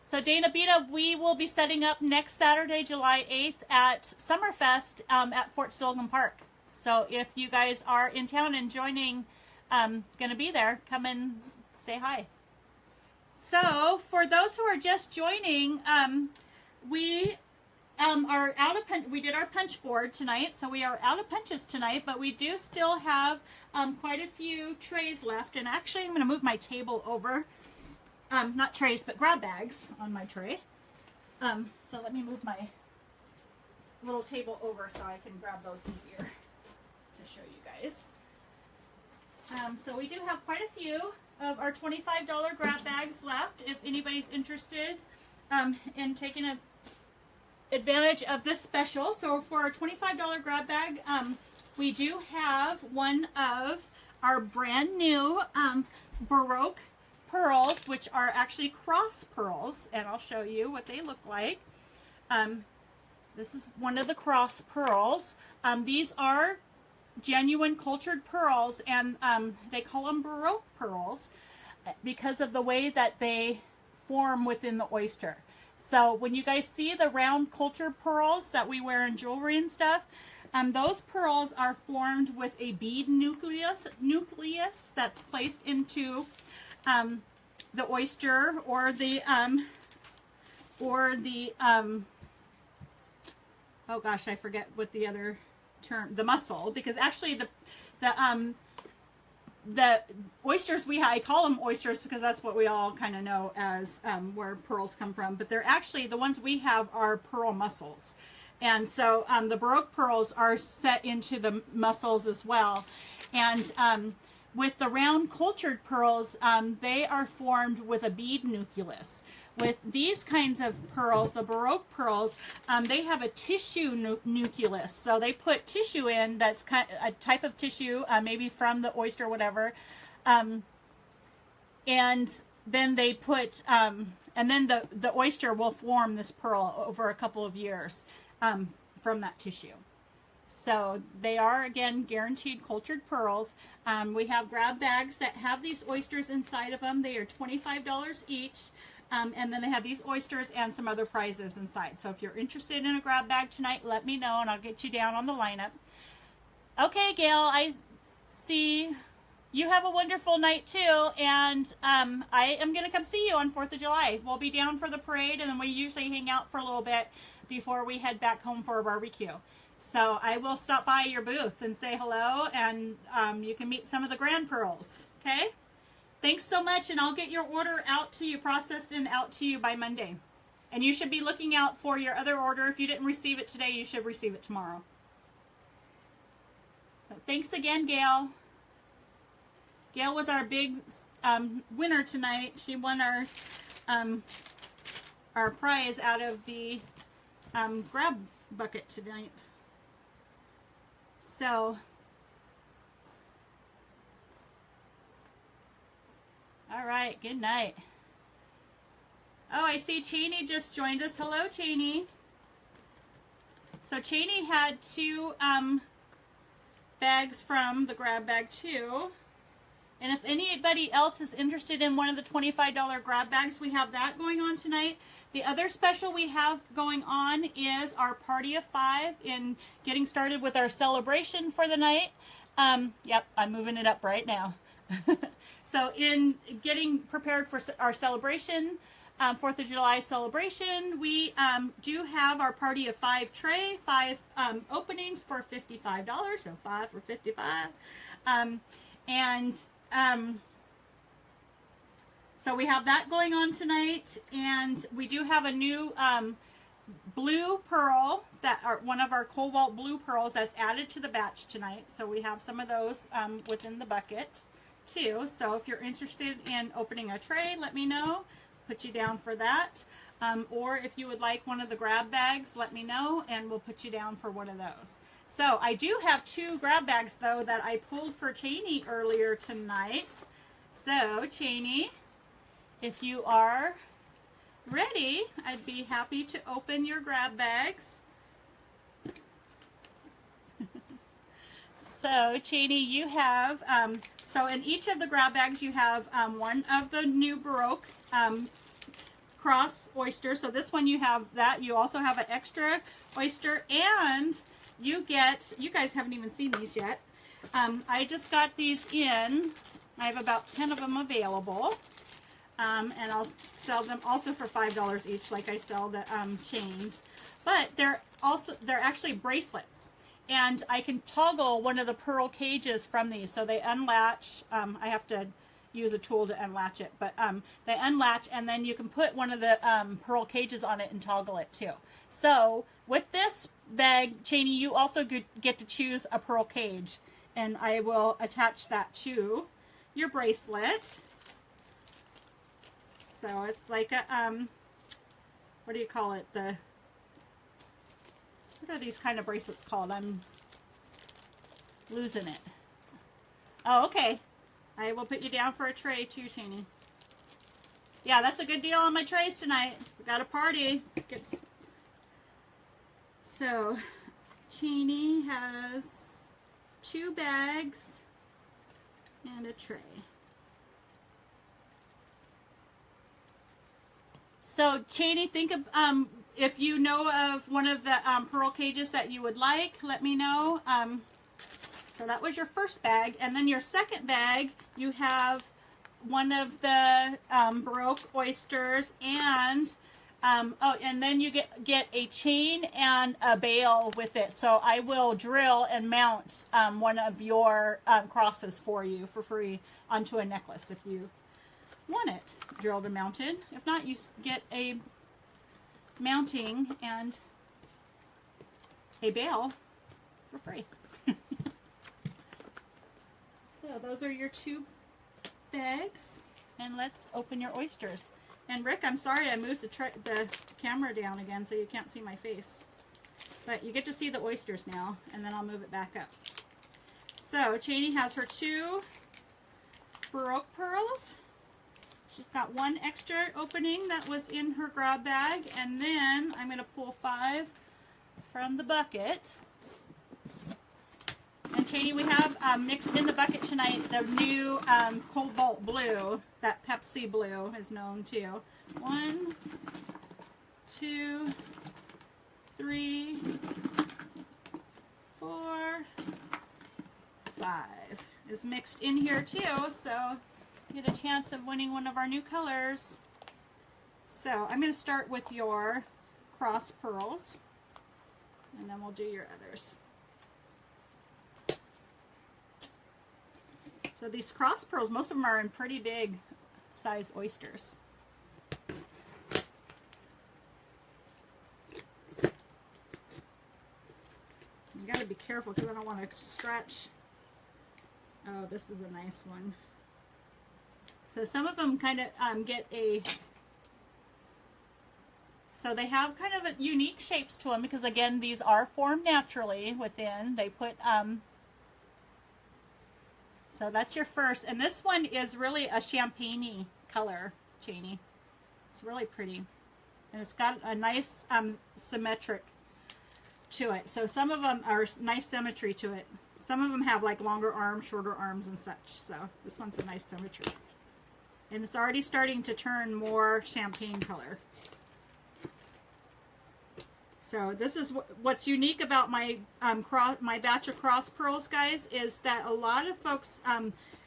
So, Dana Beta, we will be setting up next Saturday, July 8th at Summerfest at Fort Stillgan Park. So, if you guys are in town and joining, going to be there, come and say hi. So for those who are just joining, we are out of we did our punch board tonight, so we are out of punches tonight, but we do still have quite a few trays left. And actually, I'm going to move my table over. Not trays, but grab bags on my tray. So let me move my little table over so I can grab those easier to show you guys. So we do have quite a few of our $25 grab bags left if anybody's interested in taking advantage of this special. So for our $25 grab bag, we do have one of our brand new Baroque pearls, which are actually cross pearls, and I'll show you what they look like. This is one of the cross pearls. These are genuine cultured pearls, and they call them Baroque pearls because of the way that they form within the oyster. So when you guys see the round cultured pearls that we wear in jewelry and stuff, those pearls are formed with a bead nucleus that's placed into the oyster or the oh gosh, I forget what the other term, the mussel, because actually the oysters I call them oysters because that's what we all kind of know as where pearls come from, but they're actually, the ones we have are pearl mussels. And so the Baroque pearls are set into the mussels as well. And with the round cultured pearls, they are formed with a bead nucleus. With these kinds of pearls, the Baroque pearls, they have a tissue nucleus. So they put tissue in that's kind of a type of tissue, maybe from the oyster or whatever. And then they put, and then the oyster will form this pearl over a couple of years from that tissue. So they are, again, guaranteed cultured pearls. We have grab bags that have these oysters inside of them. They are $25 each. And then they have these oysters and some other prizes inside. So if you're interested in a grab bag tonight, let me know and I'll get you down on the lineup. Okay, Gail, I see you have a wonderful night too. And I am going to come see you on 4th of July. We'll be down for the parade, and then we usually hang out for a little bit before we head back home for a barbecue. So I will stop by your booth and say hello, and you can meet some of the grand pearls. Okay? Thanks so much, and I'll get your order out to you, processed and out to you by Monday. And you should be looking out for your other order. If you didn't receive it today, you should receive it tomorrow. So thanks again, Gail. Gail was our big winner tonight. She won our prize out of the grab bucket tonight. So, all right, good night. Oh, I see Cheney just joined us. Hello, Cheney. So Cheney had 2 bags from the grab bag too. And if anybody else is interested in one of the $25 grab bags, we have that going on tonight. The other special we have going on is our Party of 5 in getting started with our celebration for the night. Yep, I'm moving it up right now. So in getting prepared for our celebration, 4th of July celebration, we do have our Party of 5 tray, 5 openings for $55, so 5 for $55. So we have that going on tonight, and we do have a new blue pearl, that are one of our cobalt blue pearls that's added to the batch tonight. So we have some of those within the bucket too. So if you're interested in opening a tray, let me know. Put you down for that. Or if you would like one of the grab bags, let me know, and we'll put you down for one of those. So I do have 2 grab bags though that I pulled for Cheney earlier tonight. So Cheney, If you are ready, I'd be happy to open your grab bags. So, Cheney, you have, so in each of the grab bags, you have one of the new Baroque cross oysters. So this one you have that. You also have an extra oyster, and you get, you guys haven't even seen these yet. I just got these in. I have about 10 of them available. And I'll sell them also for $5 each, like I sell the chains. But they're actually bracelets. And I can toggle one of the pearl cages from these. So they unlatch. I have to use a tool to unlatch it. But they unlatch, and then you can put one of the pearl cages on it and toggle it too. So with this bag, Cheney, you also get to choose a pearl cage. And I will attach that to your bracelet. So it's like a, what do you call it? What are these kind of bracelets called? I'm losing it. Oh, okay. I will put you down for a tray too, Cheney. Yeah, that's a good deal on my trays tonight. We got a party. So, Cheney has 2 bags and a tray. So, Cheney, think of, if you know of one of the pearl cages that you would like, let me know. So that was your first bag. And then your second bag, you have one of the Baroque oysters, and and then you get a chain and a bail with it. So I will drill and mount one of your crosses for you for free onto a necklace if you want it drilled and mounted. If not, you get a mounting and a bail for free. So those are your 2 bags, and let's open your oysters. And Rick, I'm sorry I moved the camera down again so you can't see my face, but you get to see the oysters now, and then I'll move it back up. So Cheney has her 2 Baroque pearls. She's got 1 extra opening that was in her grab bag, and then I'm going to pull 5 from the bucket. And Cheney, we have mixed in the bucket tonight the new cobalt blue, that Pepsi blue is known to. 1, 2, 3, 4, 5 is mixed in here too, so you get a chance of winning one of our new colors. So I'm going to start with your cross pearls, and then we'll do your others. So these cross pearls, most of them are in pretty big size oysters. You got to be careful because I don't want to scratch. Oh, this is a nice one. So some of them kind of get a, so they have kind of a unique shapes to them because again, these are formed naturally within. They put, so that's your first. And this one is really a champagne-y color, Cheney. It's really pretty. And it's got a nice symmetric to it. So some of them are nice symmetry to it. Some of them have like longer arms, shorter arms and such. So this one's a nice symmetry. And it's already starting to turn more champagne color. So this is what's unique about my my batch of cross pearls, guys, is that a lot of folks,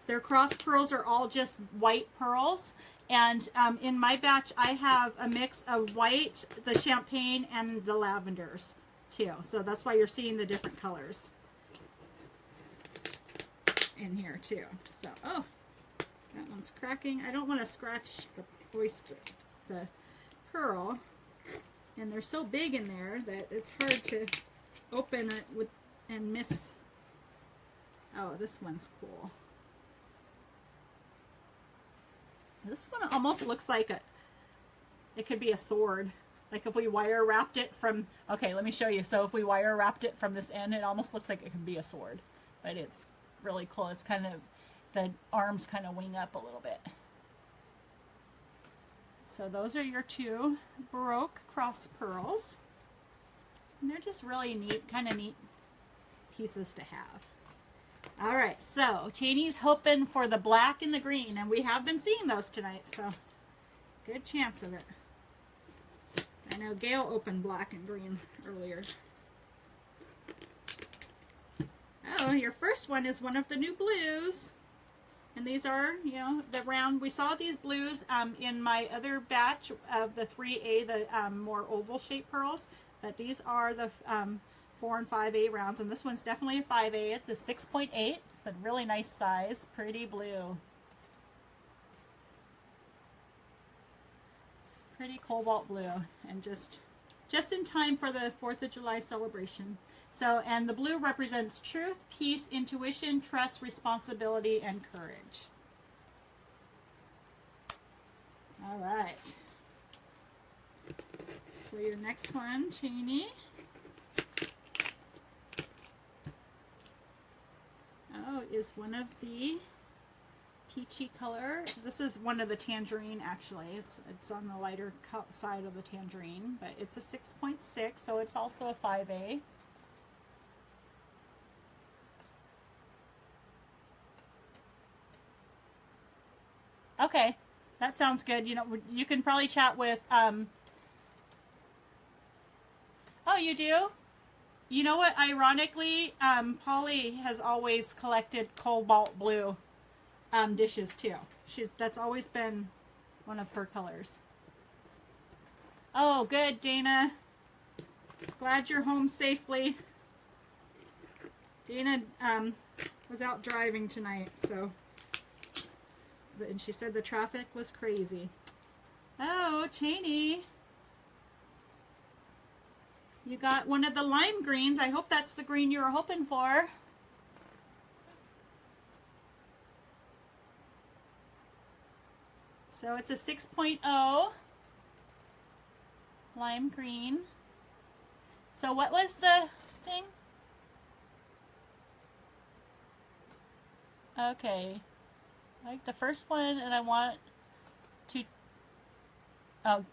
their cross pearls are all just white pearls. And in my batch, I have a mix of white, the champagne, and the lavenders too. So that's why you're seeing the different colors in here too. So, oh, that one's cracking. I don't want to scratch the oyster, the pearl. And they're so big in there that it's hard to open it with and miss. Oh, this one's cool. This one almost looks like it could be a sword. Like if we wire wrapped it from, okay, let me show you. So if we wire wrapped it from this end, it almost looks like it could be a sword. But it's really cool. It's kind of, the arms kind of wing up a little bit. So those are your two Baroque cross pearls. And they're just really neat, kind of neat pieces to have. All right, so Cheney's hoping for the black and the green, and we have been seeing those tonight, so good chance of it. I know Gail opened black and green earlier. Oh, your first one is one of the new blues. And these are, you know, the round. We saw these blues in my other batch of the 3A, the more oval shaped pearls. But these are the 4 and 5A rounds. And this one's definitely a 5A. It's a 6.8. It's a really nice size. Pretty blue. Pretty cobalt blue. And just in time for the 4th of July celebration. So, and the blue represents truth, peace, intuition, trust, responsibility, and courage. All right. For your next one, Cheney. Oh, is one of the peachy color. This is one of the tangerine, actually. It's on the lighter side of the tangerine, but it's a 6.6, so it's also a 5A. Okay, that sounds good. You know, you can probably chat with, oh, you do? You know what, ironically, Polly has always collected cobalt blue dishes too. That's always been one of her colors. Oh, good, Dana. Glad you're home safely. Dana was out driving tonight, so... And she said the traffic was crazy. Oh, Cheney. You got one of the lime greens. I hope that's the green you were hoping for. So it's a 6.0 lime green. So what was the thing? Okay. I like the first one, and I want to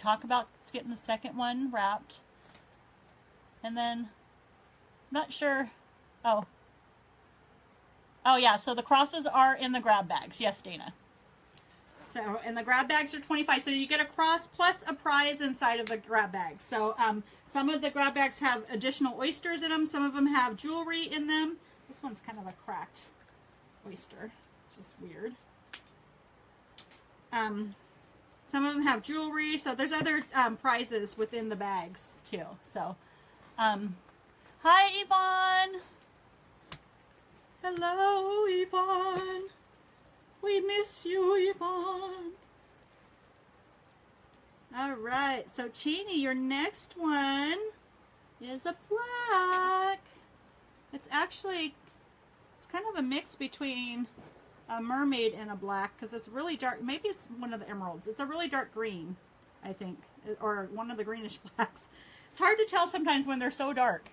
talk about getting the second one wrapped. And then, not sure. Oh yeah, so the crosses are in the grab bags. Yes, Dana. So, and the grab bags are 25. So you get a cross plus a prize inside of the grab bag. So some of the grab bags have additional oysters in them. Some of them have jewelry in them. This one's kind of a cracked oyster. It's just weird. Some of them have jewelry, so there's other prizes within the bags too. So, hi Yvonne. Hello Yvonne. We miss you, Yvonne. All right, so Cheney, your next one is a black. It's actually, it's kind of a mix between a mermaid and a black, because it's really dark. Maybe it's one of the emeralds. It's a really dark green, I think, or one of the greenish blacks. It's hard to tell sometimes when they're so dark.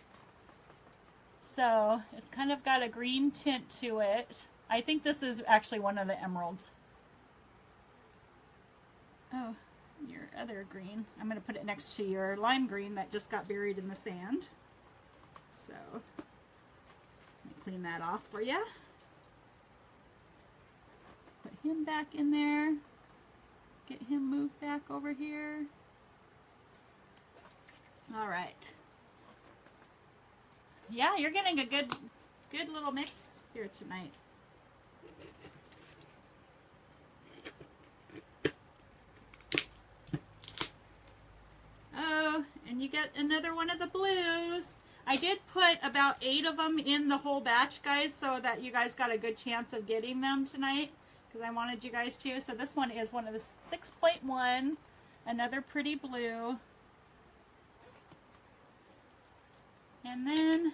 So it's kind of got a green tint to it. I think this is actually one of the emeralds. Oh, your other green. I'm going to put it next to your lime green that just got buried in the sand. So let me clean that off for you. Put him back in there. Get him moved back over here. All right. Yeah, you're getting a good little mix here tonight. Oh, and you get another one of the blues. I did put about 8 of them in the whole batch, guys, so that you guys got a good chance of getting them tonight, because I wanted you guys to. So this one is one of the 6.1, another pretty blue. And then,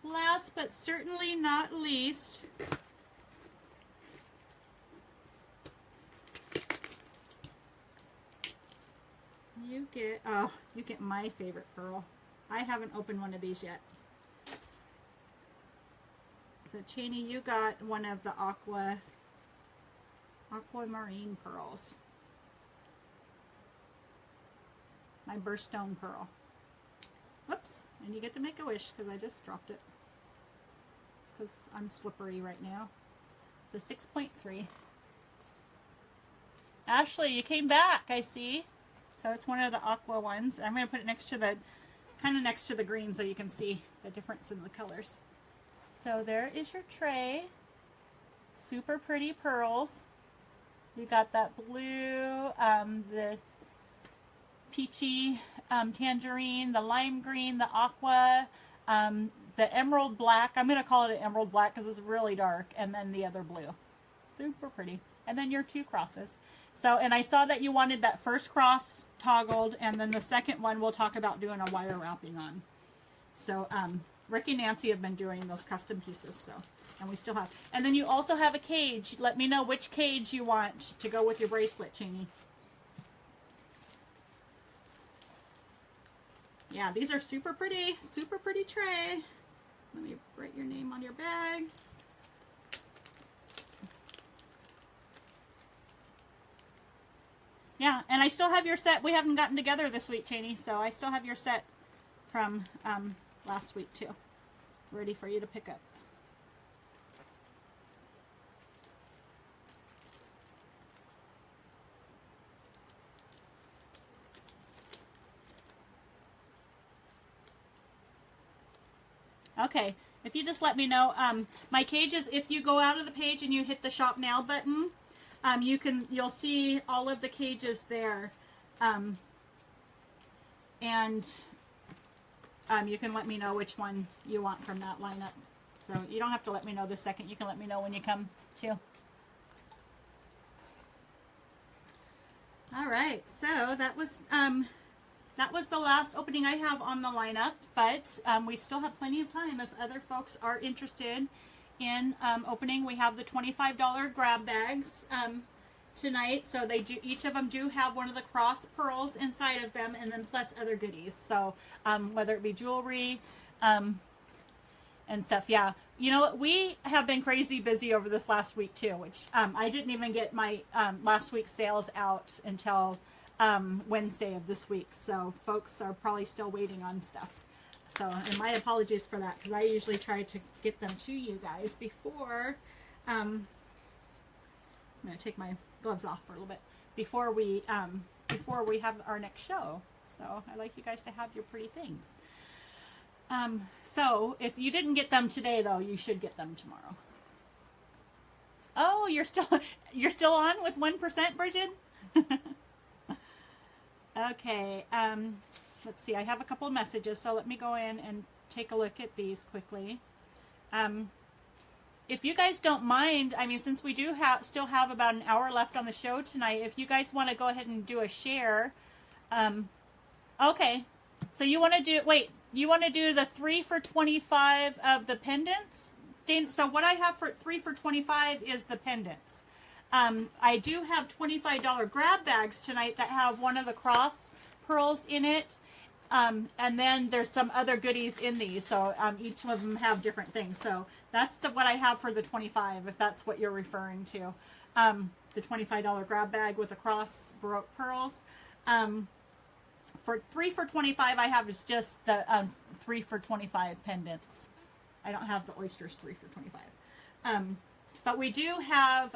last but certainly not least, you get my favorite pearl. I haven't opened one of these yet. So Cheney, you got one of the aquamarine pearls. my birthstone pearl. Whoops, and you get to make a wish because I just dropped it. It's because I'm slippery right now. It's a 6.3. Ashley, you came back, I see. So it's one of the aqua ones. I'm going to put it next to the, kind of next to the green so you can see the difference in the colors. So there is your tray. Super pretty pearls. You got that blue, the peachy tangerine, the lime green, the aqua, the emerald black. I'm going to call it an emerald black because it's really dark. And then the other blue. Super pretty. And then your two crosses. So, and I saw that you wanted that first cross toggled, and then the second one we'll talk about doing a wire wrapping on. So, Rick and Nancy have been doing those custom pieces, so, and we still have. And then you also have a cage. Let me know which cage you want to go with your bracelet, Cheney. Yeah, these are super pretty tray. Let me write your name on your bag. Yeah, and I still have your set. We haven't gotten together this week, Cheney, so I still have your set from last week, too. Ready for you to pick up. Okay, if you just let me know, my cage is, if you go out of the page and you hit the Shop Now button, you'll see all of the cages there, and you can let me know which one you want from that lineup. So you don't have to let me know this second. You can let me know when you come too. All right, so that was the last opening I have on the lineup, but we still have plenty of time if other folks are interested in opening. We have the $25 grab bags tonight, so they do, each of them do have one of the cross pearls inside of them, and then plus other goodies. So whether it be jewelry and stuff. Yeah, you know, we have been crazy busy over this last week too, which I didn't even get my last week's sales out until Wednesday of this week, so folks are probably still waiting on stuff. So, and my apologies for that, because I usually try to get them to you guys before, I'm going to take my gloves off for a little bit, before we have our next show. So, I like you guys to have your pretty things. So, if you didn't get them today, though, you should get them tomorrow. Oh, you're still on with 1%, Bridget? Okay, let's see, I have a couple of messages, so let me go in and take a look at these quickly. If you guys don't mind, I mean, since we do still have about an hour left on the show tonight, if you guys want to go ahead and do a share. Okay, so you want to do, wait, you want to do the 3 for $25 of the pendants? So what I have for 3 for $25 is the pendants. I do have $25 grab bags tonight that have one of the cross pearls in it. And then there's some other goodies in these. So each of them have different things. So that's what I have for the 25, if that's what you're referring to. The $25 grab bag with the cross Baroque pearls. For 3 for $25, I have is just the 3 for $25 pendants. I don't have the oysters 3 for $25. But we do have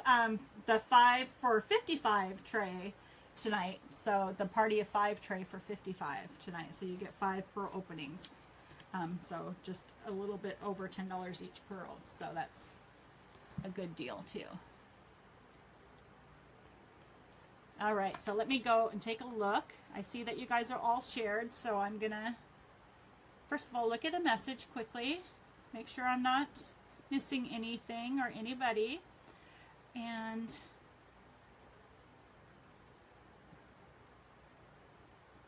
the 5 for $55 tray tonight. So the party of 5 tray for $55 tonight. So you get 5 pearl openings. So just a little bit over $10 each pearl. So that's a good deal too. All right, so let me go and take a look. I see that you guys are all shared, so I'm gonna first of all look at a message quickly, make sure I'm not missing anything or anybody, and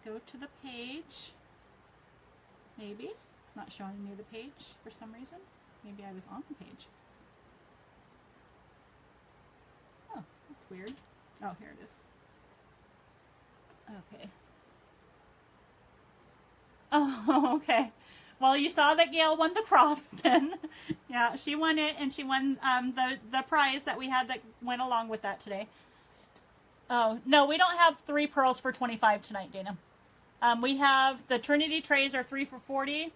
go to the page. Maybe it's not showing me the page for some reason. Maybe I was on the page. Oh, that's weird. Oh, here it is. Okay. Oh, okay. Well, you saw that Gail won the cross then. Yeah, she won it, and she won the prize that we had that went along with that today. Oh, no, we don't have 3 pearls for $25 tonight, Dana. We have the Trinity trays are 3 for $40.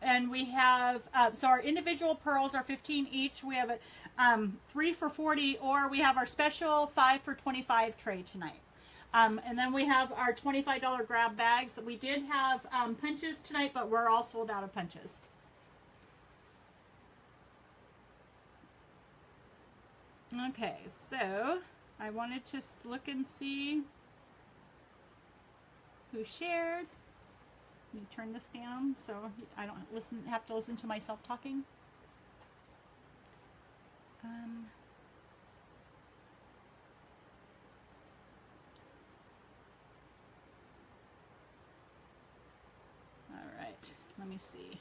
And we have, so our individual pearls are $15 each. We have a 3 for $40, or we have our special 5 for $25 tray tonight. And then we have our $25 grab bags. We did have punches tonight, but we're all sold out of punches. Okay, so I wanted to look and see who shared. Let me turn this down so I don't have to listen to myself talking. All right, let me see.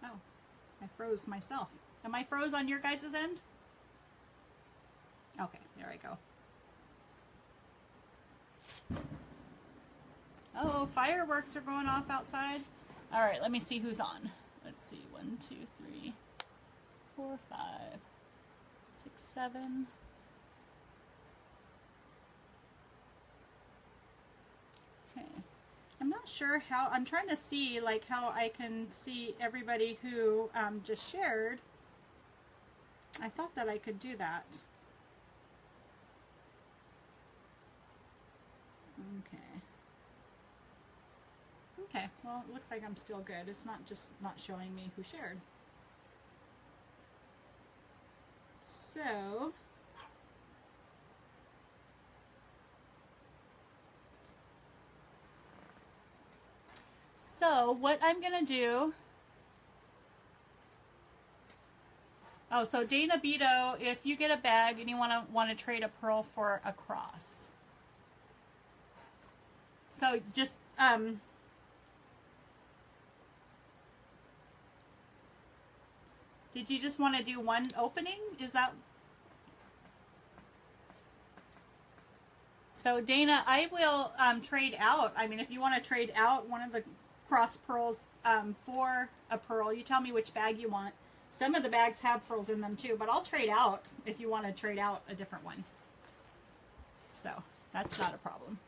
Oh, I froze myself. Am I froze on your guys' end? Okay, there I go. Oh, fireworks are going off outside. All right, let me see who's on. Let's see, 1, 2, 3, 4, 5, 6, 7. Okay, I'm not sure how, I'm trying to see like how I can see everybody who just shared. I thought that I could do that. Okay. Okay, well, it looks like I'm still good. It's not just not showing me who shared. So what I'm going to do, oh, so Dana Beto, if you get a bag and you want to trade a pearl for a cross. So just, did you just want to do one opening? Is that? So Dana, I will trade out. I mean, if you want to trade out one of the cross pearls for a pearl, you tell me which bag you want. Some of the bags have pearls in them too, but I'll trade out if you want to trade out a different one. So that's not a problem.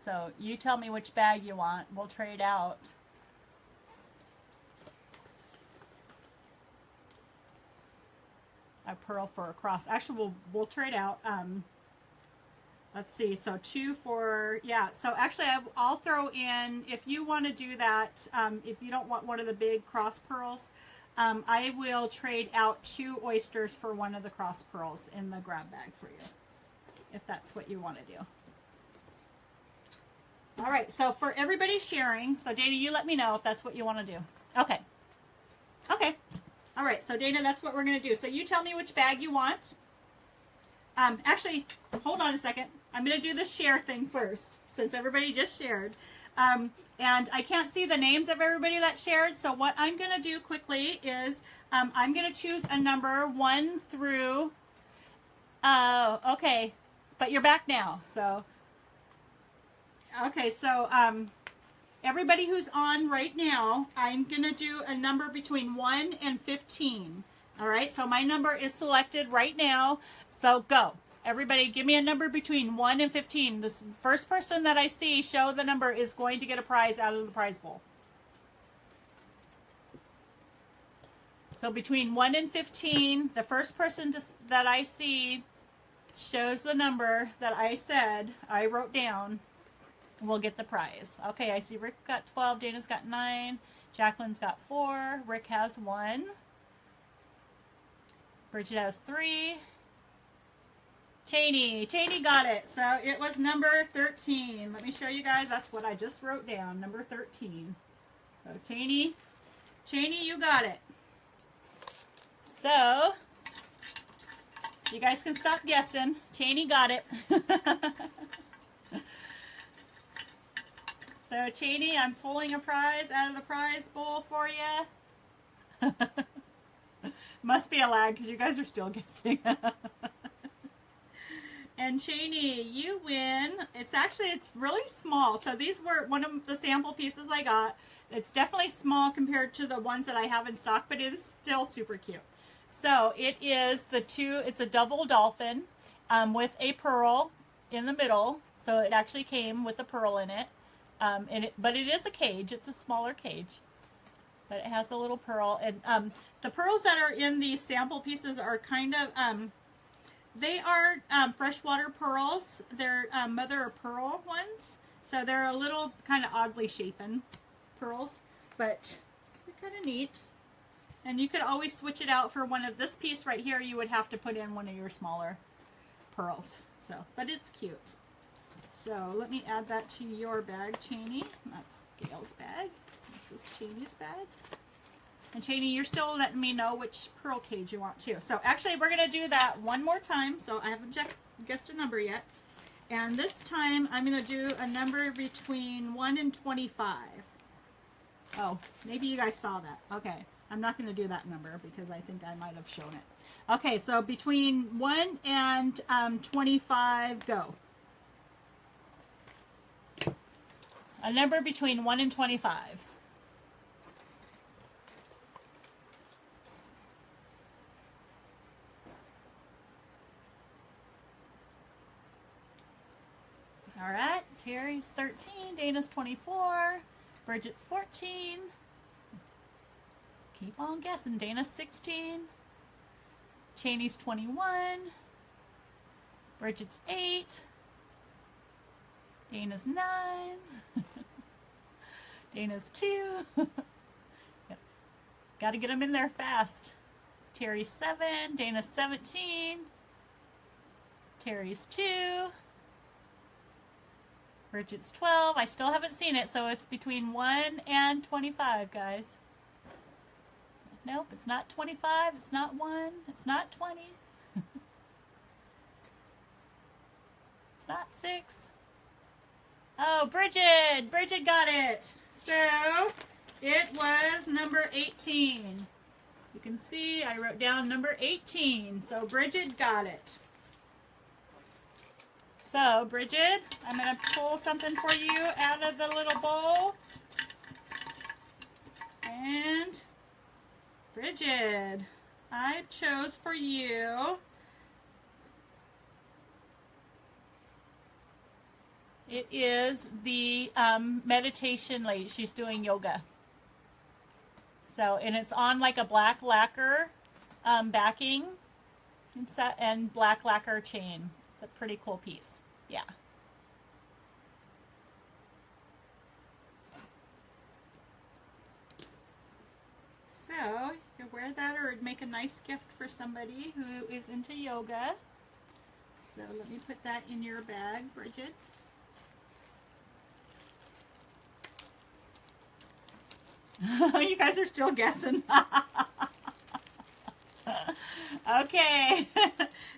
So you tell me which bag you want. We'll trade out. A pearl for a cross. Actually, we'll trade out. Let's see. So 2 for, yeah. So actually, I'll throw in, if you want to do that, if you don't want one of the big cross pearls, I will trade out 2 oysters for one of the cross pearls in the grab bag for you, if that's what you want to do. All right. So for everybody sharing, so Dana, you let me know if that's what you want to do. Okay. Okay. All right, so Dana, that's what we're going to do. So you tell me which bag you want. Actually, hold on a second. I'm going to do the share thing first, since everybody just shared. And I can't see the names of everybody that shared, so what I'm going to do quickly is I'm going to choose a number 1 through, okay, but you're back now. So, okay, so everybody who's on right now, I'm going to do a number between 1 and 15. All right, so my number is selected right now. So go. Everybody give me a number between 1 and 15. This first person that I see show the number is going to get a prize out of the prize bowl. So between 1 and 15, the first person that I see shows the number that I said, I wrote down, will get the prize. Okay, I see Rick got 12, Dana's got 9, Jacqueline's got 4, Rick has 1, Bridget has 3, Cheney got it. So it was number 13. Let me show you guys. That's what I just wrote down, number 13. So Cheney, you got it. So you guys can stop guessing. Cheney got it. So Cheney, I'm pulling a prize out of the prize bowl for you. Must be a lag because you guys are still guessing. And Cheney, you win. It's really small. So these were one of the sample pieces I got. It's definitely small compared to the ones that I have in stock, but it is still super cute. So it is it's a double dolphin with a pearl. in the middle, so it actually came with a pearl in it. But it is a cage. It's a smaller cage, but it has a little pearl. And the pearls that are in these sample pieces are kind of they are freshwater pearls. They're mother of pearl ones, so they're a little kind of oddly shapen pearls, but they're kind of neat. And you could always switch it out for one of this piece right here. You would have to put in one of your smaller pearls. So, but it's cute. So let me add that to your bag, Cheney. That's Gail's bag. This is Cheney's bag. And Cheney, you're still letting me know which pearl cage you want too. So actually, we're going to do that one more time. So I haven't guessed a number yet. And this time, I'm going to do a number between 1 and 25. Oh, maybe you guys saw that. Okay. I'm not going to do that number because I think I might have shown it. Okay, so between 1 and 25, go. A number between 1 and 25. All right, Terry's 13, Dana's 24, Bridget's 14. Keep on guessing. Dana's 16. Cheney's 21. Bridget's 8. Dana's 9. Dana's 2. Yep. Got to get them in there fast. Terry's 7. Dana's 17. Terry's 2. Bridget's 12. I still haven't seen it, so it's between 1 and 25, guys. Nope, it's not 25, it's not 1, it's not 20. It's not 6. Oh, Bridget! Bridget got it! So, it was number 18. You can see I wrote down number 18. So, Bridget got it. So, Bridget, I'm going to pull something for you out of the little bowl. And Bridget, I chose for you it is the meditation lady. She's doing yoga. So, and it's on like a black lacquer backing and black lacquer chain. It's a pretty cool piece. Yeah. So, you can wear that or make a nice gift for somebody who is into yoga. So, let me put that in your bag, Bridget. You guys are still guessing. Okay.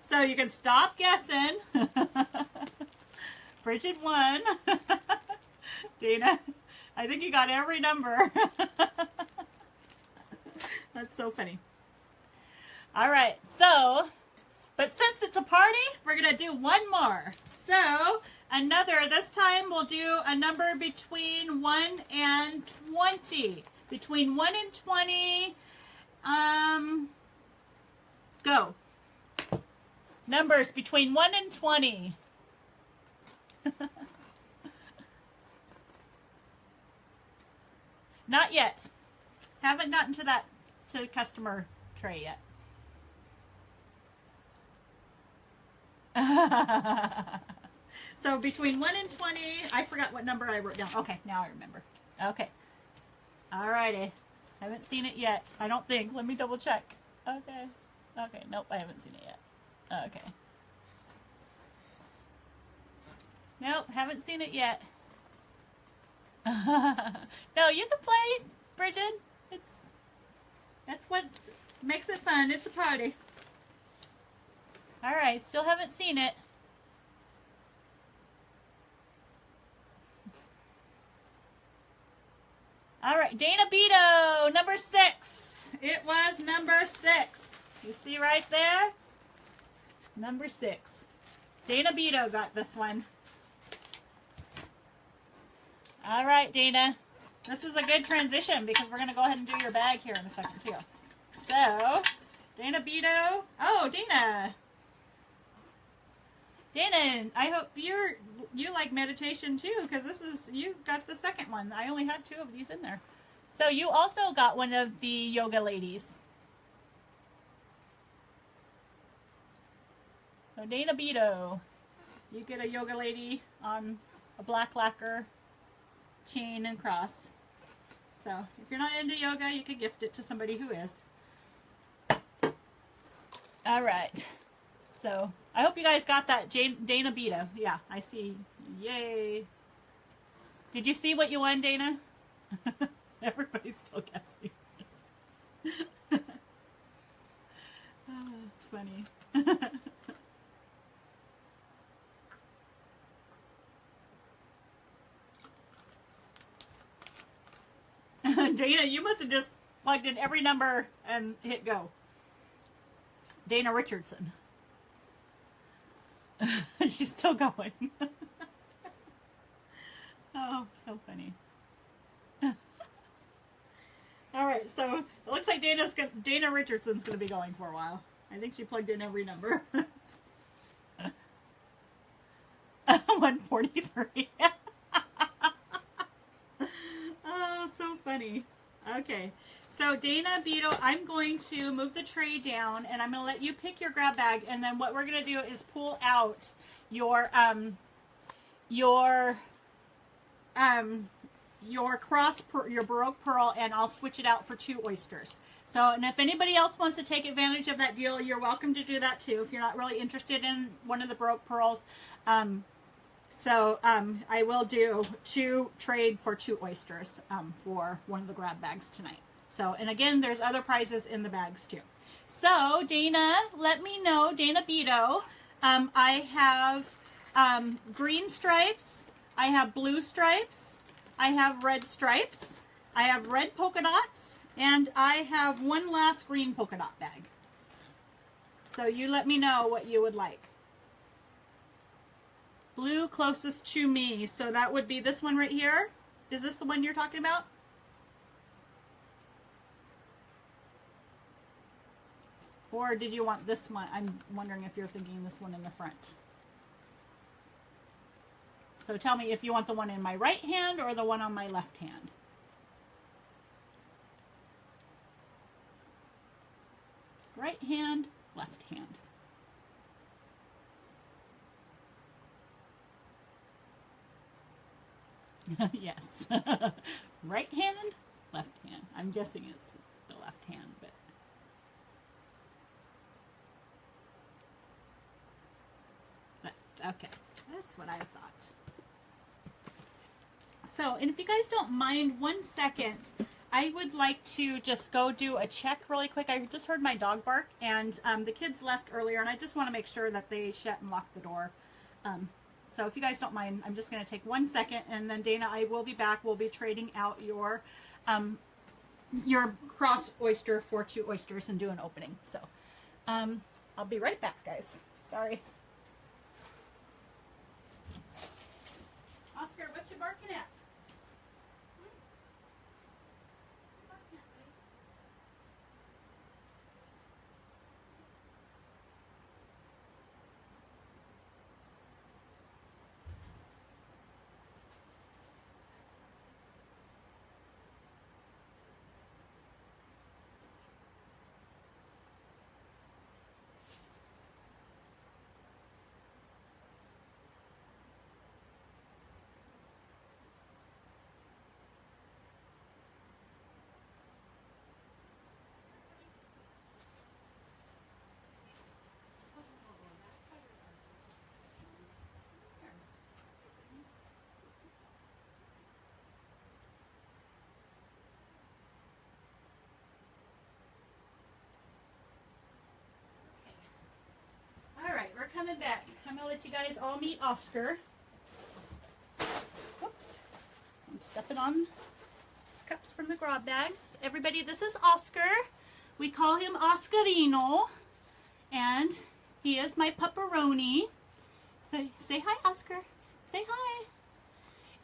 So, you can stop guessing. Bridget won. Dana, I think you got every number. That's so funny. All right, so, but since it's a party, we're going to do one more. So, this time we'll do a number between 1 and 20. Between 1 and 20, go. Numbers between 1 and 20. Not yet. Haven't gotten to that, to the customer tray yet. So between 1 and 20, I forgot what number I wrote down. Okay, now I remember. Okay. Alrighty. Haven't seen it yet. I don't think. Let me double check. Okay. Okay, nope, I haven't seen it yet. Okay. Nope, haven't seen it yet. No, you can play, Bridget. That's what makes it fun. It's a party. Alright, still haven't seen it. Alright, Dana Beto, number 6. It was number 6. You see right there? Number 6. Dana Beto got this one. Alright, Dana. This is a good transition because we're going to go ahead and do your bag here in a second too. So, Dana Beto. Oh, Dana. Dana, I hope you like meditation too, because you got the second one. I only had 2 of these in there. So you also got one of the yoga ladies. So Dana Beto, you get a yoga lady on a black lacquer chain and cross. So if you're not into yoga, you could gift it to somebody who is. All right. So I hope you guys got that. Dana Beto. Yeah, I see. Yay. Did you see what you won, Dana? Everybody's still guessing. Funny. Dana, you must have just plugged in every number and hit go. Dana Richardson. She's still going. Oh, so funny. All right, so it looks like Dana Richardson's going to be going for a while. I think she plugged in every number. 143. Oh, so funny. Okay, so Dana Beto, I'm going to move the tray down, and I'm going to let you pick your grab bag, and then what we're going to do is pull out your Baroque Pearl, and I'll switch it out for 2 oysters. So, and if anybody else wants to take advantage of that deal, you're welcome to do that too, if you're not really interested in one of the Baroque Pearls. I will do 2 trade for 2 oysters for one of the grab bags tonight. So, and again, there's other prizes in the bags too. So, Dana, let me know, Dana Beto. I have green stripes, I have blue stripes, I have red stripes, I have red polka dots, and I have one last green polka dot bag. So you let me know what you would like. Blue closest to me, so that would be this one right here. Is this the one you're talking about? Or did you want this one? I'm wondering if you're thinking this one in the front. So tell me if you want the one in my right hand or the one on my left hand. Right hand, left hand. Yes. Right hand, left hand. I'm guessing it's the left hand, but okay. That's what I thought. So, and if you guys don't mind 1 second, I would like to just go do a check really quick. I just heard my dog bark, and the kids left earlier, and I just want to make sure that they shut and lock the door. So if you guys don't mind, I'm just going to take 1 second, and then Dana, I will be back. We'll be trading out your cross oyster for 2 oysters and do an opening. So I'll be right back, guys. Sorry. Oscar, what you barking at? Coming back. I'm going to let you guys all meet Oscar. Whoops. I'm stepping on cups from the grab bag. Everybody, this is Oscar. We call him Oscarino. And he is my pepperoni. Say hi, Oscar. Say hi.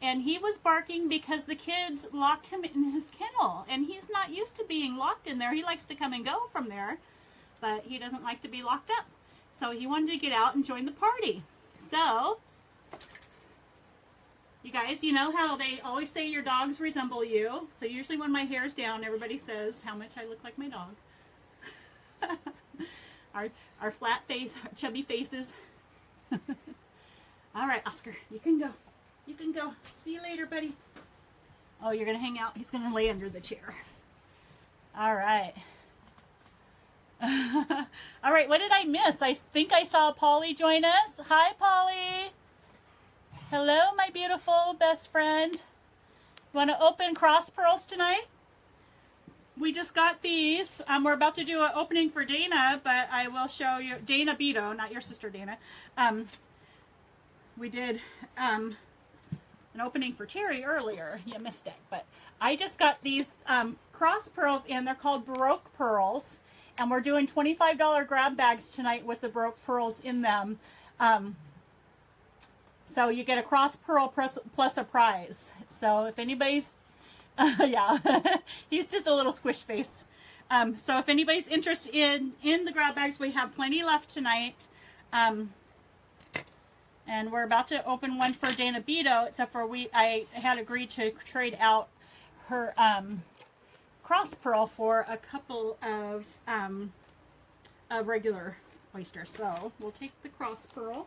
And he was barking because the kids locked him in his kennel. And he's not used to being locked in there. He likes to come and go from there. But he doesn't like to be locked up. So he wanted to get out and join the party. So, you guys, you know how they always say your dogs resemble you. So usually when my hair's down, everybody says how much I look like my dog. our flat face, our chubby faces. All right, Oscar, you can go. You can go. See you later, buddy. Oh, you're going to hang out? He's going to lay under the chair. All right. All right, what did I miss? I think I saw Polly join us. Hi, Polly. Hello, my beautiful best friend. Want to open cross pearls tonight? We just got these. We're about to do an opening for Dana, but I will show you. Dana Beto, not your sister Dana. We did an opening for Terry earlier. You missed it. But I just got these cross pearls in. They're called Baroque pearls. And we're doing $25 grab bags tonight with the Baroque pearls in them. So you get a cross pearl plus a prize. So if anybody's, yeah, he's just a little squish face. So if anybody's interested in the grab bags, we have plenty left tonight. And we're about to open one for Dana Beto, except for I had agreed to trade out her cross pearl for a couple of regular oysters. So we'll take the cross pearl.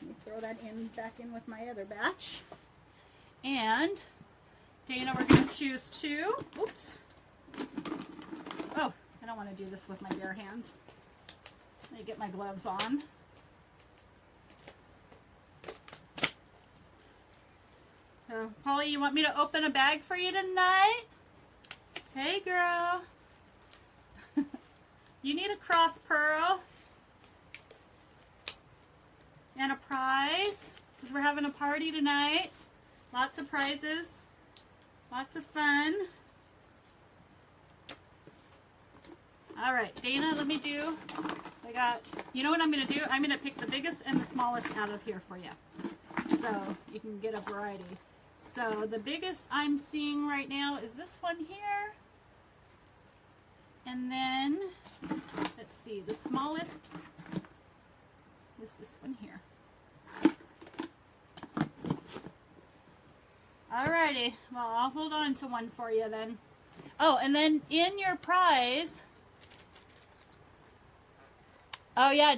Let me throw that back in with my other batch. And Dana, we're going to choose two. Oops. Oh, I don't want to do this with my bare hands. Let me get my gloves on. So, Polly, you want me to open a bag for you tonight? Hey, girl. You need a cross pearl and a prize because we're having a party tonight. Lots of prizes. Lots of fun. All right, Dana, let me do. You know what I'm going to do? I'm going to pick the biggest and the smallest out of here for you. So you can get a variety. So the biggest I'm seeing right now is this one here. And then, let's see, the smallest is this one here. Alrighty, well, I'll hold on to one for you then. Oh, and then in your prize, oh yeah,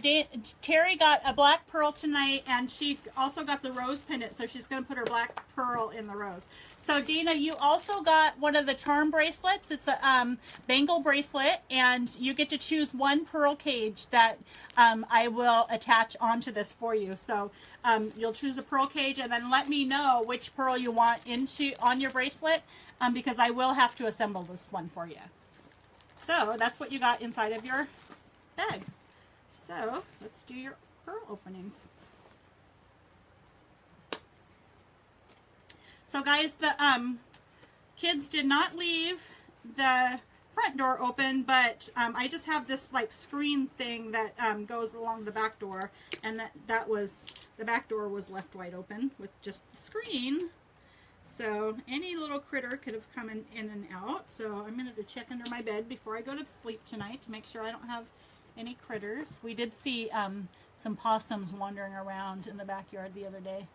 Terry got a black pearl tonight, and she also got the rose pendant, so she's going to put her black pearl in the rose. So Dina, you also got one of the charm bracelets. It's a bangle bracelet, and you get to choose one pearl cage that I will attach onto this for you. So you'll choose a pearl cage, and then let me know which pearl you want on your bracelet, because I will have to assemble this one for you. So that's what you got inside of your bag. So let's do your pearl openings. So guys, the kids did not leave the front door open, but I just have this like screen thing that goes along the back door, and the back door was left wide open with just the screen. So any little critter could have come in and out. So I'm going to check under my bed before I go to sleep tonight to make sure I don't have any critters. We did see some possums wandering around in the backyard the other day.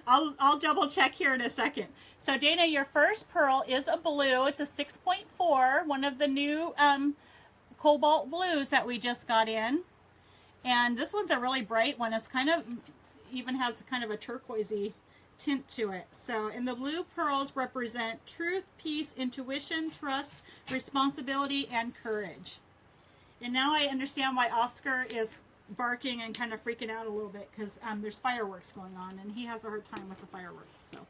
I'll double check here in a second. So Dana, your first pearl is a blue. It's a 6.4, one of the new cobalt blues that we just got in. And this one's a really bright one. It's kind of, even has kind of a turquoisey tint to it. So, and the blue pearls represent truth, peace, intuition, trust, responsibility, and courage. And now I understand why Oscar is barking and kind of freaking out a little bit, because there's fireworks going on, and he has a hard time with the fireworks. So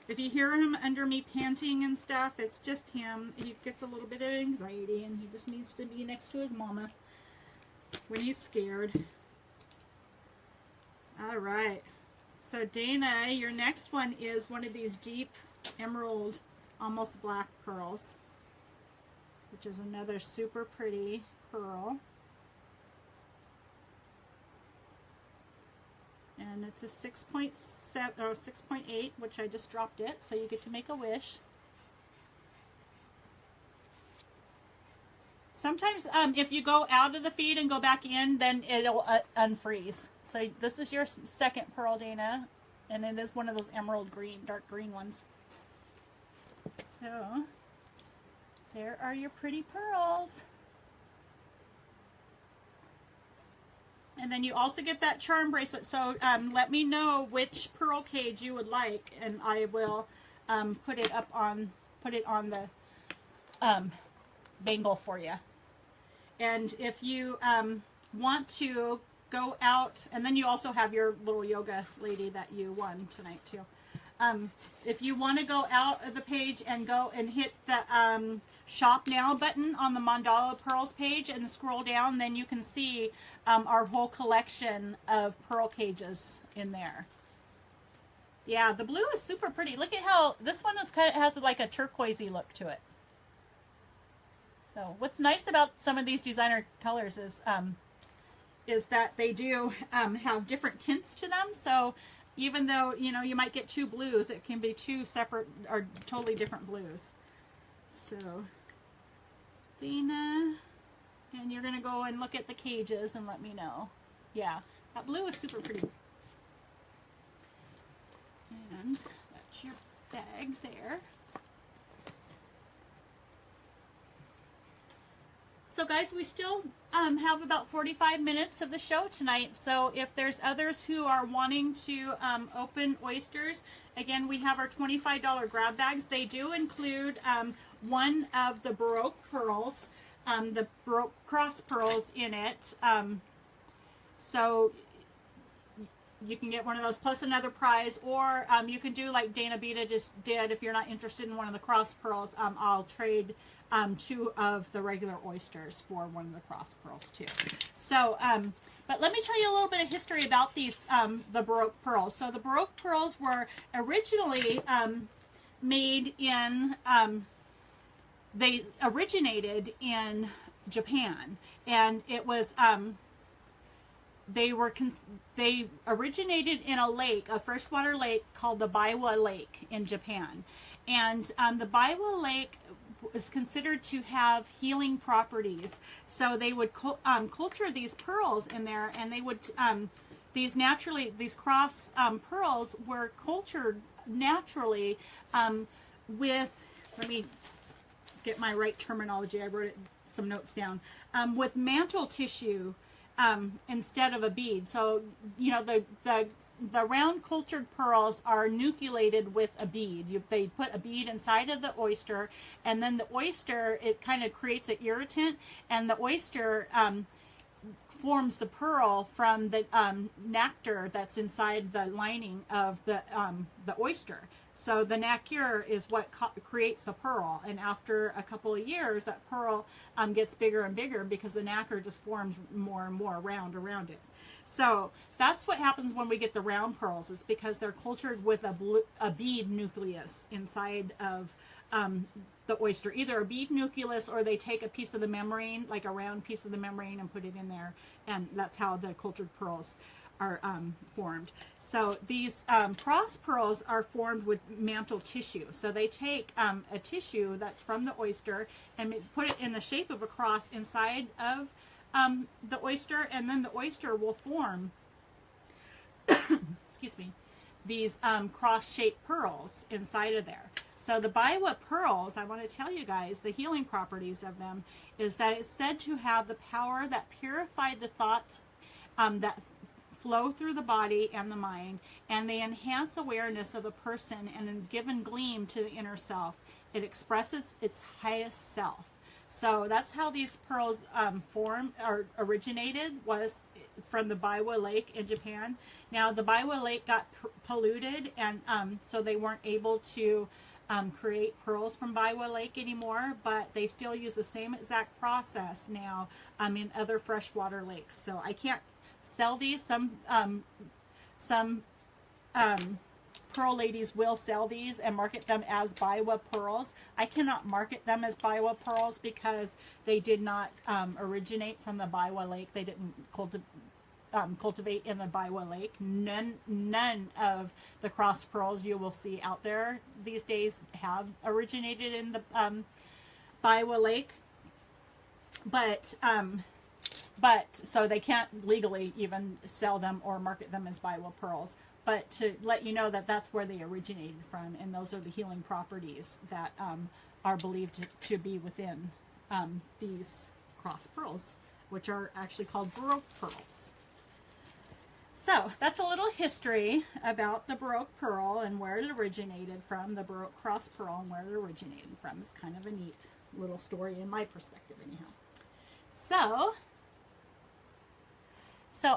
if you hear him under me panting and stuff, it's just him. He gets a little bit of anxiety, and he just needs to be next to his mama when he's scared. All right. So Dana, your next one is one of these deep emerald, almost black pearls, which is another super pretty pearl. And it's a 6.7 or 6.8, which I just dropped it, so you get to make a wish. Sometimes if you go out of the feed and go back in, then it'll unfreeze. So this is your second pearl, Dana, and it is one of those emerald green, dark green ones. So there are your pretty pearls. And then you also get that charm bracelet. So let me know which pearl cage you would like, and I will put it on the bangle for you. And if you want to go out, and then you also have your little yoga lady that you won tonight too. If you want to go out of the page and go and hit the shop now button on the Mandala Pearls page and scroll down, then you can see our whole collection of pearl cages in there. Yeah, the blue is super pretty. Look at how this one is has like a turquoisey look to it. So what's nice about some of these designer colors is that they do have different tints to them. So even though, you know, you might get two blues, it can be two separate or totally different blues. So Dina, and you're going to go and look at the cages and let me know. Yeah, that blue is super pretty. And that's your bag there. So guys, we still have about 45 minutes of the show tonight. So if there's others who are wanting to open oysters, again, we have our $25 grab bags. They do include one of the Baroque pearls, the Baroque cross pearls in it. So you can get one of those plus another prize, or you can do like Dana Beta just did. If you're not interested in one of the cross pearls, I'll trade two of the regular oysters for one of the cross pearls too. So, but let me tell you a little bit of history about these, the Baroque pearls. So the Baroque pearls were originally made in, they originated in Japan, and it was, they originated in a lake, a freshwater lake called the Biwa Lake in Japan. And the Biwa Lake is considered to have healing properties. So they would culture these pearls in there, and they would, these cross pearls were cultured naturally with, let me get my right terminology, I wrote some notes down, with mantle tissue instead of a bead. So, you know, the round cultured pearls are nucleated with a bead. They put a bead inside of the oyster, and then the oyster, it kind of creates an irritant, and the oyster forms the pearl from the nectar that's inside the lining of the oyster. So the nacre is what creates the pearl, and after a couple of years, that pearl gets bigger and bigger because the nacre just forms more and more around it. So that's what happens when we get the round pearls. It's because they're cultured with a bead nucleus inside of the oyster. Either a bead nucleus, or they take a piece of the membrane, like a round piece of the membrane, and put it in there, and that's how the cultured pearls are formed. So these cross pearls are formed with mantle tissue. So they take a tissue that's from the oyster and put it in the shape of a cross inside of the oyster, and then the oyster will form excuse me, these cross-shaped pearls inside of there. So the Biwa pearls, I want to tell you guys, the healing properties of them is that it's said to have the power that purify the thoughts that flow through the body and the mind, and they enhance awareness of a person and give a gleam to the inner self. It expresses its highest self. So that's how these pearls originated, was from the Biwa Lake in Japan. Now the Biwa Lake got polluted, and so they weren't able to create pearls from Biwa Lake anymore, but they still use the same exact process now in other freshwater lakes. So I can't sell these. Some pearl ladies will sell these and market them as Biwa pearls. I cannot market them as Biwa pearls because they did not originate from the Biwa Lake. They didn't cultivate in the Biwa Lake. None of the cross pearls you will see out there these days have originated in the Biwa Lake. but so they can't legally even sell them or market them as Bible pearls. But to let you know that that's where they originated from, and those are the healing properties that are believed to be within these cross pearls, which are actually called Baroque pearls. So that's a little history about the Baroque pearl and where it originated from, the Baroque cross pearl and where it originated from. It's kind of a neat little story in my perspective anyhow. So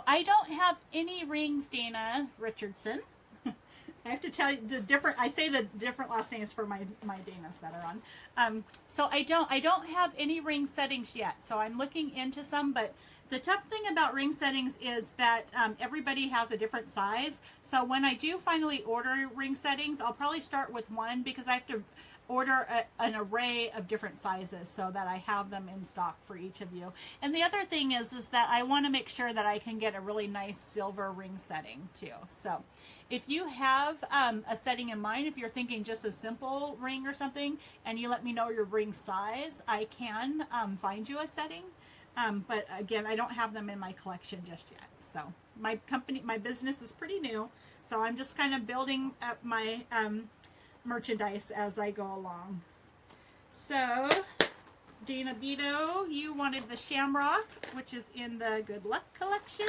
I don't have any rings, Dana Richardson. I have to tell you I say the different last names for my Danas that are on. So I don't have any ring settings yet. So I'm looking into some, but the tough thing about ring settings is that everybody has a different size. So when I do finally order ring settings, I'll probably start with one because I have to order an array of different sizes so that I have them in stock for each of you. And the other thing is that I want to make sure that I can get a really nice silver ring setting too. So if you have a setting in mind, if you're thinking just a simple ring or something, and you let me know your ring size, I can find you a setting. But again, I don't have them in my collection just yet. So my business is pretty new. So I'm just kind of building up my merchandise as I go along. So Dana Beto, you wanted the Shamrock, which is in the Good Luck collection.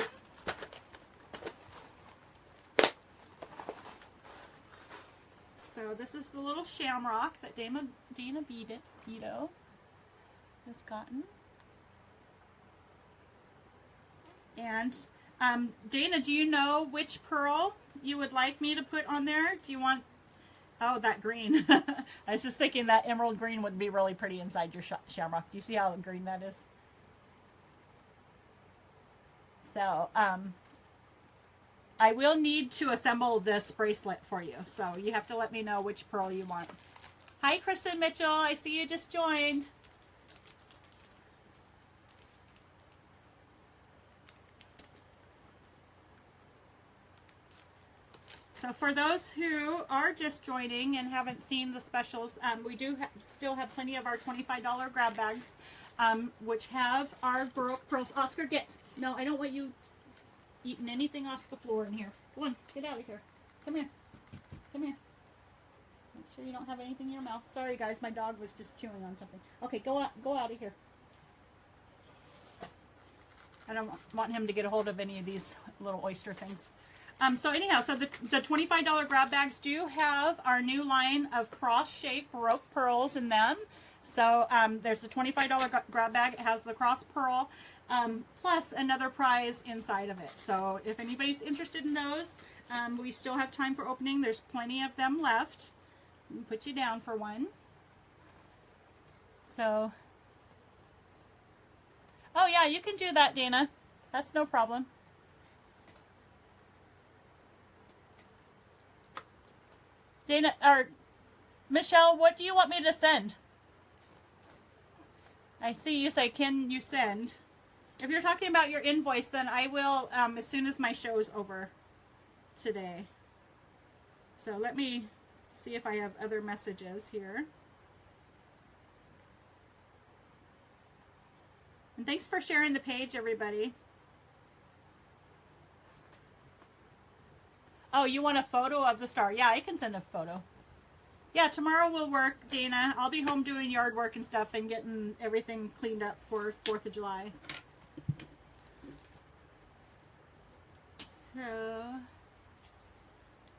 So this is the little Shamrock that Dana Beto has gotten. And Dana, do you know which pearl you would like me to put on there? Do you want... Oh, that green. I was just thinking that emerald green would be really pretty inside your shamrock. Do you see how green that is? So, I will need to assemble this bracelet for you. So, you have to let me know which pearl you want. Hi, Kristen Mitchell. I see you just joined. So for those who are just joining and haven't seen the specials, we do still have plenty of our $25 grab bags, which have our Baroque pearls. Oscar, no, I don't want you eating anything off the floor in here. Go on, get out of here. Come here. Come here. Make sure you don't have anything in your mouth. Sorry, guys, my dog was just chewing on something. Okay, go out of here. I don't want him to get a hold of any of these little oyster things. So anyhow, so the $25 grab bags do have our new line of cross-shaped Baroque pearls in them. So there's a $25 grab bag. It has the cross pearl plus another prize inside of it. So if anybody's interested in those, we still have time for opening. There's plenty of them left. Let me put you down for one. So, oh yeah, you can do that, Dana. That's no problem. Dana, or Michelle, what do you want me to send? I see you say, can you send? If you're talking about your invoice, then I will as soon as my show's over today. So let me see if I have other messages here. And thanks for sharing the page, everybody. Oh, you want a photo of the star? Yeah, I can send a photo. Yeah, tomorrow will work, Dana. I'll be home doing yard work and stuff and getting everything cleaned up for 4th of July. So,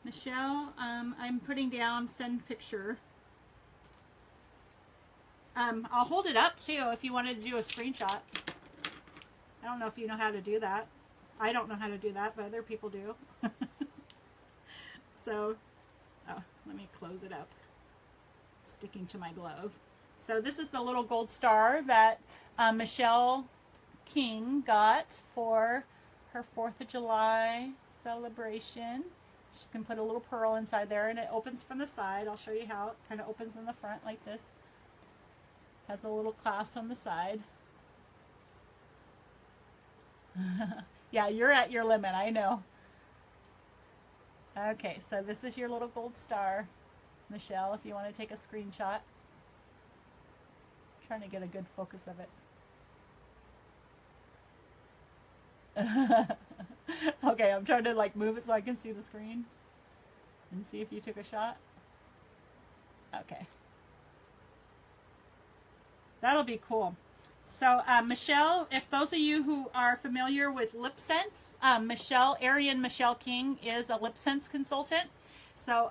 Michelle, I'm putting down send picture. I'll hold it up too if you wanted to do a screenshot. I don't know if you know how to do that. I don't know how to do that, but other people do. So, oh, let me close it up. It's sticking to my glove. So this is the little gold star that Michelle King got for her 4th of July celebration. She can put a little pearl inside there, and it opens from the side. I'll show you how it kind of opens in the front like this. Has a little clasp on the side. Yeah, you're at your limit, I know. Okay, so this is your little gold star, Michelle, if you want to take a screenshot. I'm trying to get a good focus of it. Okay, I'm trying to like move it so I can see the screen and see if you took a shot. Okay. That'll be cool. So, Michelle, if those of you who are familiar with Lip Sense, Michelle King is a Lip Sense consultant. So,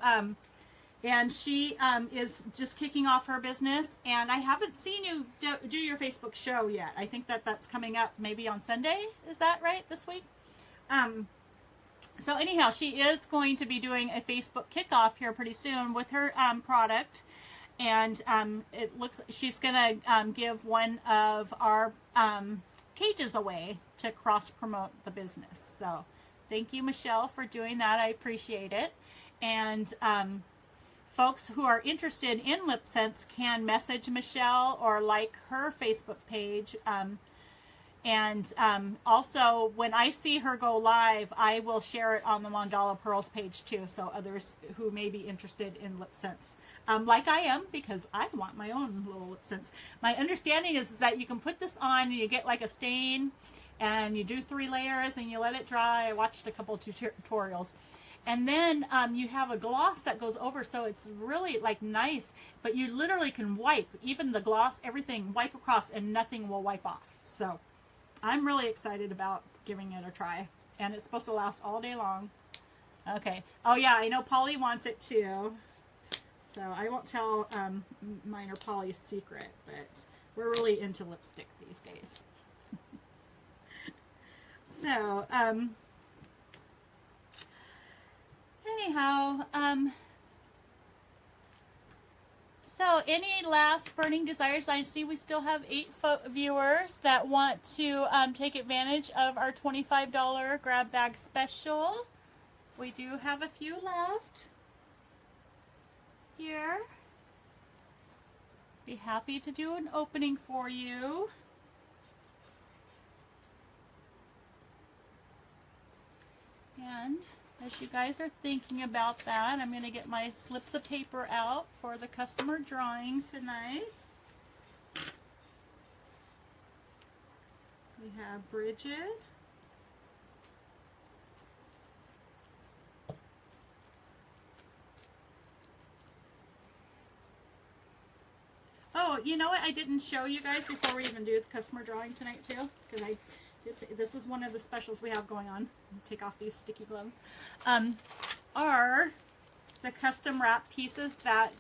and she is just kicking off her business. And I haven't seen you do your Facebook show yet. I think that's coming up maybe on Sunday. Is that right, this week? So anyhow, she is going to be doing a Facebook kickoff here pretty soon with her product. And it looks she's going to give one of our cages away to cross promote the business. So thank you, Michelle, for doing that. I appreciate it. And folks who are interested in Lip Sense can message Michelle or like her Facebook page. And also, when I see her go live, I will share it on the Mandala Pearls page too, so others who may be interested in Lip Sense, like I am, because I want my own little Lip Sense. My understanding is that you can put this on and you get like a stain, and you do 3 layers and you let it dry. I watched a couple tutorials. And then you have a gloss that goes over, so it's really like nice, but you literally can wipe, even the gloss, everything, wipe across and nothing will wipe off. So I'm really excited about giving it a try, and it's supposed to last all day long. Okay. Oh yeah, I know Polly wants it too, so I won't tell mine or Polly's secret, but we're really into lipstick these days. So anyhow, so any last burning desires? I see we still have 8 viewers that want to take advantage of our $25 grab bag special. We do have a few left here. Be happy to do an opening for you. And as you guys are thinking about that, I'm going to get my slips of paper out for the customer drawing tonight. We have Bridget. Oh, you know what? I didn't show you guys before we even do the customer drawing tonight too, because I did say this is one of the specials we have going on. Take off these sticky gloves. Are the custom wrap pieces that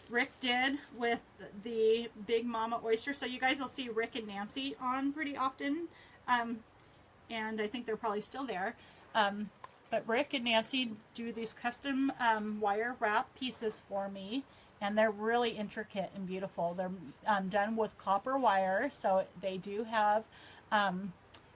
Rick did with the Big Mama Oyster. So you guys will see Rick and Nancy on pretty often, and I think they're probably still there. But Rick and Nancy do these custom wire wrap pieces for me, and they're really intricate and beautiful. They're done with copper wire, so they do have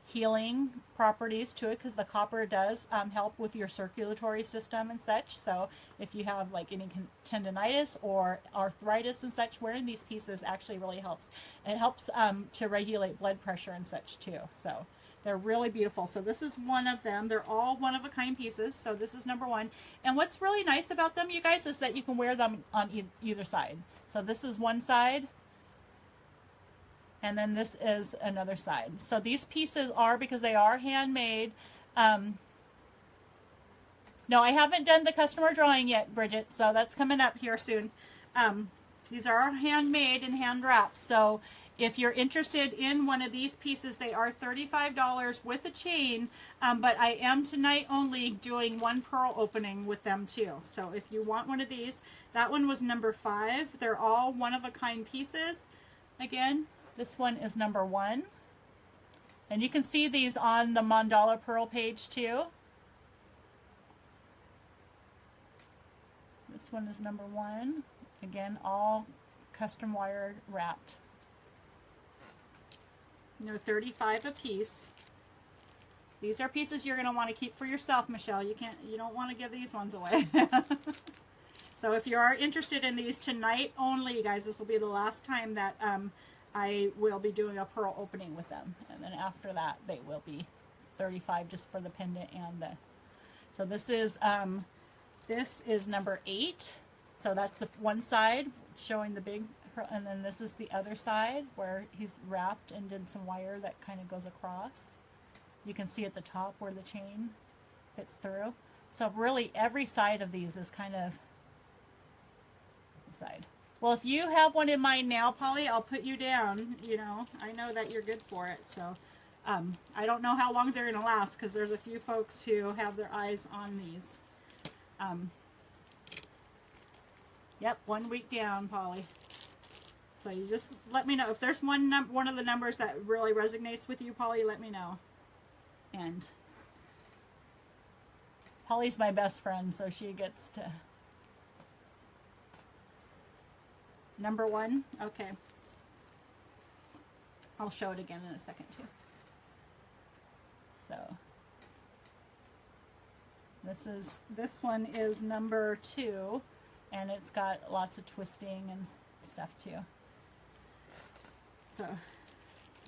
healing properties to it, because the copper does help with your circulatory system and such. So if you have like any tendonitis or arthritis and such, wearing these pieces actually really helps. And it helps to regulate blood pressure and such too. So they're really beautiful. So this is one of them. They're all one-of-a-kind pieces. So this is number 1. And what's really nice about them, you guys, is that you can wear them on either side. So this is one side, and then this is another side. So these pieces are, because they are handmade. No, I haven't done the customer drawing yet, Bridget, so that's coming up here soon. These are handmade and hand wrapped. So if you're interested in one of these pieces, they are $35 with a chain, but I am tonight only doing 1 pearl opening with them too. So if you want one of these, that one was number 5. They're all one-of-a-kind pieces. Again, this one is number 1. And you can see these on the Mandala Pearl page too. This one is number 1. Again, all custom wired wrapped. And they're $35 a piece. These are pieces you're going to want to keep for yourself, Michelle. You don't want to give these ones away. So if you are interested in these tonight only, guys, this will be the last time that I will be doing a pearl opening with them. And then after that, they will be $35 just for the pendant and the... So this is number 8. So that's the one side showing the big pearl, and then this is the other side where he's wrapped and did some wire that kind of goes across. You can see at the top where the chain fits through. So really every side of these is kind of the side. Well, if you have one in mind now, Polly, I'll put you down. You know, I know that you're good for it. So I don't know how long they're going to last because there's a few folks who have their eyes on these. Yep, 1 week down, Polly. So you just let me know. If there's one of the numbers that really resonates with you, Polly, let me know. And Polly's my best friend, so she gets to... Number 1? Okay. I'll show it again in a second, too. So, this one is number 2, and it's got lots of twisting and stuff, too. So,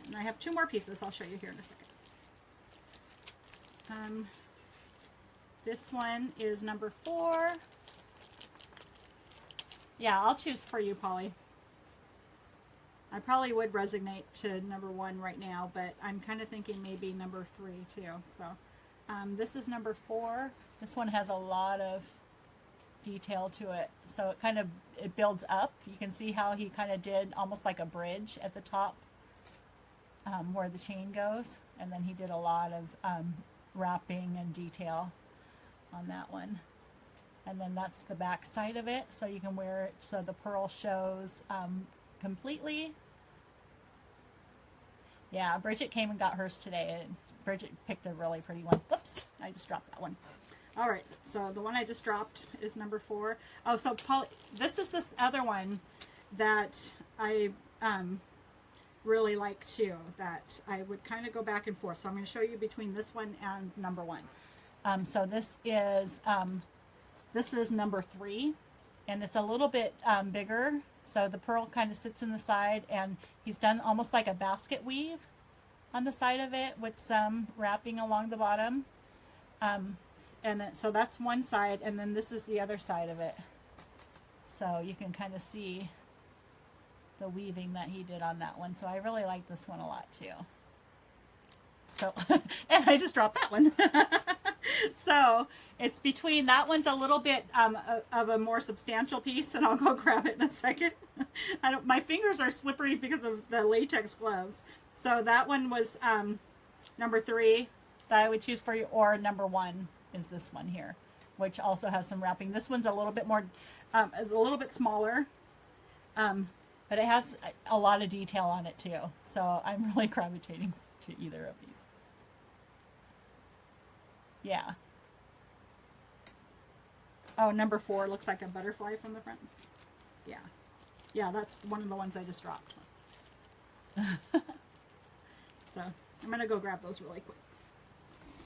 and I have 2 more pieces I'll show you here in a second. This one is number 4. Yeah, I'll choose for you, Polly. I probably would resonate to number 1 right now, but I'm kind of thinking maybe number 3 too. So this is number 4. This one has a lot of detail to it. So it builds up. You can see how he kind of did almost like a bridge at the top where the chain goes. And then he did a lot of wrapping and detail on that one. And then that's the back side of it, so you can wear it so the pearl shows completely. Yeah, Bridget came and got hers today, and Bridget picked a really pretty one. Whoops, I just dropped that one. All right, so the one I just dropped is number 4. Oh, so Polly, this is this other one that I really like too, that I would kind of go back and forth. So I'm going to show you between this one and number 1. So this is number 3, and it's a little bit bigger. So the pearl kind of sits in the side, and he's done almost like a basket weave on the side of it with some wrapping along the bottom. And then, so that's one side, and then this is the other side of it. So you can kind of see the weaving that he did on that one. So I really like this one a lot too. So, and I just dropped that one. So it's between, that one's a little bit of a more substantial piece, and I'll go grab it in a second. My fingers are slippery because of the latex gloves. So that one was number 3 that I would choose for you, or number 1 is this one here, which also has some wrapping. This one's a little bit more, is a little bit smaller, but it has a lot of detail on it too. So I'm really gravitating to either of these. Yeah. Oh, number 4 looks like a butterfly from the front. Yeah. Yeah, that's one of the ones I just dropped. So I'm going to go grab those really quick.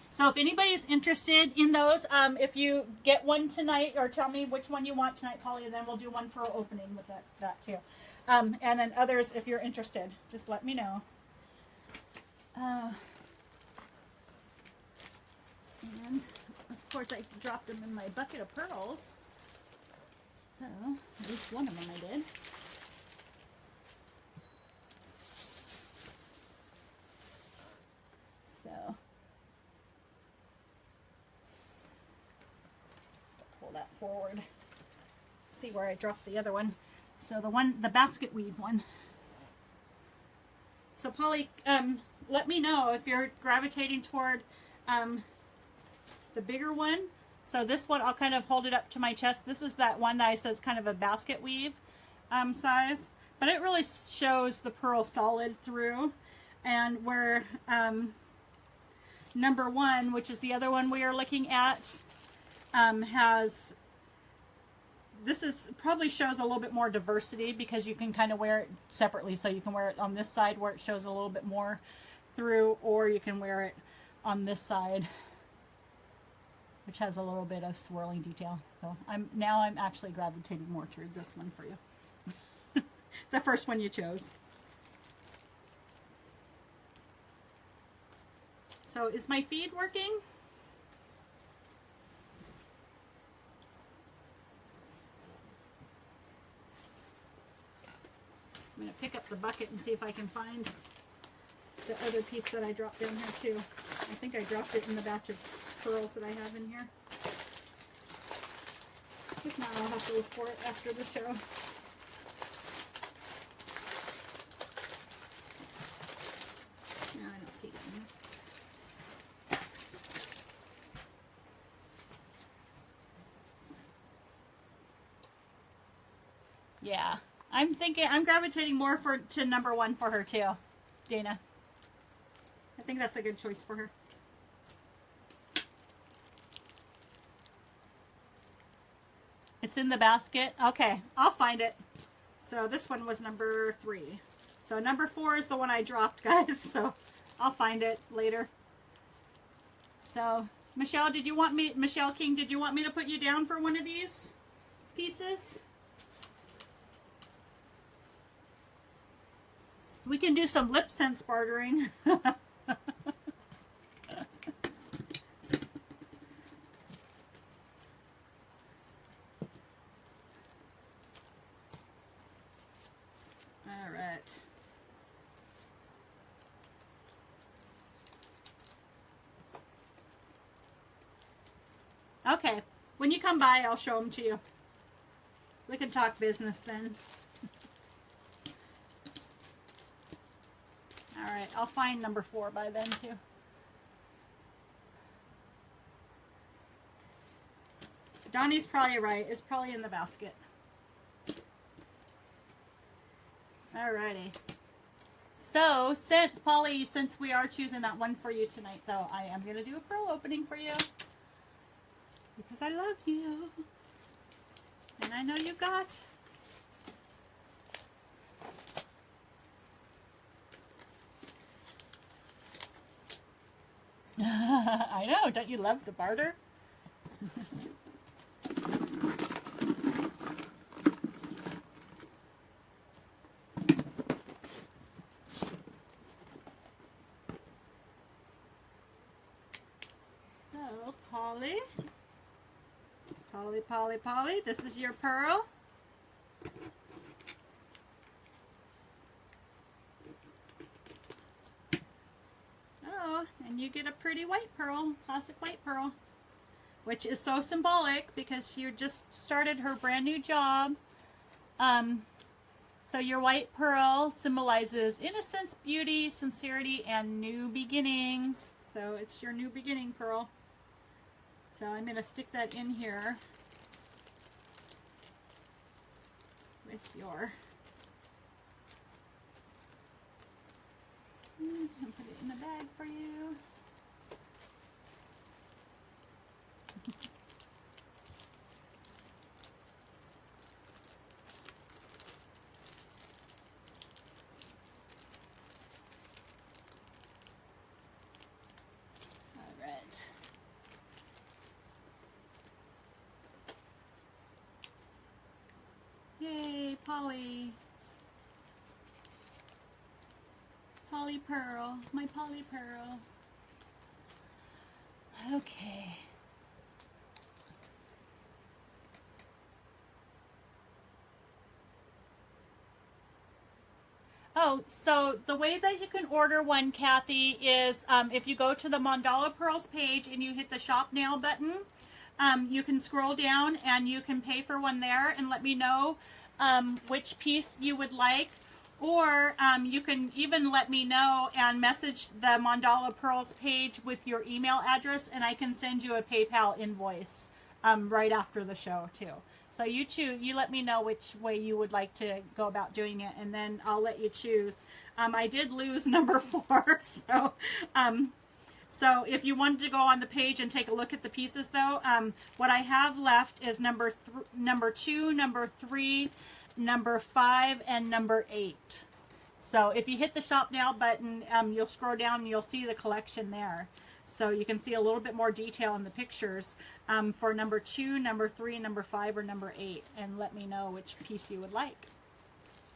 So if anybody's interested in those, if you get one tonight, or tell me which one you want tonight, Polly, and then we'll do one for opening with that too. And then others, if you're interested, just let me know. And of course I dropped them in my bucket of pearls. So at least one of them I did. So pull that forward. See where I dropped the other one. So the basket weave one. So Polly, let me know if you're gravitating toward the bigger one. So this one, I'll kind of hold it up to my chest. This is that one that I says kind of a basket weave size, but it really shows the pearl solid through. And where number 1, which is the other one we are looking at, has, this is probably shows a little bit more diversity because you can kind of wear it separately. So you can wear it on this side where it shows a little bit more through, or you can wear it on this side, which has a little bit of swirling detail. So I'm actually gravitating more toward this one for you. The first one you chose. So is my feed working? I'm going to pick up the bucket and see if I can find the other piece that I dropped down here too. I think I dropped it in the batch of pearls that I have in here. If not, I'll have to look for it after the show. No, I don't see it anymore. Yeah, I'm thinking, I'm gravitating more to number 1 for her too, Dana. I think that's a good choice for her. It's in the basket. Okay, I'll find it. So this one was number 3. So number 4 is the one I dropped, guys. So I'll find it later. So Michelle, Michelle King, did you want me to put you down for one of these pieces? We can do some lip sense bartering. All right. Okay. When you come by, I'll show them to you. We can talk business then. All right, I'll find number 4 by then too. Donnie's probably right. It's probably in the basket. Alrighty. So, since we are choosing that one for you tonight, though, I am going to do a pearl opening for you. Because I love you. And I know you got. I know, don't you love the barter? So, Polly, this is your pearl. And you get a pretty white pearl, classic white pearl, which is so symbolic because she just started her brand new job. So your white pearl symbolizes innocence, beauty, sincerity, and new beginnings. So it's your new beginning pearl. So I'm going to stick that in here with your... And put it in the bag for you. All right. Yay, Polly. Polly Pearl, my Polly Pearl. Okay. Oh, so the way that you can order one, Kathy, is if you go to the Mandala Pearls page and you hit the Shop Now button, you can scroll down and you can pay for one there and let me know which piece you would like. Or you can even let me know and message the Mandala Pearls page with your email address, and I can send you a PayPal invoice right after the show too. So you choose. You let me know which way you would like to go about doing it, and then I'll let you choose. I did lose number 4, so so if you wanted to go on the page and take a look at the pieces, though, what I have left is number 2, number 3. Number 5 and number 8. So if you hit the Shop Now button, you'll scroll down and you'll see the collection there. So you can see a little bit more detail in the pictures for number 2, number 3, number 5, or number 8, and let me know which piece you would like.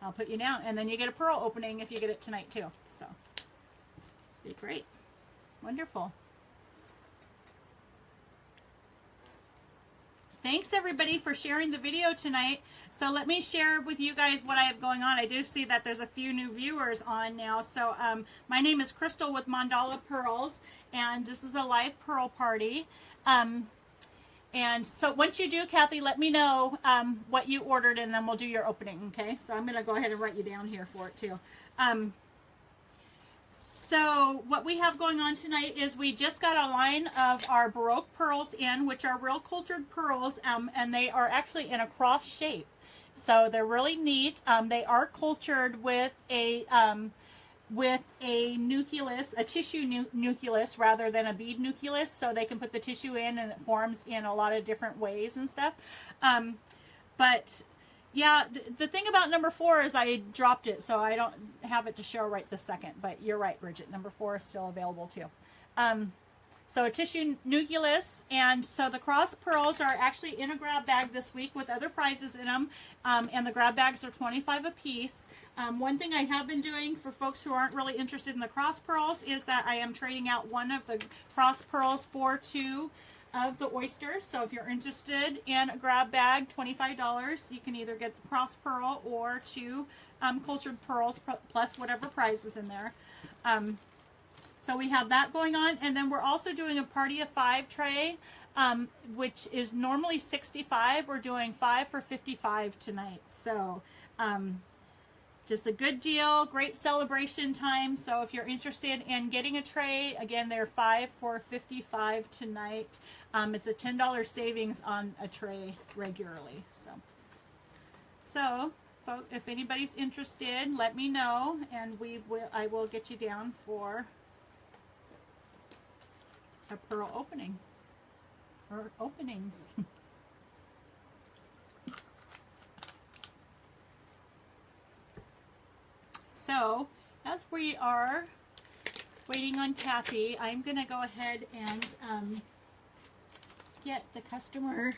I'll put you down, and then you get a pearl opening if you get it tonight too. So be great, wonderful. thanks everybody for sharing the video tonight. So let me share with you guys what I have going on. I do see that there's a few new viewers on now. So my name is Crystal with Mandala Pearls, and this is a live pearl party. And so once you do, Kathy, let me know what you ordered, and then we'll do your opening, okay? So I'm going to go ahead and write you down here for it too. So what we have going on tonight is we just got a line of our Baroque pearls in, which are real cultured pearls, and they are actually in a cross shape. So they're really neat. They are cultured with a nucleus, a tissue nucleus rather than a bead nucleus, so they can put the tissue in and it forms in a lot of different ways and stuff. But yeah, the thing about number 4 is I dropped it, so I don't have it to show right this second. But you're right, Bridget. Number 4 is still available too. So a tissue nucleus, and so the cross pearls are actually in a grab bag this week with other prizes in them, and the grab bags are $25 a piece. One thing I have been doing for folks who aren't really interested in the cross pearls is that I am trading out one of the cross pearls for 2 of the oysters. So if you're interested in a grab bag, $25, you can either get the cross pearl or 2 cultured pearls plus whatever prize is in there. So we have that going on, and then we're also doing a party of 5 tray, which is normally $65. We're doing 5 for $55 tonight. So just a good deal, great celebration time. So if you're interested in getting a tray, again, they're 5 for $55 tonight. It's a $10 savings on a tray regularly. So if anybody's interested, let me know, and I will get you down for a pearl opening or openings. So as we are waiting on Kathy, I'm going to go ahead and get the customer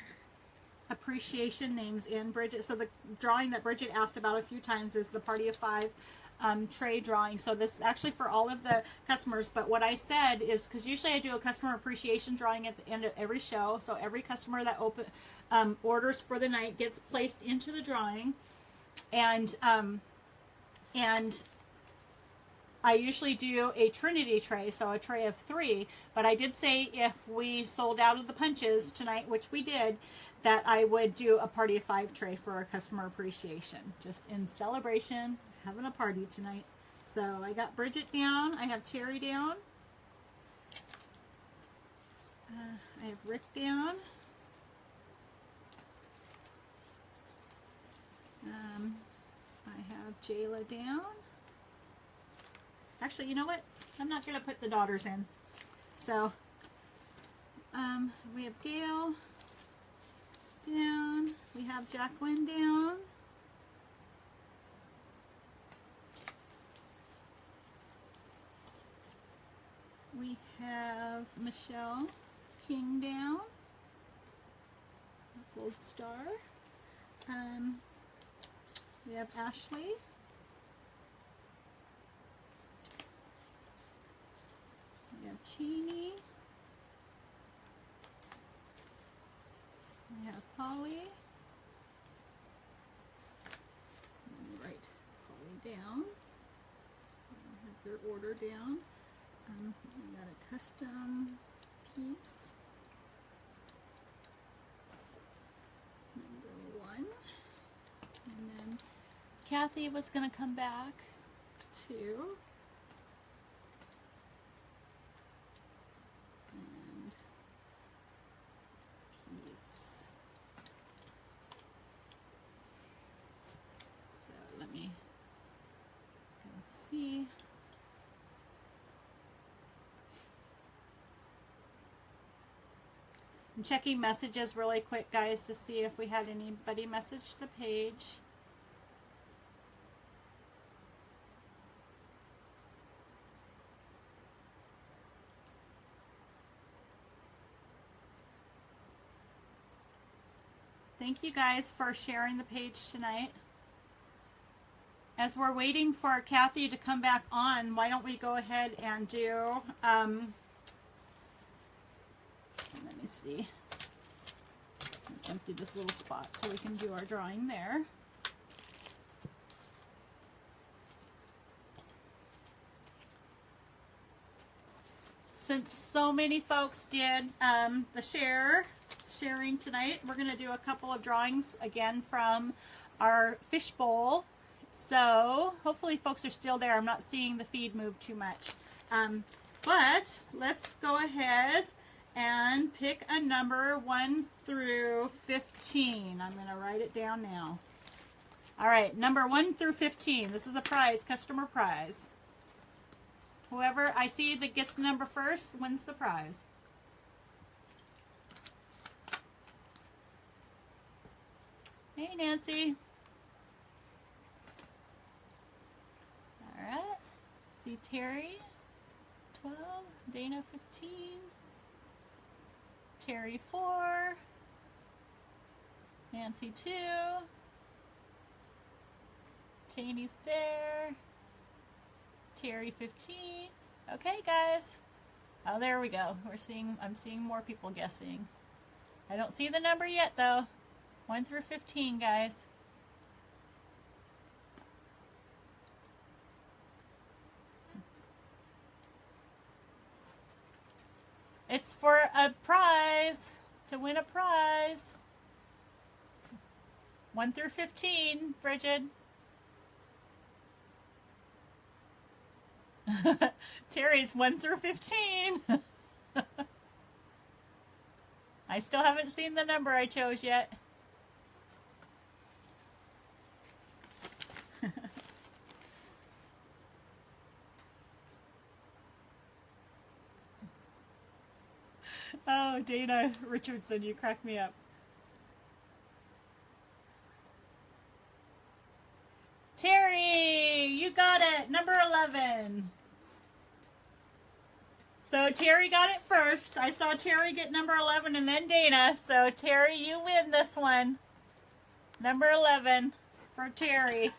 appreciation names in, Bridget. So the drawing that Bridget asked about a few times is the party of 5 tray drawing. So this is actually for all of the customers, but what I said is, because usually I do a customer appreciation drawing at the end of every show, so every customer that orders for the night gets placed into the drawing, and I usually do a Trinity tray, so a tray of 3, but I did say if we sold out of the punches tonight, which we did, that I would do a party of 5 tray for our customer appreciation, just in celebration, having a party tonight. So I got Bridget down, I have Terry down, I have Rick down, I have Jayla down. Actually, you know what? I'm not going to put the daughters in. So, we have Gail down. We have Jacqueline down. We have Michelle King down. Gold star. We have Ashley. We have Chini. We have Polly. Write Polly down. Have your order down. We got a custom piece. Number 1. And then Kathy was going to come back to piece. So let me go see. I'm checking messages really quick, guys, to see if we had anybody message the page. Thank you guys for sharing the page tonight. As we're waiting for Kathy to come back on, why don't we go ahead and do, let me see. Let's empty this little spot so we can do our drawing there. Since so many folks did the sharing tonight, we're going to do a couple of drawings again from our fishbowl. So hopefully folks are still there. I'm not seeing the feed move too much. But let's go ahead and pick a number 1 through 15. I'm going to write it down now. All right, number 1 through 15. This is a prize, customer prize. Whoever I see that gets the number first wins the prize. Hey, Nancy. All right. See Terry, 12. Dana, 15. Terry, 4. Nancy, 2. Janie's there. Terry, 15. Okay, guys. Oh, there we go. I'm seeing more people guessing. I don't see the number yet, though. 1 through 15, guys. It's for a prize, to win a prize. 1 through 15, Bridget. Terry's 1 through 15. I still haven't seen the number I chose yet. Oh, Dana Richardson, you cracked me up. Terry, you got it. Number 11. So Terry got it first. I saw Terry get number 11 and then Dana. So Terry, you win this one. Number 11 for Terry.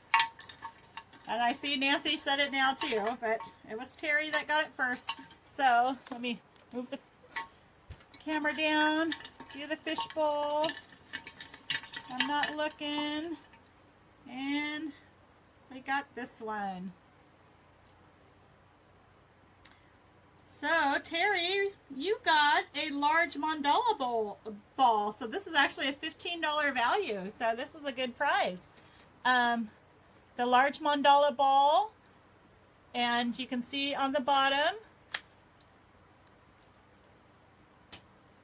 And I see Nancy said it now too, but it was Terry that got it first. So let me move the camera down, do the fishbowl. I'm not looking. And we got this one. So Terry, you got a large mandala ball. So this is actually a $15 value. So this is a good prize. The large mandala ball, and you can see on the bottom,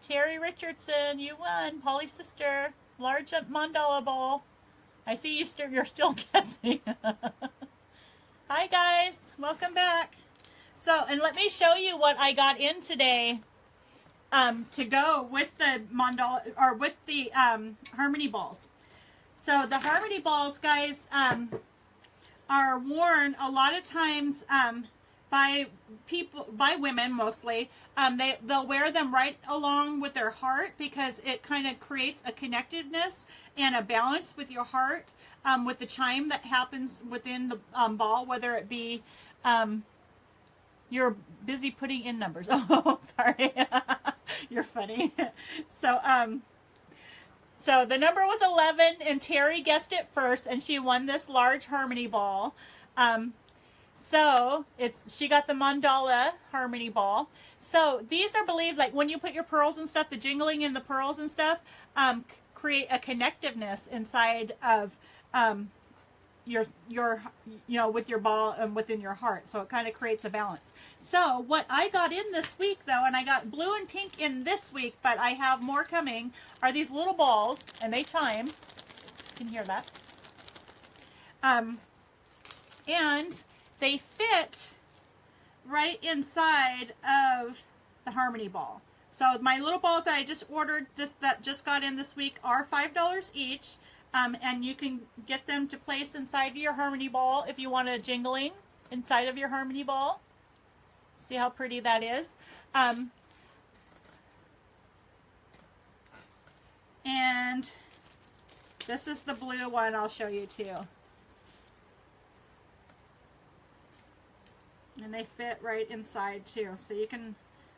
Terry Richardson, you won. Polly's sister, large mandala ball. I see you're still guessing. Hi guys, welcome back. So, and let me show you what I got in today to go with the mandala, or with the harmony balls. So the harmony balls, guys, are worn a lot of times by women mostly. They'll wear them right along with their heart because it kind of creates a connectiveness and a balance with your heart, with the chime that happens within the ball, whether it be you're busy putting in numbers. Oh, sorry. You're funny. So so the number was 11, and Terry guessed it first, and she won this large harmony ball. So she got the mandala harmony ball. So these are believed, like when you put your pearls and stuff, the jingling in the pearls and stuff, create a connectiveness inside of your with your ball and within your heart. So it kind of creates a balance. So what I got in this week though, and I got blue and pink in this week, but I have more coming, are these little balls, and they chime. You can hear that. And they fit right inside of the harmony ball. So my little balls that I just ordered, that just got in this week, are $5 each. And you can get them to place inside of your harmony ball if you want a jingling inside of your harmony ball. See how pretty that is? And this is the blue one I'll show you too. And they fit right inside too. So you can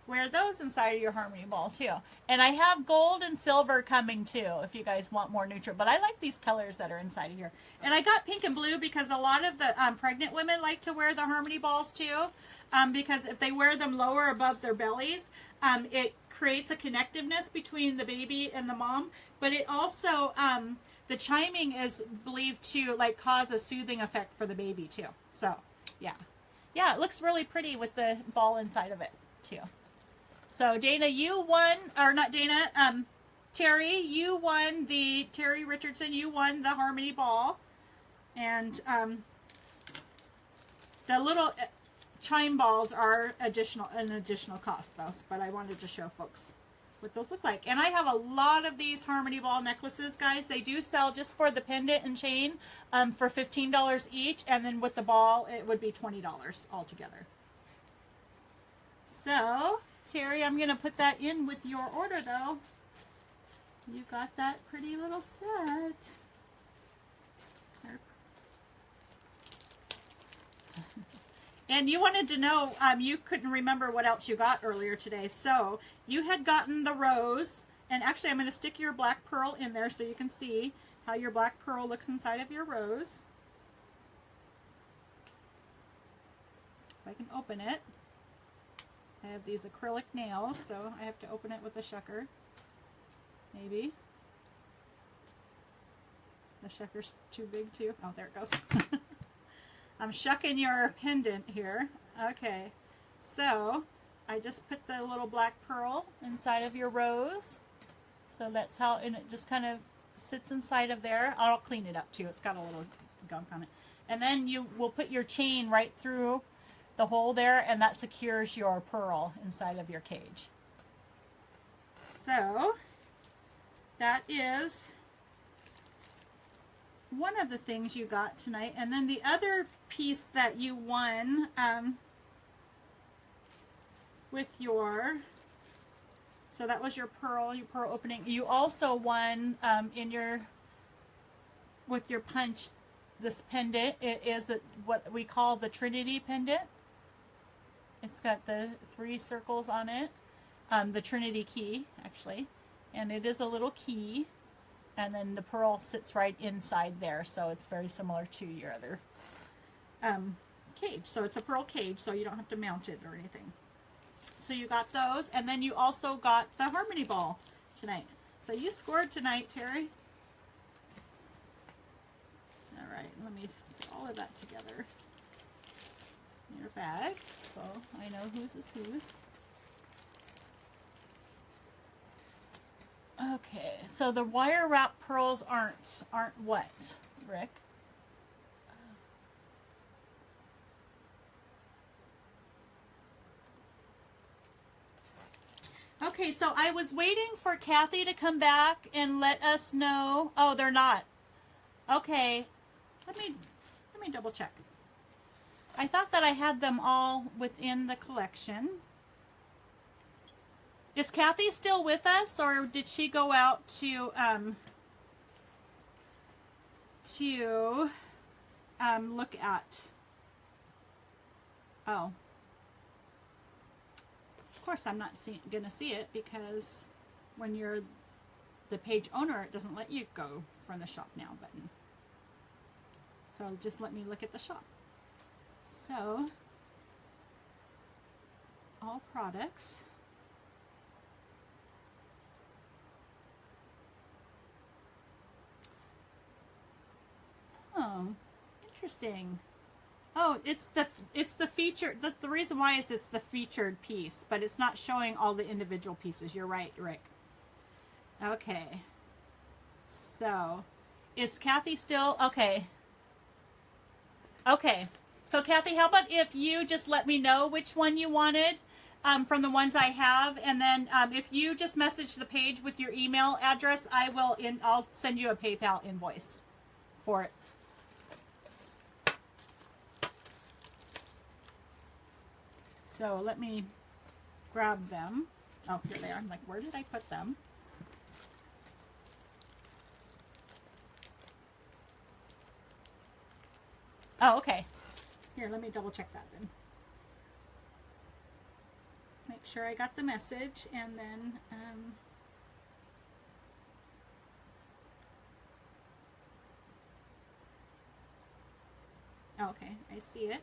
wear those inside of your Harmony Ball too. And I have gold and silver coming too if you guys want more neutral. But I like these colors that are inside of here. And I got pink and blue because a lot of the pregnant women like to wear the Harmony Balls too. Because if they wear them lower above their bellies, it creates a connectiveness between the baby and the mom. But it also, the chiming is believed to like cause a soothing effect for the baby too. So yeah. Yeah, it looks really pretty with the ball inside of it too. So Dana, you won, or not Dana, Terry, you won Terry Richardson, you won the Harmony Ball. And the little chime balls are an additional cost though, but I wanted to show folks what those look like. And I have a lot of these Harmony Ball necklaces, guys. They do sell just for the pendant and chain for $15 each, and then with the ball it would be $20 altogether. So Terry, I'm going to put that in with your order, though. You got that pretty little set. And you wanted to know, you couldn't remember what else you got earlier today. So you had gotten the rose. And actually, I'm going to stick your black pearl in there so you can see how your black pearl looks inside of your rose. If I can open it. I have these acrylic nails, so I have to open it with a shucker. Maybe. The shucker's too big too. Oh, there it goes. I'm shucking your pendant here. Okay, so I just put the little black pearl inside of your rose. So that's how, and it just kind of sits inside of there. I'll clean it up too. It's got a little gunk on it. And then you will put your chain right through the hole there, and that secures your pearl inside of your cage. So that is one of the things you got tonight. And then the other piece that you won with your, so that was your pearl opening. You also won with your punch, this pendant. It is what we call the Trinity pendant. It's got the 3 circles on it, the Trinity key, actually, and it is a little key, and then the pearl sits right inside there, so it's very similar to your other cage. So it's a pearl cage, so you don't have to mount it or anything. So you got those, and then you also got the Harmony Ball tonight. So you scored tonight, Terry. All right, let me put all of that together in your bag, so I know whose is whose. Okay, so the wire wrap pearls aren't what, Rick? Okay, so I was waiting for Kathy to come back and let us know. Oh, they're not. Okay, let me double check. I thought that I had them all within the collection. Is Kathy still with us, or did she go out to look at? Oh. Of course, I'm not going to see it because when you're the page owner, it doesn't let you go from the shop now button. So just let me look at the shop. So, all products. Oh, interesting. Oh, it's the feature. The reason why is it's the featured piece, but it's not showing all the individual pieces. You're right, Rick. Okay. So, is Kathy still okay? Okay. So Kathy, how about if you just let me know which one you wanted from the ones I have, and then if you just message the page with your email address, I'll send you a PayPal invoice for it. So let me grab them. Oh, here they are. I'm like, where did I put them? Oh, okay. Here, let me double check that then. Make sure I got the message, and then okay, I see it.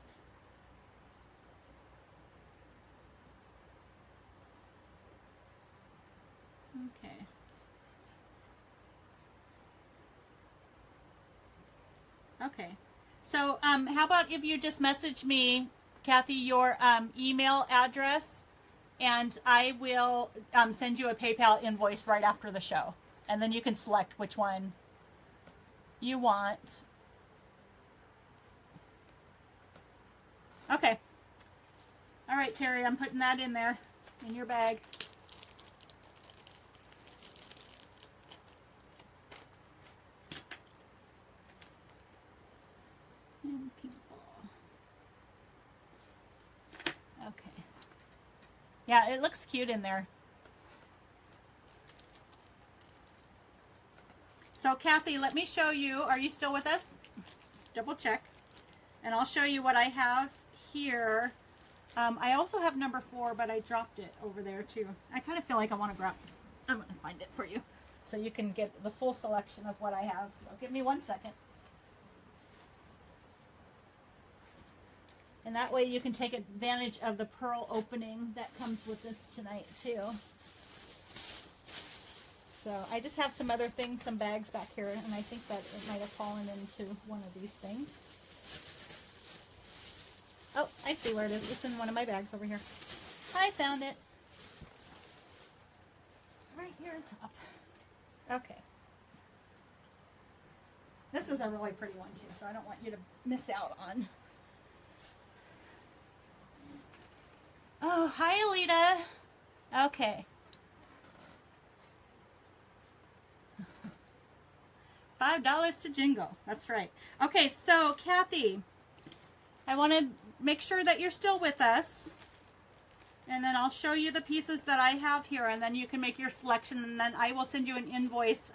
Okay. Okay. So how about if you just message me, Kathy, your email address, and I will send you a PayPal invoice right after the show. And then you can select which one you want. Okay. All right, Terry, I'm putting that in there, in your bag. And people. Okay. Yeah, it looks cute in there. So Kathy, let me show you. Are you still with us? Double check. And I'll show you what I have here. I also have number 4, but I dropped it over there too. I kind of feel like I want to grab it. I'm going to find it for you so you can get the full selection of what I have. So give me 1 second. And that way you can take advantage of the pearl opening that comes with this tonight too. So I just have some other things, some bags back here, and I think that it might have fallen into one of these things. Oh, I see where it is. It's in one of my bags over here. I found it. Right here on top. Okay. This is a really pretty one too, so I don't want you to miss out on. Oh, hi, Alita. Okay. $5 to jingle. That's right. Okay, so Kathy, I want to make sure that you're still with us. And then I'll show you the pieces that I have here, and then you can make your selection, and then I will send you an invoice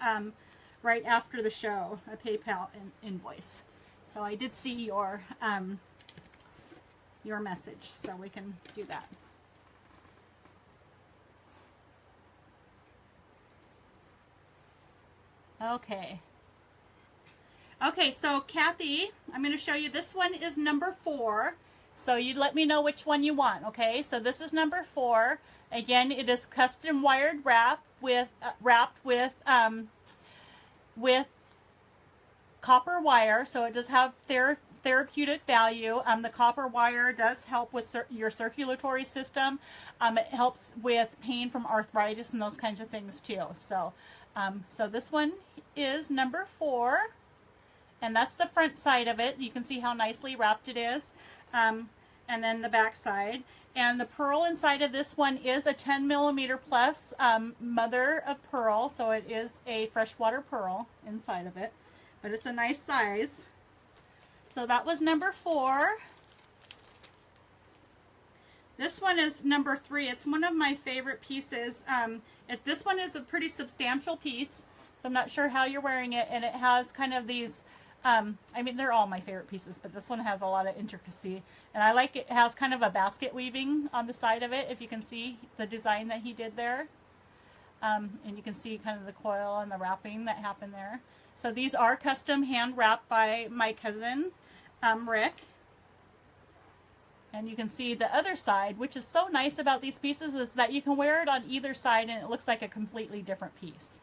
right after the show, a PayPal invoice. So I did see your message, so we can do that. Okay. Okay, so Kathy, I'm going to show you. This one is number 4. So you let me know which one you want, okay? So this is number 4. Again, it is custom wired wrapped with copper wire. So it does have therapeutic value. The copper wire does help with your circulatory system. It helps with pain from arthritis and those kinds of things too. So, so this one is number 4. And that's the front side of it. You can see how nicely wrapped it is. And then the back side. And the pearl inside of this one is a 10 millimeter plus mother of pearl. So it is a freshwater pearl inside of it. But it's a nice size. So that was number 4. This one is number 3. It's one of my favorite pieces. This one is a pretty substantial piece. So I'm not sure how you're wearing it. And it has kind of these... I mean, they're all my favorite pieces, but this one has a lot of intricacy. And I like it has kind of a basket weaving on the side of it, if you can see the design that he did there. And you can see kind of the coil and the wrapping that happened there. So these are custom hand wrapped by my cousin, Rick. And you can see the other side, which is so nice about these pieces, is that you can wear it on either side and it looks like a completely different piece.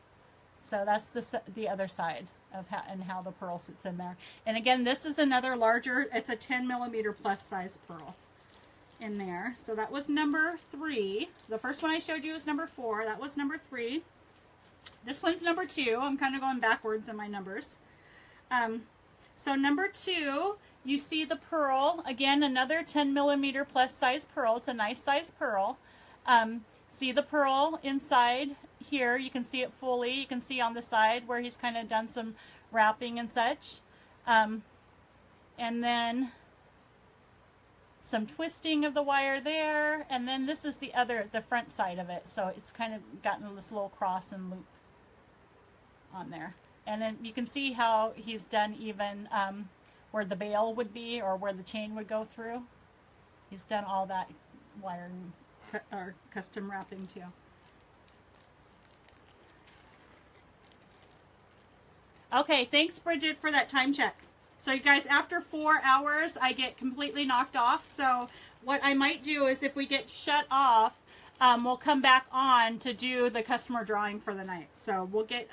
So that's the other side of how the pearl sits in there. And again, this is another larger, it's a 10 millimeter plus size pearl in there. So that was number 3. The first one I showed you was number 4. That was number 3. This one's number 2. I'm kind of going backwards in my numbers. So number 2, you see the pearl. Again, another 10 millimeter plus size pearl. It's a nice size pearl. See the pearl inside here. You can see it fully. You can see on the side where he's kind of done some wrapping and such. And then some twisting of the wire there. And then this is the front side of it. So it's kind of gotten this little cross and loop on there. And then you can see how he's done even where the bail would be or where the chain would go through. He's done all that wiring or custom wrapping too. Okay, thanks Bridget for that time check. So you guys, after 4 hours, I get completely knocked off. So what I might do is if we get shut off, we'll come back on to do the customer drawing for the night. So we'll get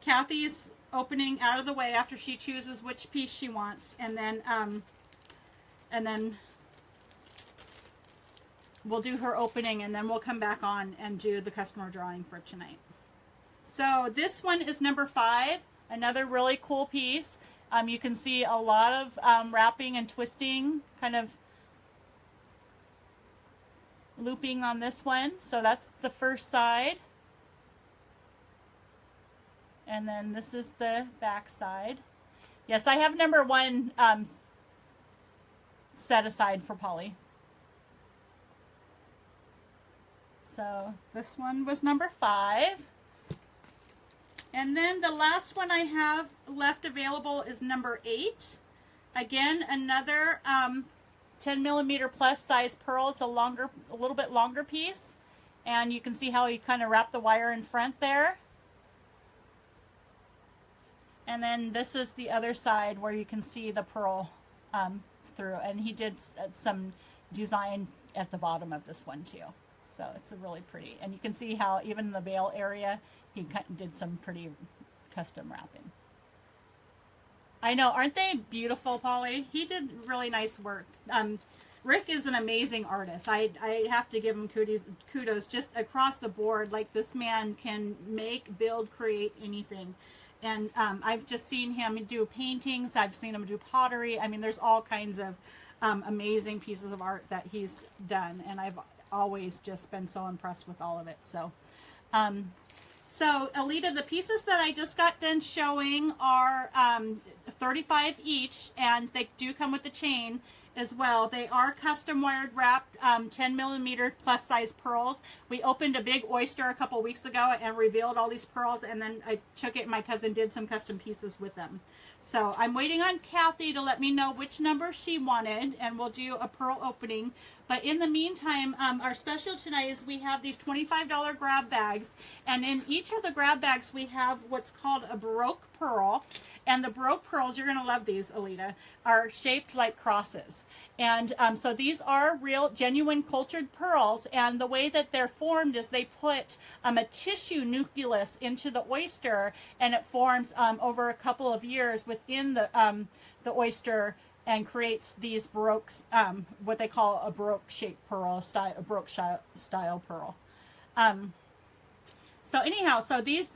Kathy's opening out of the way after she chooses which piece she wants, and then we'll do her opening, and then we'll come back on and do the customer drawing for tonight. So this one is number 5, another really cool piece. You can see a lot of wrapping and twisting, kind of looping on this one. So that's the first side. And then this is the back side. Yes, I have number 1 set aside for Polly. So this one was number 5. And then the last one I have left available is number 8. Again, another 10 millimeter plus size pearl. It's a little bit longer piece. And you can see how you kind of wrap the wire in front there. And then this is the other side where you can see the pearl through. And he did some design at the bottom of this one too. So it's a really pretty. And you can see how even in the bail area, he did some pretty custom wrapping. I know, aren't they beautiful, Polly? He did really nice work. Rick is an amazing artist. I have to give him kudos just across the board. Like, this man can make, build, create anything. And I've just seen him do paintings. I've seen him do pottery. I mean, there's all kinds of amazing pieces of art that he's done. And I've always just been so impressed with all of it. So, so Alita, the pieces that I just got done showing are 35 each, and they do come with the chain as well. They are custom wired wrapped 10 millimeter plus size pearls. We opened a big oyster a couple weeks ago and revealed all these pearls, and then I took it and my cousin did some custom pieces with them. So I'm waiting on Kathy to let me know which number she wanted, and we'll do a pearl opening. But in the meantime, our special tonight is we have these $25 grab bags, and in each of the grab bags we have what's called a Baroque pearl. And the Baroque pearls, you're going to love these, Alita, are shaped like crosses. And so these are real, genuine cultured pearls, and the way that they're formed is they put a tissue nucleus into the oyster, and it forms over a couple of years within the oyster, and creates these Baroque, what they call a Baroque shaped pearl, a Baroque style pearl. So anyhow, so these,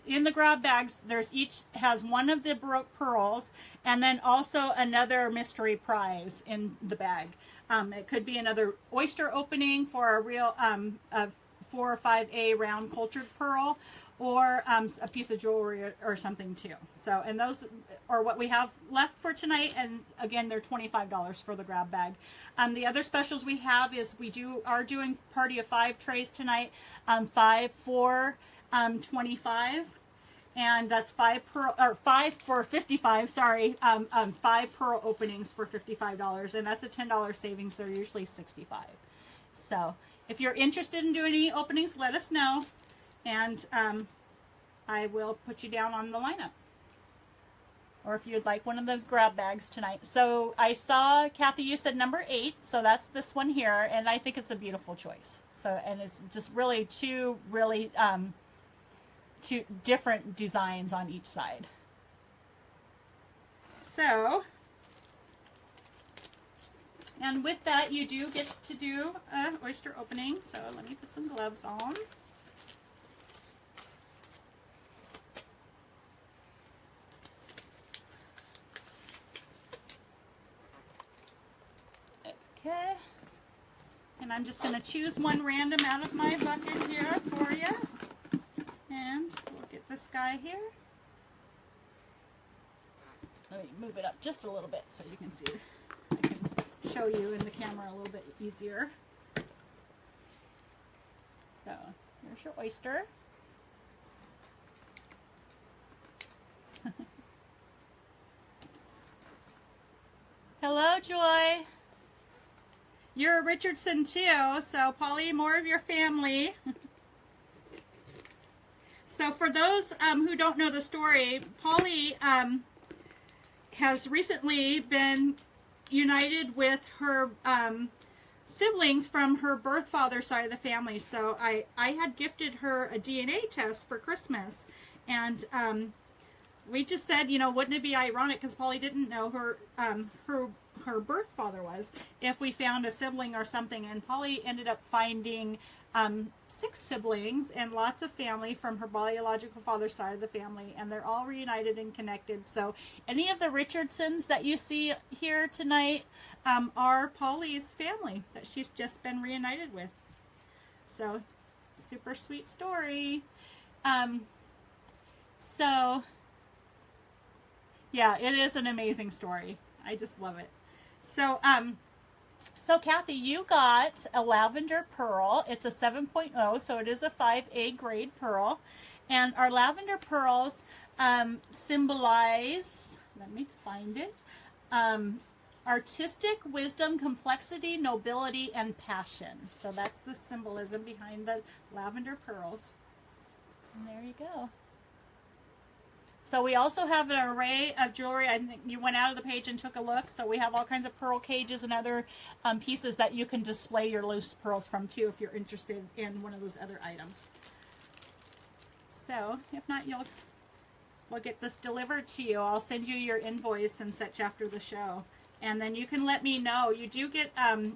in the grab bags, there's each has one of the Baroque pearls, and then also another mystery prize in the bag. It could be another oyster opening for a real, a 4 or 5A round cultured pearl, or a piece of jewelry or something too. So, and those are what we have left for tonight, and again, they're $25 for the grab bag. The other specials we have is we are doing party of 5 trays tonight, 5 for $25, and that's 5 for $55. Sorry, 5 pearl openings for $55, and that's a $10 savings. They're usually $65. So, if you're interested in doing any openings, let us know, and I will put you down on the lineup. Or if you'd like one of the grab bags tonight. So I saw, Kathy, you said number 8, so that's this one here, and I think it's a beautiful choice. So, and it's just really two different designs on each side. So, and with that, you do get to do an oyster opening. So let me put some gloves on. Okay, and I'm just going to choose one random out of my bucket here for you, and we'll get this guy here. Let me move it up just a little bit so you can see. I can show you in the camera a little bit easier. So here's your oyster. Hello, Joy. You're a Richardson too, so Polly, more of your family. So for those who don't know the story, Polly has recently been united with her siblings from her birth father side of the family. So I had gifted her a DNA test for Christmas, and we just said, you know, wouldn't it be ironic, because Polly didn't know her birth father was, if we found a sibling or something. And Polly ended up finding 6 siblings and lots of family from her biological father's side of the family, and they're all reunited and connected. So any of the Richardsons that you see here tonight are Polly's family that she's just been reunited with. So super sweet story. So yeah, it is an amazing story. I just love it. So so Kathy, you got a lavender pearl. It's a 7.0, so it is a 5A grade pearl. And our lavender pearls symbolize, let me find it, artistic wisdom, complexity, nobility, and passion. So that's the symbolism behind the lavender pearls. And there you go. So we also have an array of jewelry. I think you went out of the page and took a look. So we have all kinds of pearl cages and other pieces that you can display your loose pearls from too, if you're interested in one of those other items. So if not, we'll get this delivered to you. I'll send you your invoice and such after the show. And then you can let me know. You do get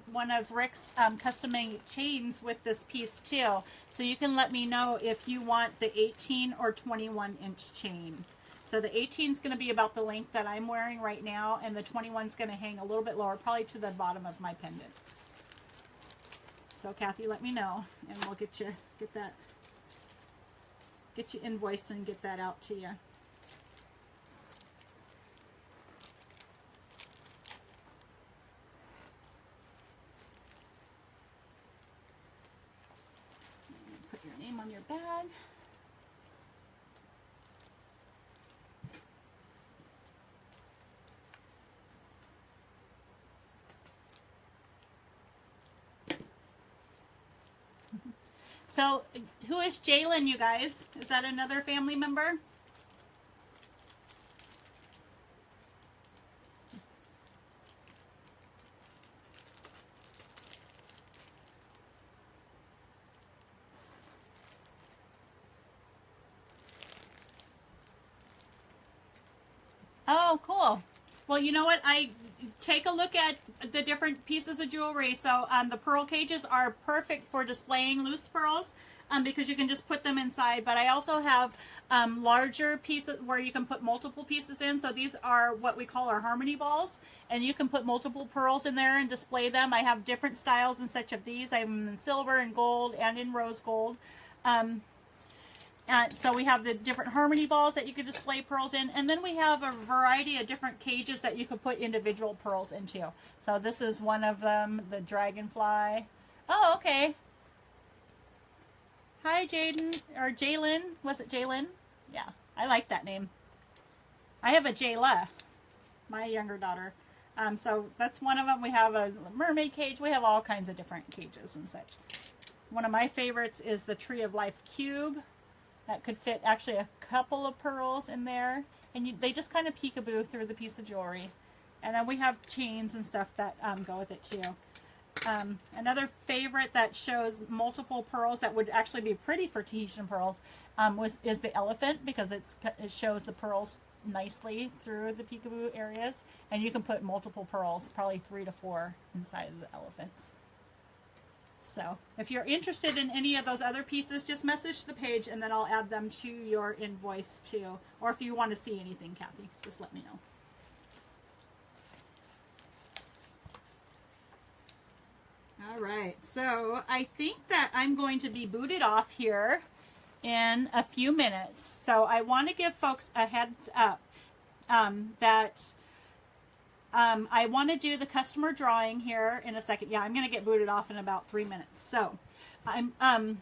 one of Rick's custom-made chains with this piece too. So you can let me know if you want the 18 or 21-inch chain. So the 18 is going to be about the length that I'm wearing right now, and the 21 is going to hang a little bit lower, probably to the bottom of my pendant. So Kathy, let me know, and we'll get you invoiced and get that out to you. Put your name on your bag. So, who is Jalen, you guys? Is that another family member? Oh, cool. Well, you know what? I take a look at the different pieces of jewelry. So the pearl cages are perfect for displaying loose pearls because you can just put them inside. But I also have larger pieces where you can put multiple pieces in. So these are what we call our harmony balls. And you can put multiple pearls in there and display them. I have different styles and such of these. I have them in silver and gold and in rose gold. So we have the different harmony balls that you could display pearls in, and then we have a variety of different cages that you could put individual pearls into. So this is one of them, the dragonfly. Oh, okay. Hi, Jaden, or Jalen. Was it Jalen? Yeah, I like that name. I have a Jayla, my younger daughter. So that's one of them. We have a mermaid cage. We have all kinds of different cages and such. One of my favorites is the Tree of Life cube. That could fit actually a couple of pearls in there. And they just kind of peekaboo through the piece of jewelry. And then we have chains and stuff that go with it too. Another favorite that shows multiple pearls that would actually be pretty for Tahitian pearls is the elephant, because it shows the pearls nicely through the peekaboo areas. And you can put multiple pearls, probably 3 to 4 inside of the elephants. So if you're interested in any of those other pieces, just message the page and then I'll add them to your invoice too. Or if you want to see anything, Kathy, just let me know. All right, so I think that I'm going to be booted off here in a few minutes. So I want to give folks a heads up that I want to do the customer drawing here in a second. Yeah, I'm going to get booted off in about 3 minutes. So, oh,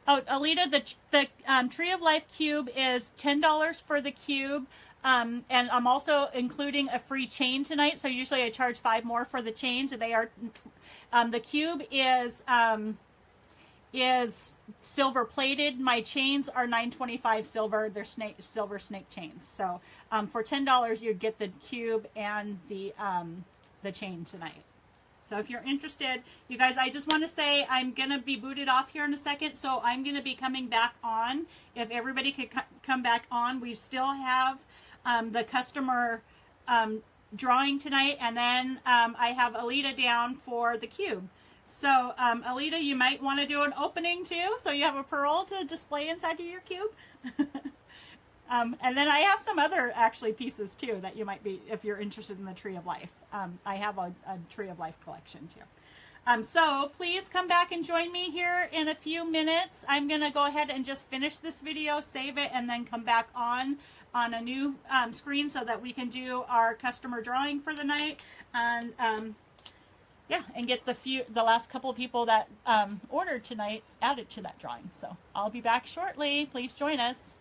Alita, the Tree of Life cube is $10 for the cube. And I'm also including a free chain tonight. So usually I charge $5 more for the chains, and they are the cube is silver plated. My chains are $9.25 silver. They're silver snake chains. So for $10 you'd get the cube and the chain tonight. So if you're interested, you guys, I just want to say I'm going to be booted off here in a second. So I'm going to be coming back on. If everybody could come back on, we still have the customer drawing tonight. And then I have Alita down for the cube. So Alita, you might want to do an opening too. So you have a pearl to display inside of your cube. And then I have some other actually pieces too that you might be, if you're interested in the Tree of Life. I have a Tree of Life collection too. So please come back and join me here in a few minutes. I'm going to go ahead and just finish this video, save it, and then come back on a new screen so that we can do our customer drawing for the night. And yeah, and get the last couple of people that ordered tonight added to that drawing. So I'll be back shortly. Please join us.